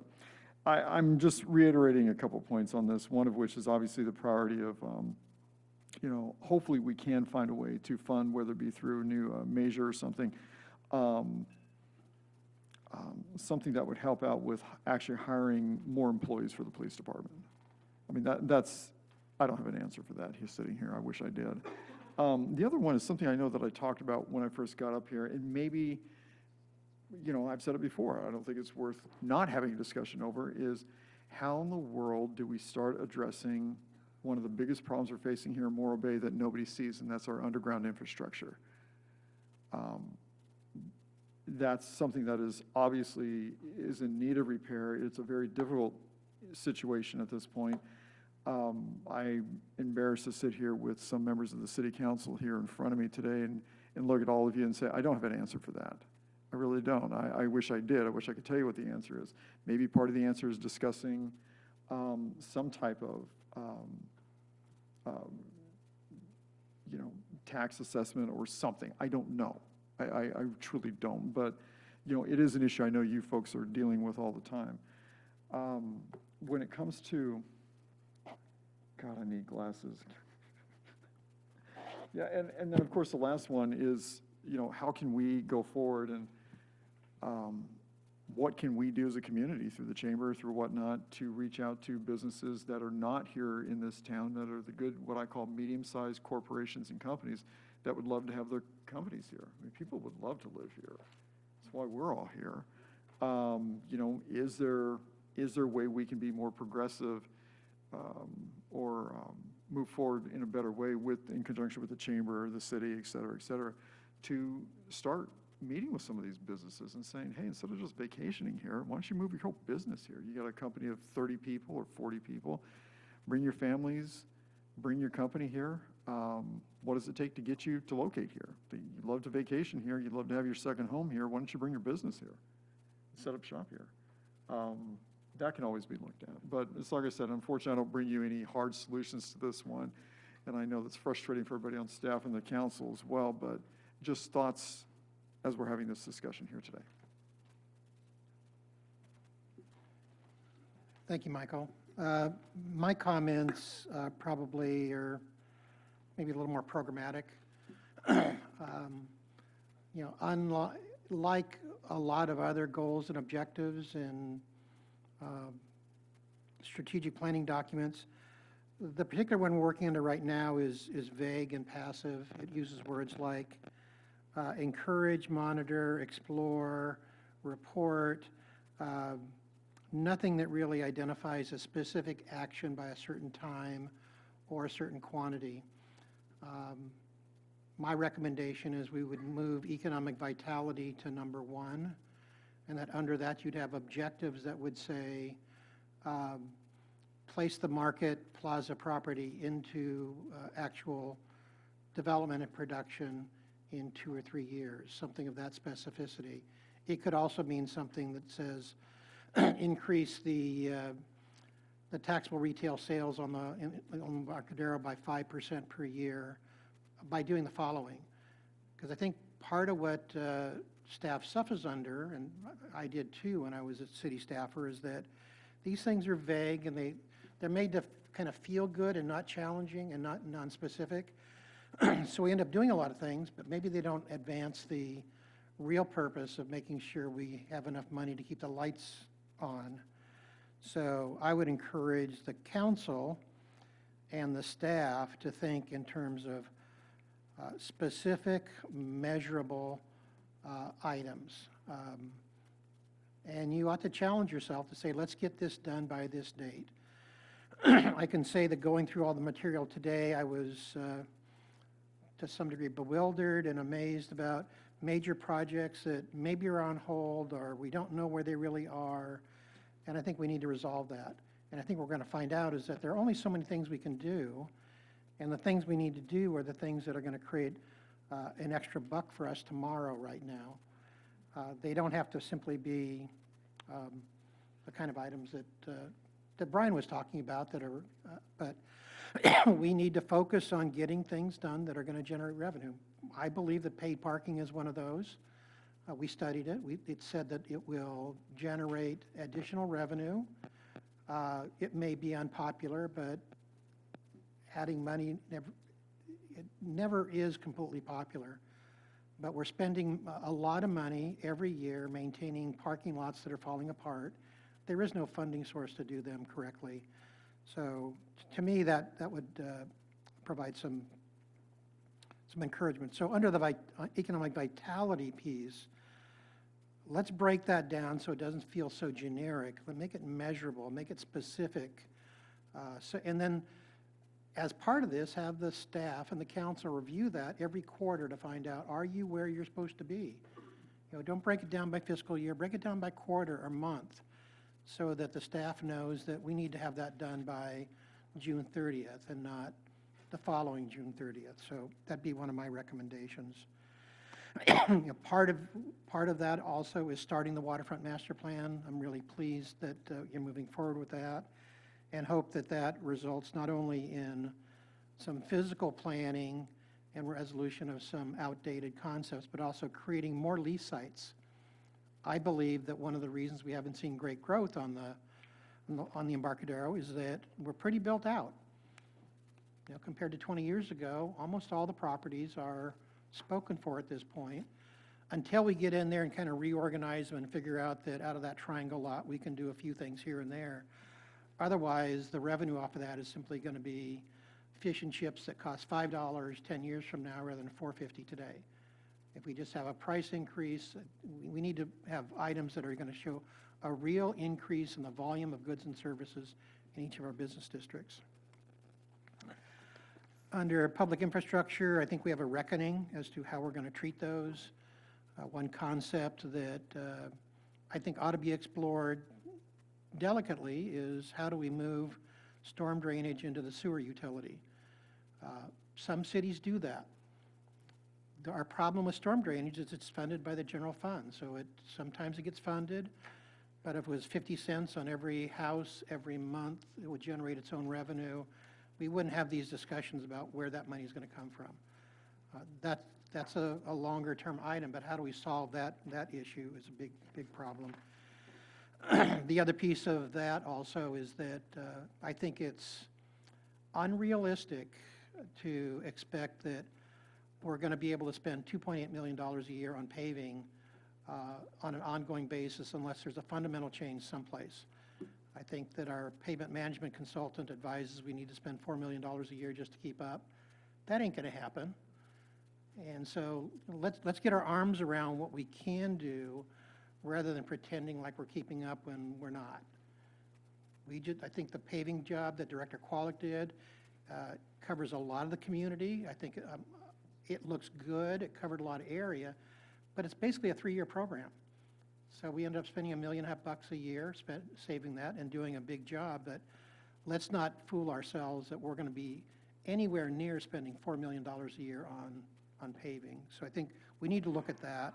S3: I'm just reiterating a couple points on this, one of which is obviously the priority of, hopefully we can find a way to fund, whether it be through a new measure or something, something that would help out with actually hiring more employees for the police department. I mean, that's, I don't have an answer for that. He's sitting here. I wish I did. The other one is something I know that I talked about when I first got up here, and maybe, I've said it before, I don't think it's worth not having a discussion over, is how in the world do we start addressing one of the biggest problems we're facing here in Morro Bay that nobody sees, and that's our underground infrastructure. That's something that is obviously is in need of repair. It's a very difficult situation at this point. I'm embarrassed to sit here with some members of the city council here in front of me today and look at all of you and say, I don't have an answer for that. I really don't. I wish I did. I wish I could tell you what the answer is. Maybe part of the answer is discussing some type of tax assessment or something. I don't know. I truly don't. But, it is an issue I know you folks are dealing with all the time. When it comes to, God, I need glasses. Yeah, and then, of course, the last one is, how can we go forward and what can we do as a community through the chamber, through whatnot, to reach out to businesses that are not here in this town, that are the good, what I call medium-sized corporations and companies that would love to have their companies here. I mean, people would love to live here. That's why we're all here. Is there a way we can be more progressive or move forward in a better way in conjunction with the chamber, the city, et cetera, to start meeting with some of these businesses and saying, hey, instead of just vacationing here, why don't you move your whole business here? You got a company of 30 people or 40 people. Bring your families, bring your company here. What does it take to get you to locate here? You'd love to vacation here. You'd love to have your second home here. Why don't you bring your business here? Set up shop here. That can always be looked at. But it's like I said, unfortunately, I don't bring you any hard solutions to this one. And I know that's frustrating for everybody on staff and the council as well, but just thoughts as we're having this discussion here today.
S1: Thank you, Michael. My comments probably are maybe a little more programmatic. Unlike a lot of other goals and objectives in strategic planning documents, the particular one we're working under right now is vague and passive. It uses words like encourage, monitor, explore, report, nothing that really identifies a specific action by a certain time or a certain quantity. My recommendation is we would move economic vitality to number 1, and that under that you'd have objectives that would say place the Market Plaza property into actual development and production in 2 or 3 years, something of that specificity. It could also mean something that says increase the taxable retail sales on the Embarcadero by 5% per year by doing the following. Because I think part of what staff suffers under, and I did too when I was a city staffer, is that these things are vague and they're made to kind of feel good and not challenging and not non-specific. So we end up doing a lot of things, but maybe they don't advance the real purpose of making sure we have enough money to keep the lights on. So I would encourage the council and the staff to think in terms of specific, measurable items. And you ought to challenge yourself to say, let's get this done by this date. I can say that going through all the material today, I was to some degree bewildered and amazed about major projects that maybe are on hold or we don't know where they really are. And I think we need to resolve that. And I think what we're going to find out is that there are only so many things we can do. And the things we need to do are the things that are going to create an extra buck for us tomorrow right now. They don't have to simply be the kind of items that Brian was talking about that are, but we need to focus on getting things done that are going to generate revenue. I believe that paid parking is one of those. We studied it. It said that it will generate additional revenue. It may be unpopular, but adding money never is completely popular. But we're spending a lot of money every year maintaining parking lots that are falling apart. There is no funding source to do them correctly. So to me, that would provide some encouragement. So under the economic vitality piece, let's break that down so it doesn't feel so generic, but make it measurable, make it specific. And then as part of this, have the staff and the council review that every quarter to find out, are you where you're supposed to be? Don't break it down by fiscal year, break it down by quarter or month so that the staff knows that we need to have that done by June 30th and not the following June 30th. So that'd be one of my recommendations. Part of that also is starting the waterfront master plan. I'm really pleased that you're moving forward with that and hope that that results not only in some physical planning and resolution of some outdated concepts, but also creating more lease sites. I believe that one of the reasons we haven't seen great growth on the Embarcadero is that we're pretty built out. Compared to 20 years ago, almost all the properties are spoken for at this point. Until we get in there and kind of reorganize them and figure out that out of that triangle lot, we can do a few things here and there. Otherwise, the revenue off of that is simply going to be fish and chips that cost $5 10 years from now rather than $4.50 today. If we just have a price increase, we need to have items that are going to show a real increase in the volume of goods and services in each of our business districts. Under public infrastructure, I think we have a reckoning as to how we're going to treat those. One concept that I think ought to be explored delicately is how do we move storm drainage into the sewer utility? Some cities do that. Our problem with storm drainage is it's funded by the general fund, so sometimes it gets funded, but if it was 50 cents on every house every month, it would generate its own revenue. We wouldn't have these discussions about where that money is going to come from. That's a longer term item, but how do we solve that issue is a big problem. The other piece of that also is that I think it's unrealistic to expect that we're going to be able to spend $2.8 million a year on paving on an ongoing basis unless there's a fundamental change someplace. I think that our pavement management consultant advises we need to spend $4 million a year just to keep up. That ain't going to happen. And so let's get our arms around what we can do rather than pretending like we're keeping up when we're not. I think the paving job that Director Qualick did covers a lot of the community. I think it looks good. It covered a lot of area, but it's basically a 3-year program. So we ended up spending $1.5 million a year, saving that and doing a big job. But let's not fool ourselves that we're going to be anywhere near spending $4 million a year on paving. So I think we need to look at that.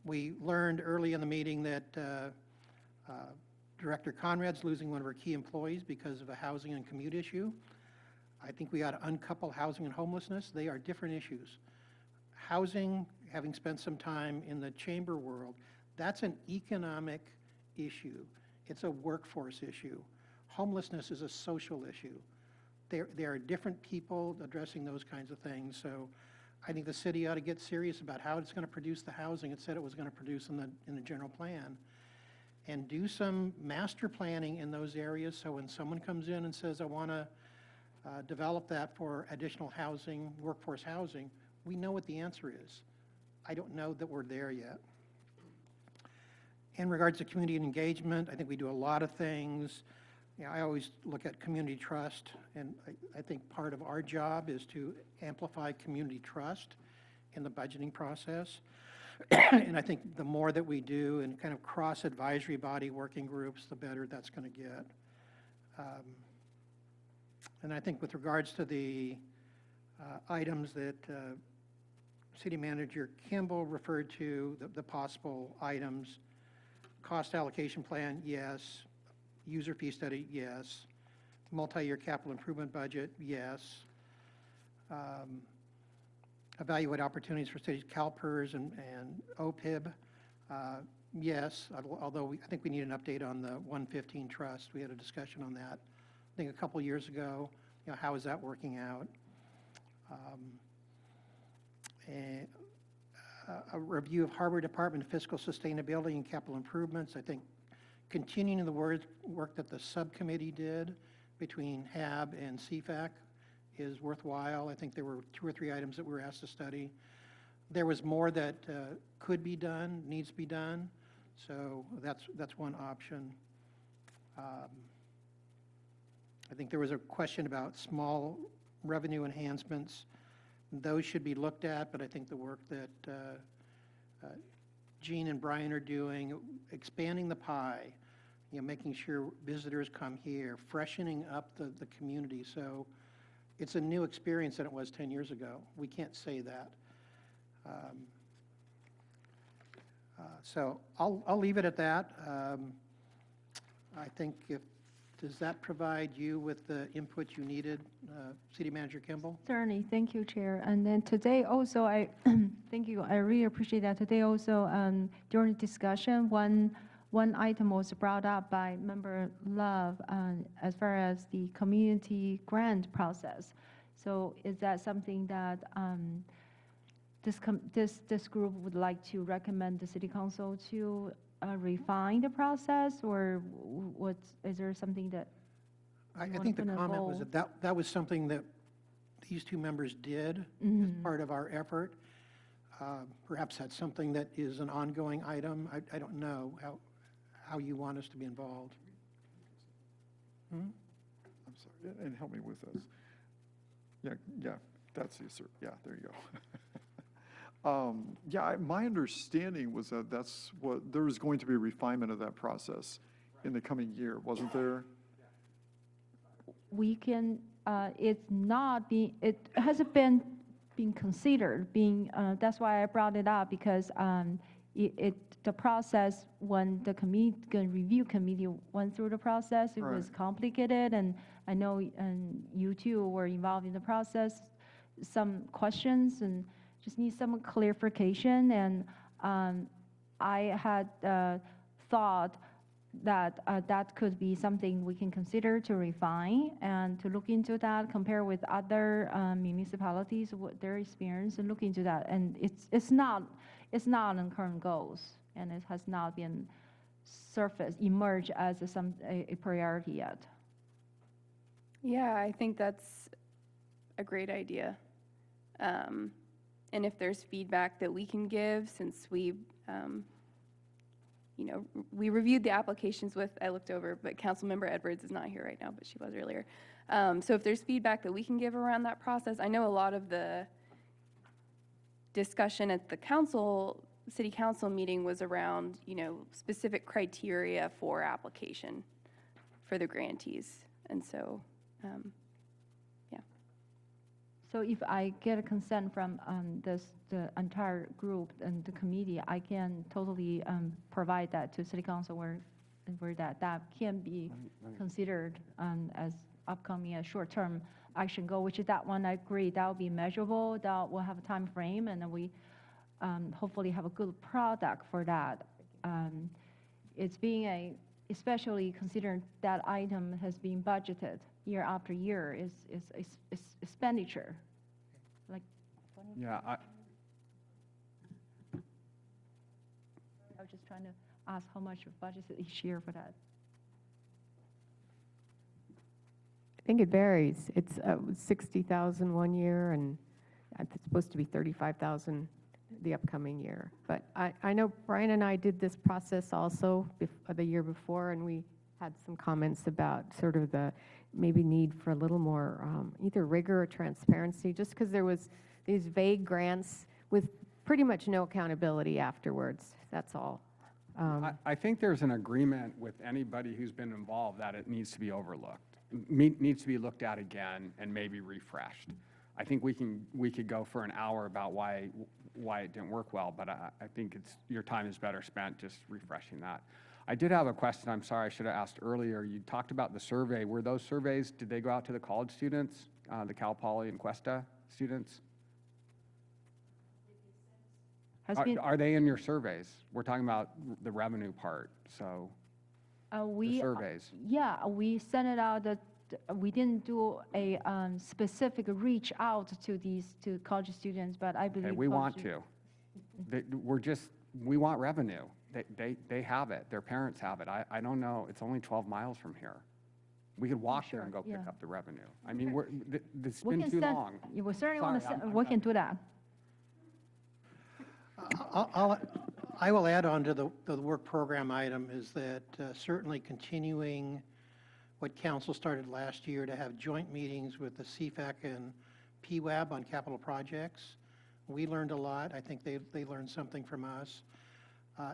S1: We learned early in the meeting that Director Conrad's losing one of her key employees because of a housing and commute issue. I think we ought to uncouple housing and homelessness. They are different issues. Housing, having spent some time in the chamber world, that's an economic issue. It's a workforce issue. Homelessness is a social issue. There are different people addressing those kinds of things. So I think the city ought to get serious about how it's going to produce the housing it said it was going to produce in the general plan, and do some master planning in those areas so when someone comes in and says, I want to develop that for additional housing, workforce housing, we know what the answer is. I don't know that we're there yet. In regards to community engagement, I think we do a lot of things. You know, I always look at community trust, and I think part of our job is to amplify community trust in the budgeting process. And I think the more that we do in kind of cross-advisory body working groups, the better that's going to get. And I think with regards to the items that City Manager Kimball referred to, the possible items, cost allocation plan, yes. User fee study, yes. Multi-year capital improvement budget, yes. Evaluate opportunities for city CalPERS and OPIB, yes. Although I think we need an update on the 115 trust. We had a discussion on that, I think a couple years ago. You know, how is that working out? And a review of Harbor Department fiscal sustainability and capital improvements. I think continuing the work that the subcommittee did between HAB and CFAC is worthwhile. I think there were 2 or 3 items that we were asked to study. There was more that could be done, needs to be done, so that's one option. I think there was a question about small revenue enhancements. Those should be looked at, but I think the work that Gene and Brian are doing, expanding the pie, you know, making sure visitors come here, freshening up the community. So it's a new experience than it was 10 years ago. We can't say that. So I'll leave it at that. I think does that provide you with the input you needed, City Manager Kimball?
S11: Certainly, thank you, Chair. And then today also, thank you, I really appreciate that. Today also, during discussion, one item was brought up by Member Love as far as the community grant process. So is that something that this group would like to recommend the City Council to refine the process, or is there something that
S1: I think the comment was that was something that these 2 members did as part of our effort. Perhaps that's something that is an ongoing item. I don't know how you want us to be involved.
S3: I'm sorry, and help me with this. Yeah, that's the assert. Yeah, there you go. Yeah, my understanding was that there was going to be a refinement of that process in the coming year, wasn't there?
S11: We can, it hasn't been considered, that's why I brought it up, because the process, when the review committee went through the process, it was complicated, and I know you two were involved in the process, some questions, and just need some clarification, and I had thought that that could be something we can consider to refine and to look into that, compare with other municipalities, what their experience, and look into that. And it's not on current goals, and it has not been emerged as a priority yet.
S6: Yeah, I think that's a great idea. And if there's feedback that we can give, since we reviewed the applications I looked over, but Councilmember Edwards is not here right now, but she was earlier. So if there's feedback that we can give around that process, I know a lot of the discussion at the council city council meeting was around, you know, specific criteria for application for the grantees. And so, yeah.
S11: So if I get a consent from the entire group and the committee, I can totally provide that to city council where that can be considered as upcoming a short-term action goal, which is that one, I agree, that will be measurable, that will have a time frame, and then we hopefully have a good product for that. It's being especially considering that item has been budgeted year after year, is expenditure. Like,
S5: Yeah,
S11: I was just trying to ask how much budgeted each year for that.
S4: I think it varies. It's 60,000 one year, and it's supposed to be 35,000 the upcoming year. But I know Brian and I did this process also the year before, and we had some comments about sort of the maybe need for a little more either rigor or transparency, just because there was these vague grants with pretty much no accountability afterwards. That's all.
S5: I think there's an agreement with anybody who's been involved that it needs to be overlooked, needs to be looked at again and maybe refreshed. I think we could go for an hour about why it didn't work well, but I think your time is better spent just refreshing that. I did have a question. I'm sorry, I should have asked earlier. You talked about the survey. Were those surveys, did they go out to the college students, the Cal Poly and Cuesta students? Are they in your surveys? We're talking about the revenue part, so the surveys.
S11: Yeah, we sent it out. We didn't do a specific reach out to college students, but I believe
S5: Okay, we want to. We want revenue. They have it. Their parents have it. I don't know. It's only 12 miles from here. We could walk there and go pick up the revenue. I mean, it's been too long.
S11: We certainly want
S5: Sorry,
S11: to. We can do that.
S1: I will add on to the work program item is that certainly continuing what council started last year to have joint meetings with the CFAC and PWAB on capital projects. We learned a lot. I think they learned something from us.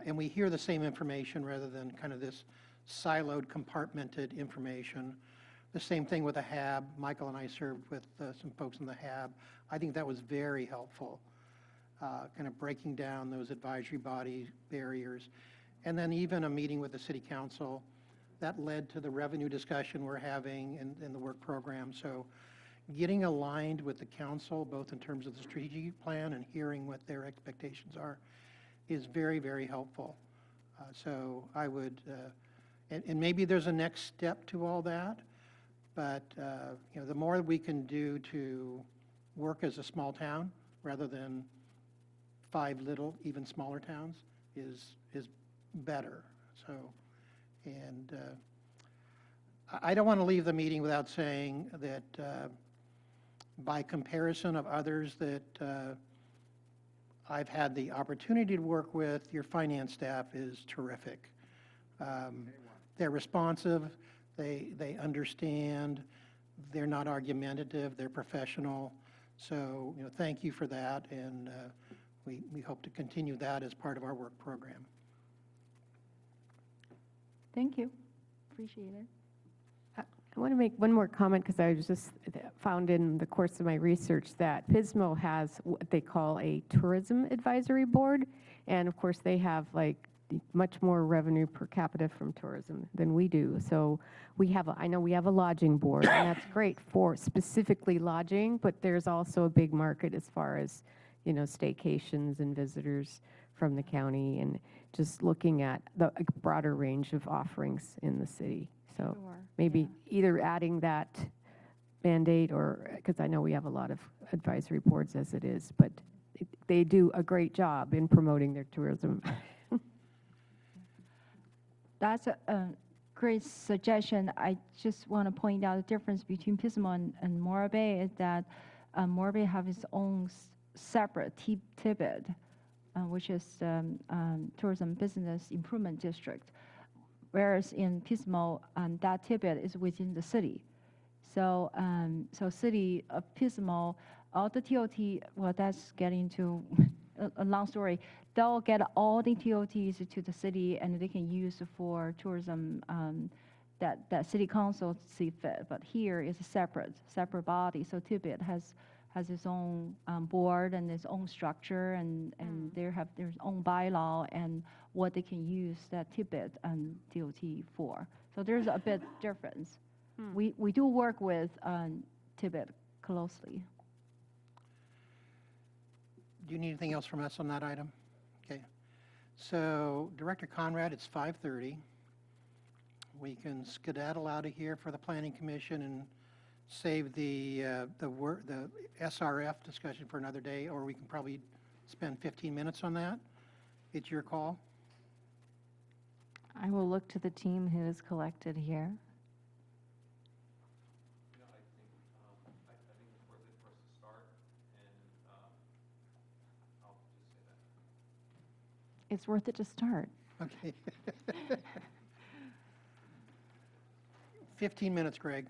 S1: And we hear the same information rather than kind of this siloed, compartmented information. The same thing with the HAB. Michael and I served with some folks in the HAB. I think that was very helpful, kind of breaking down those advisory body barriers. And then even a meeting with the city council that led to the revenue discussion we're having in the work program. So getting aligned with the council, both in terms of the strategic plan and hearing what their expectations are, is very, very helpful. So I would, and maybe there's a next step to all that, but you know, the more we can do to work as a small town rather than 5 little, even smaller towns is better. So, and I don't want to leave the meeting without saying that by comparison of others that I've had the opportunity to work with, your finance staff is terrific. They're responsive, they understand, they're not argumentative, they're professional. So, you know, thank you for that, and we hope to continue that as part of our work program.
S11: Thank you. Appreciate it.
S4: I want to make one more comment because I was just found in the course of my research that Pismo has what they call a tourism advisory board. And of course, they have like much more revenue per capita from tourism than we do. So we have, I know we have a lodging board, and that's great for specifically lodging, but there's also a big market as far as, you know, staycations and visitors from the county and just looking at the broader range of offerings in the city. So maybe either adding that mandate or, because I know we have a lot of advisory boards as it is, but they do a great job in promoting their tourism.
S11: That's a great suggestion. I just want to point out the difference between Pismo and Morro Bay is that Morro Bay have its own separate TIBID, which is Tourism Business Improvement District. Whereas in Pismo, that TIBID is within the city. So, so city of Pismo, all the TOT, well, that's getting to a long story. They'll get all the TOTs to the city, and they can use for tourism that city council see fit. But here is a separate body. So Tibet has its own board and its own structure, and they have their own bylaw and what they can use that Tibet DOT for. So there's a bit difference. We do work with Tibet closely.
S1: Do you need anything else from us on that item? Okay. So Director Conrad, it's 5:30. We can skedaddle out of here for the Planning Commission and save the SRF discussion for another day, or we can probably spend 15 minutes on that. It's your call.
S2: I will look to the team who is collected here. It's worth it to start.
S1: Okay. 15 minutes, Greg.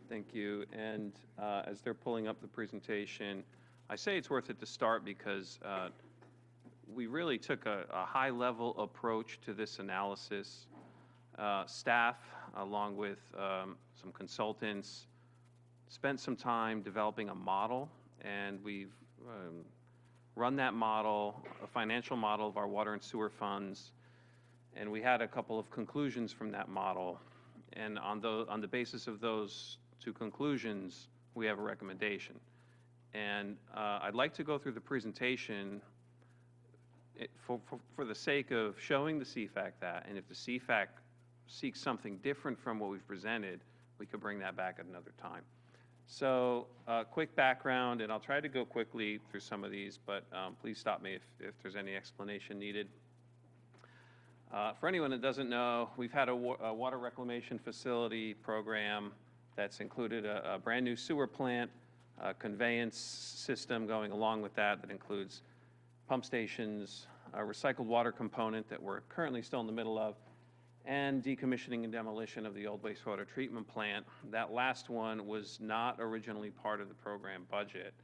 S9: Thank you. And as they're pulling up the presentation, I say it's worth it to start because we really took a high-level approach to this analysis. Staff, along with some consultants, spent some time developing a model, and we've run that model, a financial model of our water and sewer funds, and we had a couple of conclusions from that model. And on the basis of those two conclusions, we have a recommendation. And I'd like to go through the presentation for the sake of showing the CFAC that, and if the CFAC seeks something different from what we've presented, we could bring that back at another time. So quick background, and I'll try to go quickly through some of these, but please stop me if there's any explanation needed. For anyone that doesn't know, we've had a water reclamation facility program that's included a brand new sewer plant, a conveyance system going along with that that includes pump stations, a recycled water component that we're currently still in the middle of, and decommissioning and demolition of the old wastewater treatment plant. That last one was not originally part of the program budget,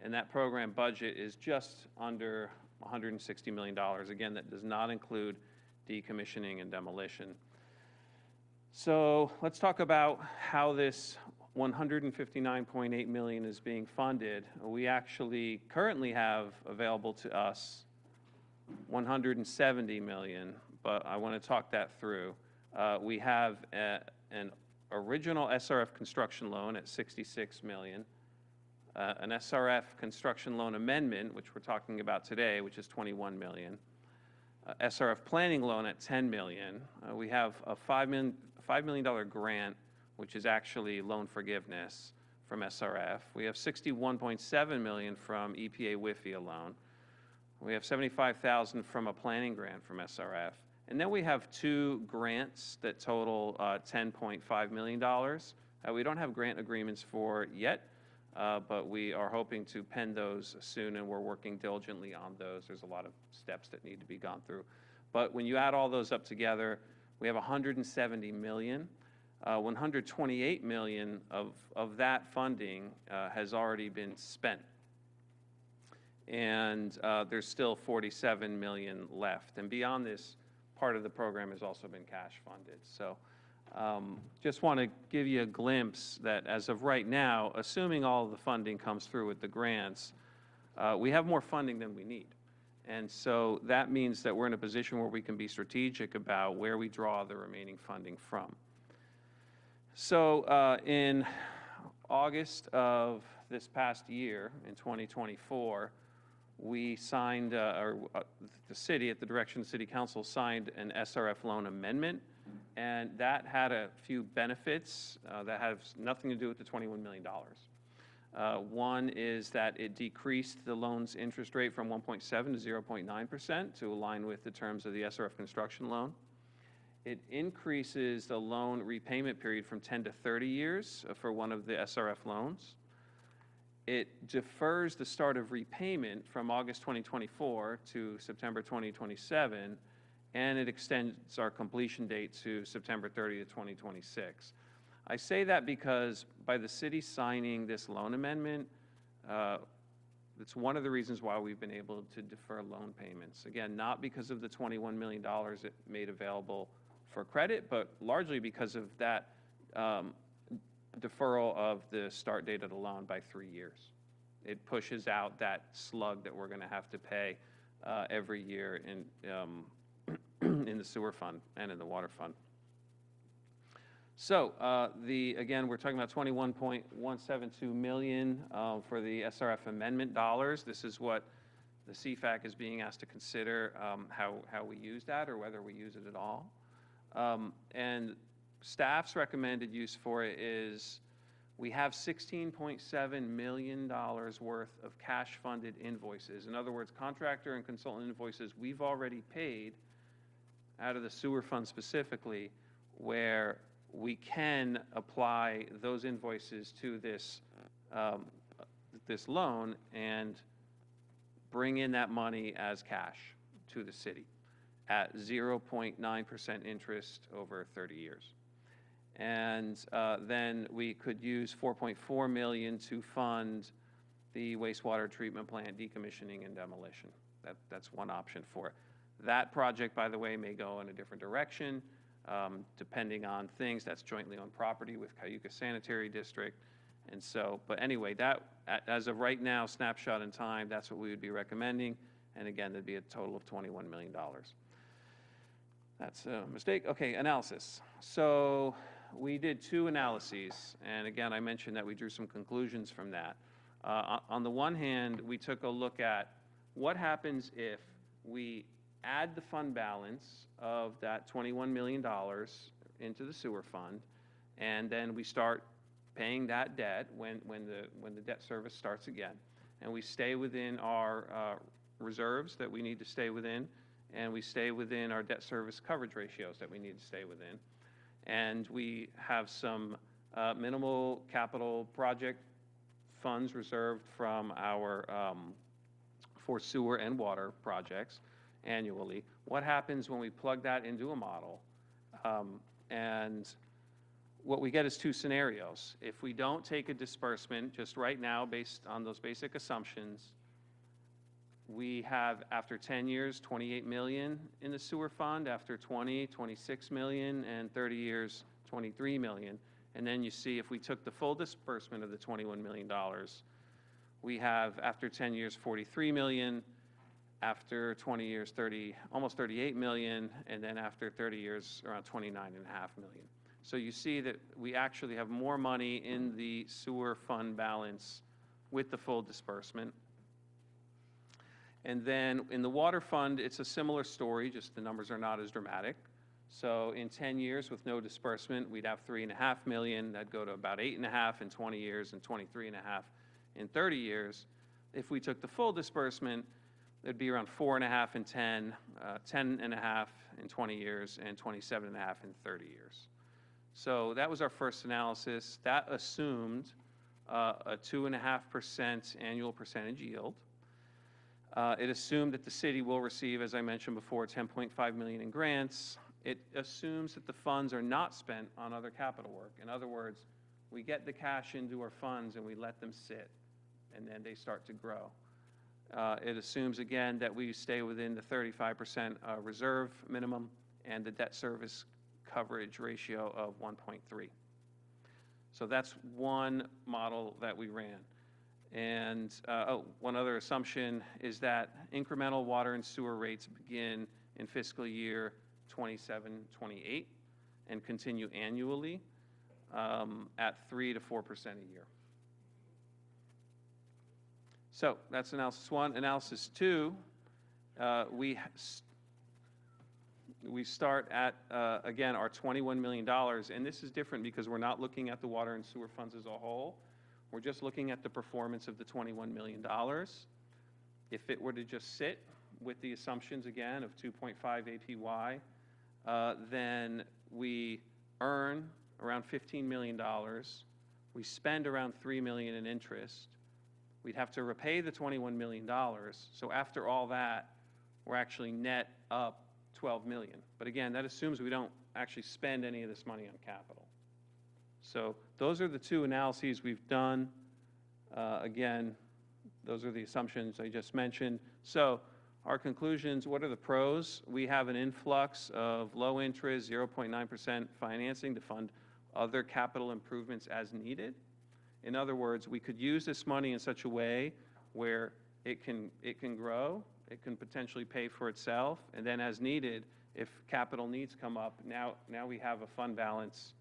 S9: and that program budget is just under $160 million. Again, that does not include decommissioning and demolition. So let's talk about how this $159.8 million is being funded. We actually currently have available to us $170 million, but I want to talk that through. We have an original SRF construction loan at $66 million, an SRF construction loan amendment, which we're talking about today, which is $21 million, SRF planning loan at $10 million. We have a $5 million grant, which is actually loan forgiveness from SRF. We have $61.7 million from EPA WIFIA loan. We have $75,000 from a planning grant from SRF. And then we have two grants that total $10.5 million. We don't have grant agreements for yet, but we are hoping to pen those soon, and we're working diligently on those. There's a lot of steps that need to be gone through. But when you add all those up together, we have $170 million. $128 million of that funding has already been spent. And there's still $47 million left. And beyond this, part of the program has also been cash funded. So just want to give you a glimpse that as of right now, assuming all of the funding comes through with the grants, we have more funding than we need. And so that means that we're in a position where we can be strategic about where we draw the remaining funding from. So in August of this past year, in 2024, we signed, the city, at the direction of the City Council, signed an SRF loan amendment, and that had a few benefits that have nothing to do with the $21 million. One is that it decreased the loan's interest rate from 1.7 to 0.9% to align with the terms of the SRF construction loan. It increases the loan repayment period from 10 to 30 years for one of the SRF loans. it defers the start of repayment from August 2024 to September 2027, and it extends our completion date to September 30th, 2026. I say that because by the city signing this loan amendment, it's one of the reasons why we've been able to defer loan payments. Again, not because of the $21 million it made available for credit, but largely because of that deferral of the start date of the loan by 3 years. It pushes out that slug that we're going to have to pay every year in the sewer fund and in the water fund. So again, we're talking about $21.172 million for the SRF amendment dollars. This is what the CFAC is being asked to consider how we use that or whether we use it at all. And staff's recommended use for it is we have $16.7 million worth of cash-funded invoices. In other words, contractor and consultant invoices we've already paid out of the sewer fund specifically, where we can apply those invoices to this, this loan and bring in that money as cash to the city at 0.9% interest over 30 years. And then we could use $4.4 million to fund the wastewater treatment plant decommissioning and demolition. That's one option for it. That project, by the way, may go in a different direction, depending on things. That's jointly owned property with Cayuga Sanitary District. And so, but anyway, that, as of right now, snapshot in time, that's what we would be recommending. And again, there'd be a total of $21 million. That's a mistake. Okay, analysis. So we did 2 analyses. And again, I mentioned that we drew some conclusions from that. On the one hand, we took a look at what happens if we add the fund balance of that $21 million into the sewer fund, and then we start paying that debt when the debt service starts again. And we stay within our reserves that we need to stay within, and we stay within our debt service coverage ratios that we need to stay within. And we have some minimal capital project funds reserved from our for sewer and water projects annually. What happens when we plug that into a model? And what we get is 2 scenarios. If we don't take a disbursement just right now based on those basic assumptions, we have, after 10 years, 28 million in the sewer fund, after 20, 26 million, and 30 years, 23 million. And then you see if we took the full disbursement of the $21 million, we have, after 10 years, 43 million, after 20 years, almost 38 million, and then after 30 years, around 29.5 million. So you see that we actually have more money in the sewer fund balance with the full disbursement. And then in the water fund, it's a similar story, just the numbers are not as dramatic. So in 10 years with no disbursement, we'd have 3.5 million. That'd go to about 8.5 in 20 years and 23.5 in 30 years. If we took the full disbursement, it'd be around 4.5 in 10, 10.5 in 20 years, and 27.5 in 30 years. So that was our first analysis. That assumed a 2.5% annual percentage yield. It assumed that the city will receive, as I mentioned before, 10.5 million in grants. It assumes that the funds are not spent on other capital work. In other words, we get the cash into our funds and we let them sit, and then they start to grow. It assumes, again, that we stay within the 35% reserve minimum and the debt service coverage ratio of 1.3. So that's one model that we ran. And one other assumption is that incremental water and sewer rates begin in fiscal year 27-28 and continue annually at 3 to 4% a year. So that's analysis 1. Analysis 2, we start at, again, our $21 million. And this is different because we're not looking at the water and sewer funds as a whole. We're just looking at the performance of the $21 million. If it were to just sit with the assumptions, again, of 2.5 APY, then we earn around $15 million. We spend around $3 million in interest. We'd have to repay the $21 million. So after all that, we're actually net up 12 million. But again, that assumes we don't actually spend any of this money on capital. So those are the two analyses we've done. Again, those are the assumptions I just mentioned. So our conclusions, what are the pros? We have an influx of low interest, 0.9% financing to fund other capital improvements as needed. In other words, we could use this money in such a way where it can grow, it can potentially pay for itself, and then as needed, if capital needs come up, now we have a fund balance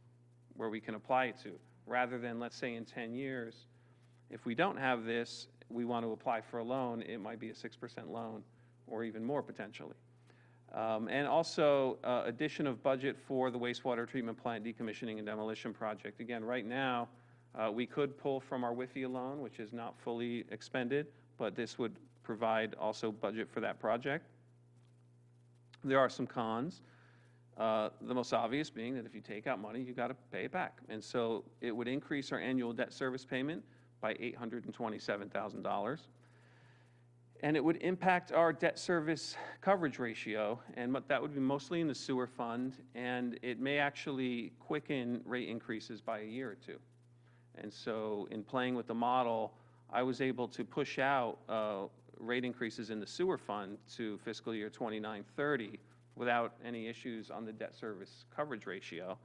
S9: where we can apply it to, rather than, let's say, in 10 years, if we don't have this, we want to apply for a loan, it might be a 6% loan, or even more potentially. And also, addition of budget for the wastewater treatment plant decommissioning and demolition project. Again, right now, we could pull from our WIFIA loan, which is not fully expended, but this would provide also budget for that project. There are some cons. The most obvious being that if you take out money, you got to pay it back. And so it would increase our annual debt service payment by $827,000. And it would impact our debt service coverage ratio, and that would be mostly in the sewer fund, and it may actually quicken rate increases by a year or two. And so in playing with the model, I was able to push out rate increases in the sewer fund to fiscal year 29-30 without any issues on the debt service coverage ratio.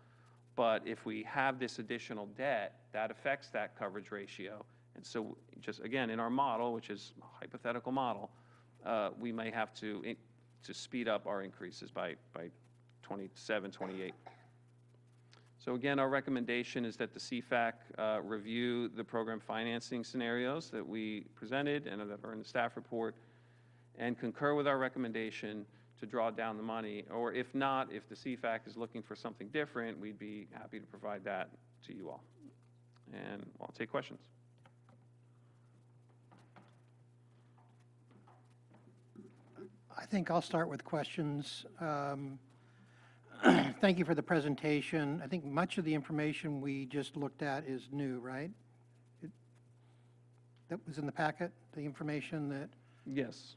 S9: But if we have this additional debt, that affects that coverage ratio. And so just, again, in our model, which is a hypothetical model, we may have to speed up our increases by 27, 28. So again, our recommendation is that the CFAC review the program financing scenarios that we presented and that are in the staff report and concur with our recommendation to draw down the money. Or if not, if the CFAC is looking for something different, we'd be happy to provide that to you all. And I'll take questions.
S1: I think I'll start with questions. Thank you for the presentation. I think much of the information we just looked at is new, right? That was in the packet, the information that
S9: Yes.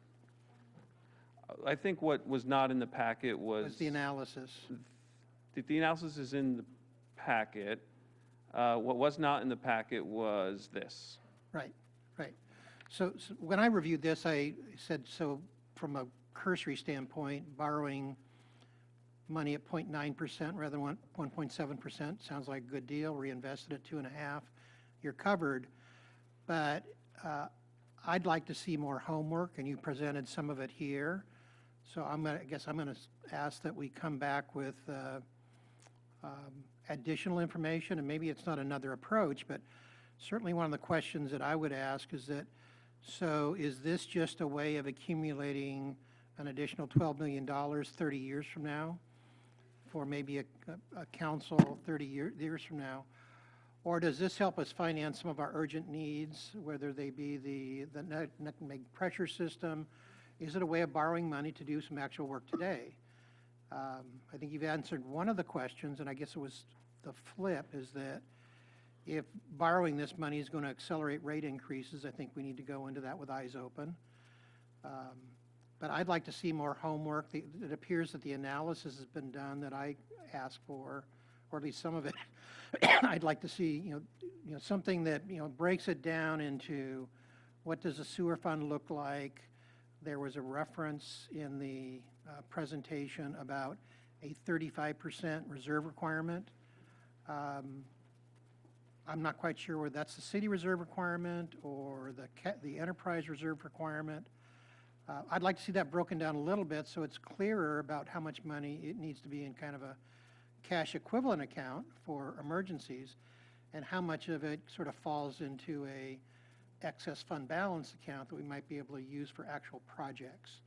S9: I think what was not in the packet
S1: was the analysis.
S9: The analysis is in the packet. What was not in the packet was this.
S1: Right, right. So when I reviewed this, I said, so from a cursory standpoint, borrowing money at 0.9% rather than 1.7% sounds like a good deal. Reinvested at 2.5%, you're covered. But I'd like to see more homework, and you presented some of it here. So I guess I'm going to ask that we come back with additional information, and maybe it's not another approach, but certainly one of the questions that I would ask is that, so is this just a way of accumulating an additional $12 million 30 years from now for maybe a council 30 years from now? Or does this help us finance some of our urgent needs, whether they be the Nutmeg pressure system? Is it a way of borrowing money to do some actual work today? I think you've answered one of the questions, and I guess it was the flip, is that if borrowing this money is going to accelerate rate increases, I think we need to go into that with eyes open. But I'd like to see more homework. It appears that the analysis has been done that I asked for, or at least some of it. I'd like to see, something that, breaks it down into what does a sewer fund look like. There was a reference in the presentation about a 35% reserve requirement. I'm not quite sure whether that's the city reserve requirement or the enterprise reserve requirement. I'd like to see that broken down a little bit so it's clearer about how much money it needs to be in kind of a cash equivalent account for emergencies and how much of it sort of falls into a excess fund balance account that we might be able to use for actual projects.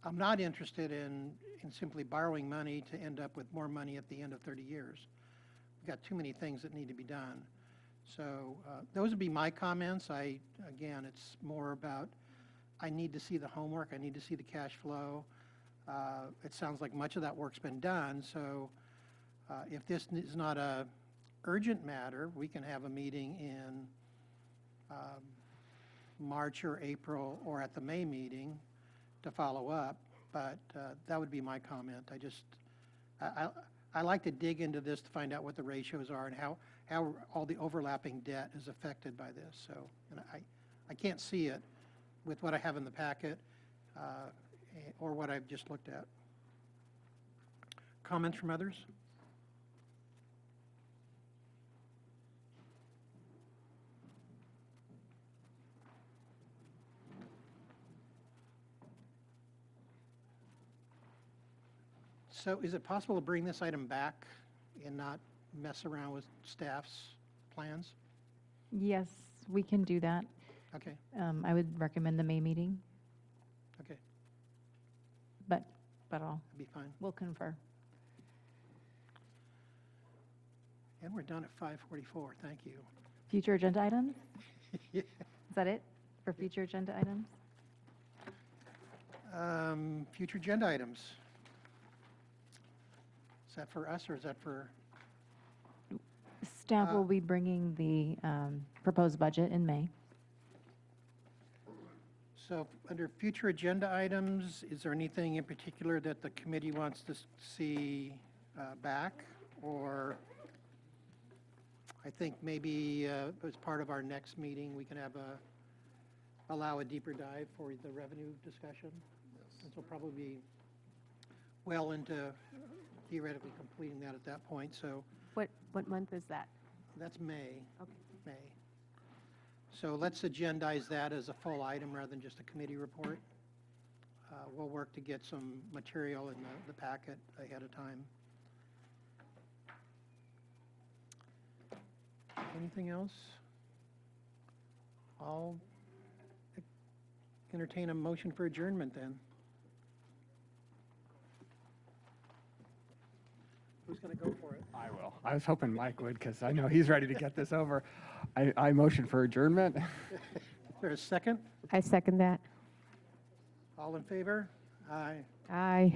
S1: I'm not interested in simply borrowing money to end up with more money at the end of 30 years. We've got too many things that need to be done. So those would be my comments. Again, it's more about I need to see the homework. I need to see the cash flow. It sounds like much of that work's been done. So if this is not a urgent matter, we can have a meeting in March or April or at the May meeting to follow up, but that would be my comment. I like to dig into this to find out what the ratios are and how all the overlapping debt is affected by this. So, and I can't see it with what I have in the packet or what I've just looked at. Comments from others? So is it possible to bring this item back and not mess around with staff's plans?
S2: Yes, we can do that.
S1: Okay,
S2: I would recommend the May meeting,
S1: okay,
S2: but
S1: that'd be fine.
S2: we'll confer.
S1: And we're done at 5:44, thank you.
S2: Future agenda items?
S1: Yeah.
S2: Is that it for future agenda items?
S1: Future agenda items. Is that for us or is that for,
S2: Staff will be bringing the proposed budget in May.
S1: so under future agenda items, is there anything in particular that the committee wants to see back? Or I think maybe as part of our next meeting, we can have allow a deeper dive for the revenue discussion. Since we'll probably be well into theoretically completing that at that point, so
S4: What month is that?
S1: that's May.
S4: Okay.
S1: May. So let's agendize that as a full item rather than just a committee report. We'll work to get some material in the packet ahead of time. Anything else? I'll entertain a motion for adjournment then. Who's going to go for it?
S5: I will. I was hoping Mike would, because I know he's ready to get this over. I motion for adjournment.
S1: Is there a second?
S4: I second that.
S1: All in favor? Aye.
S4: Aye.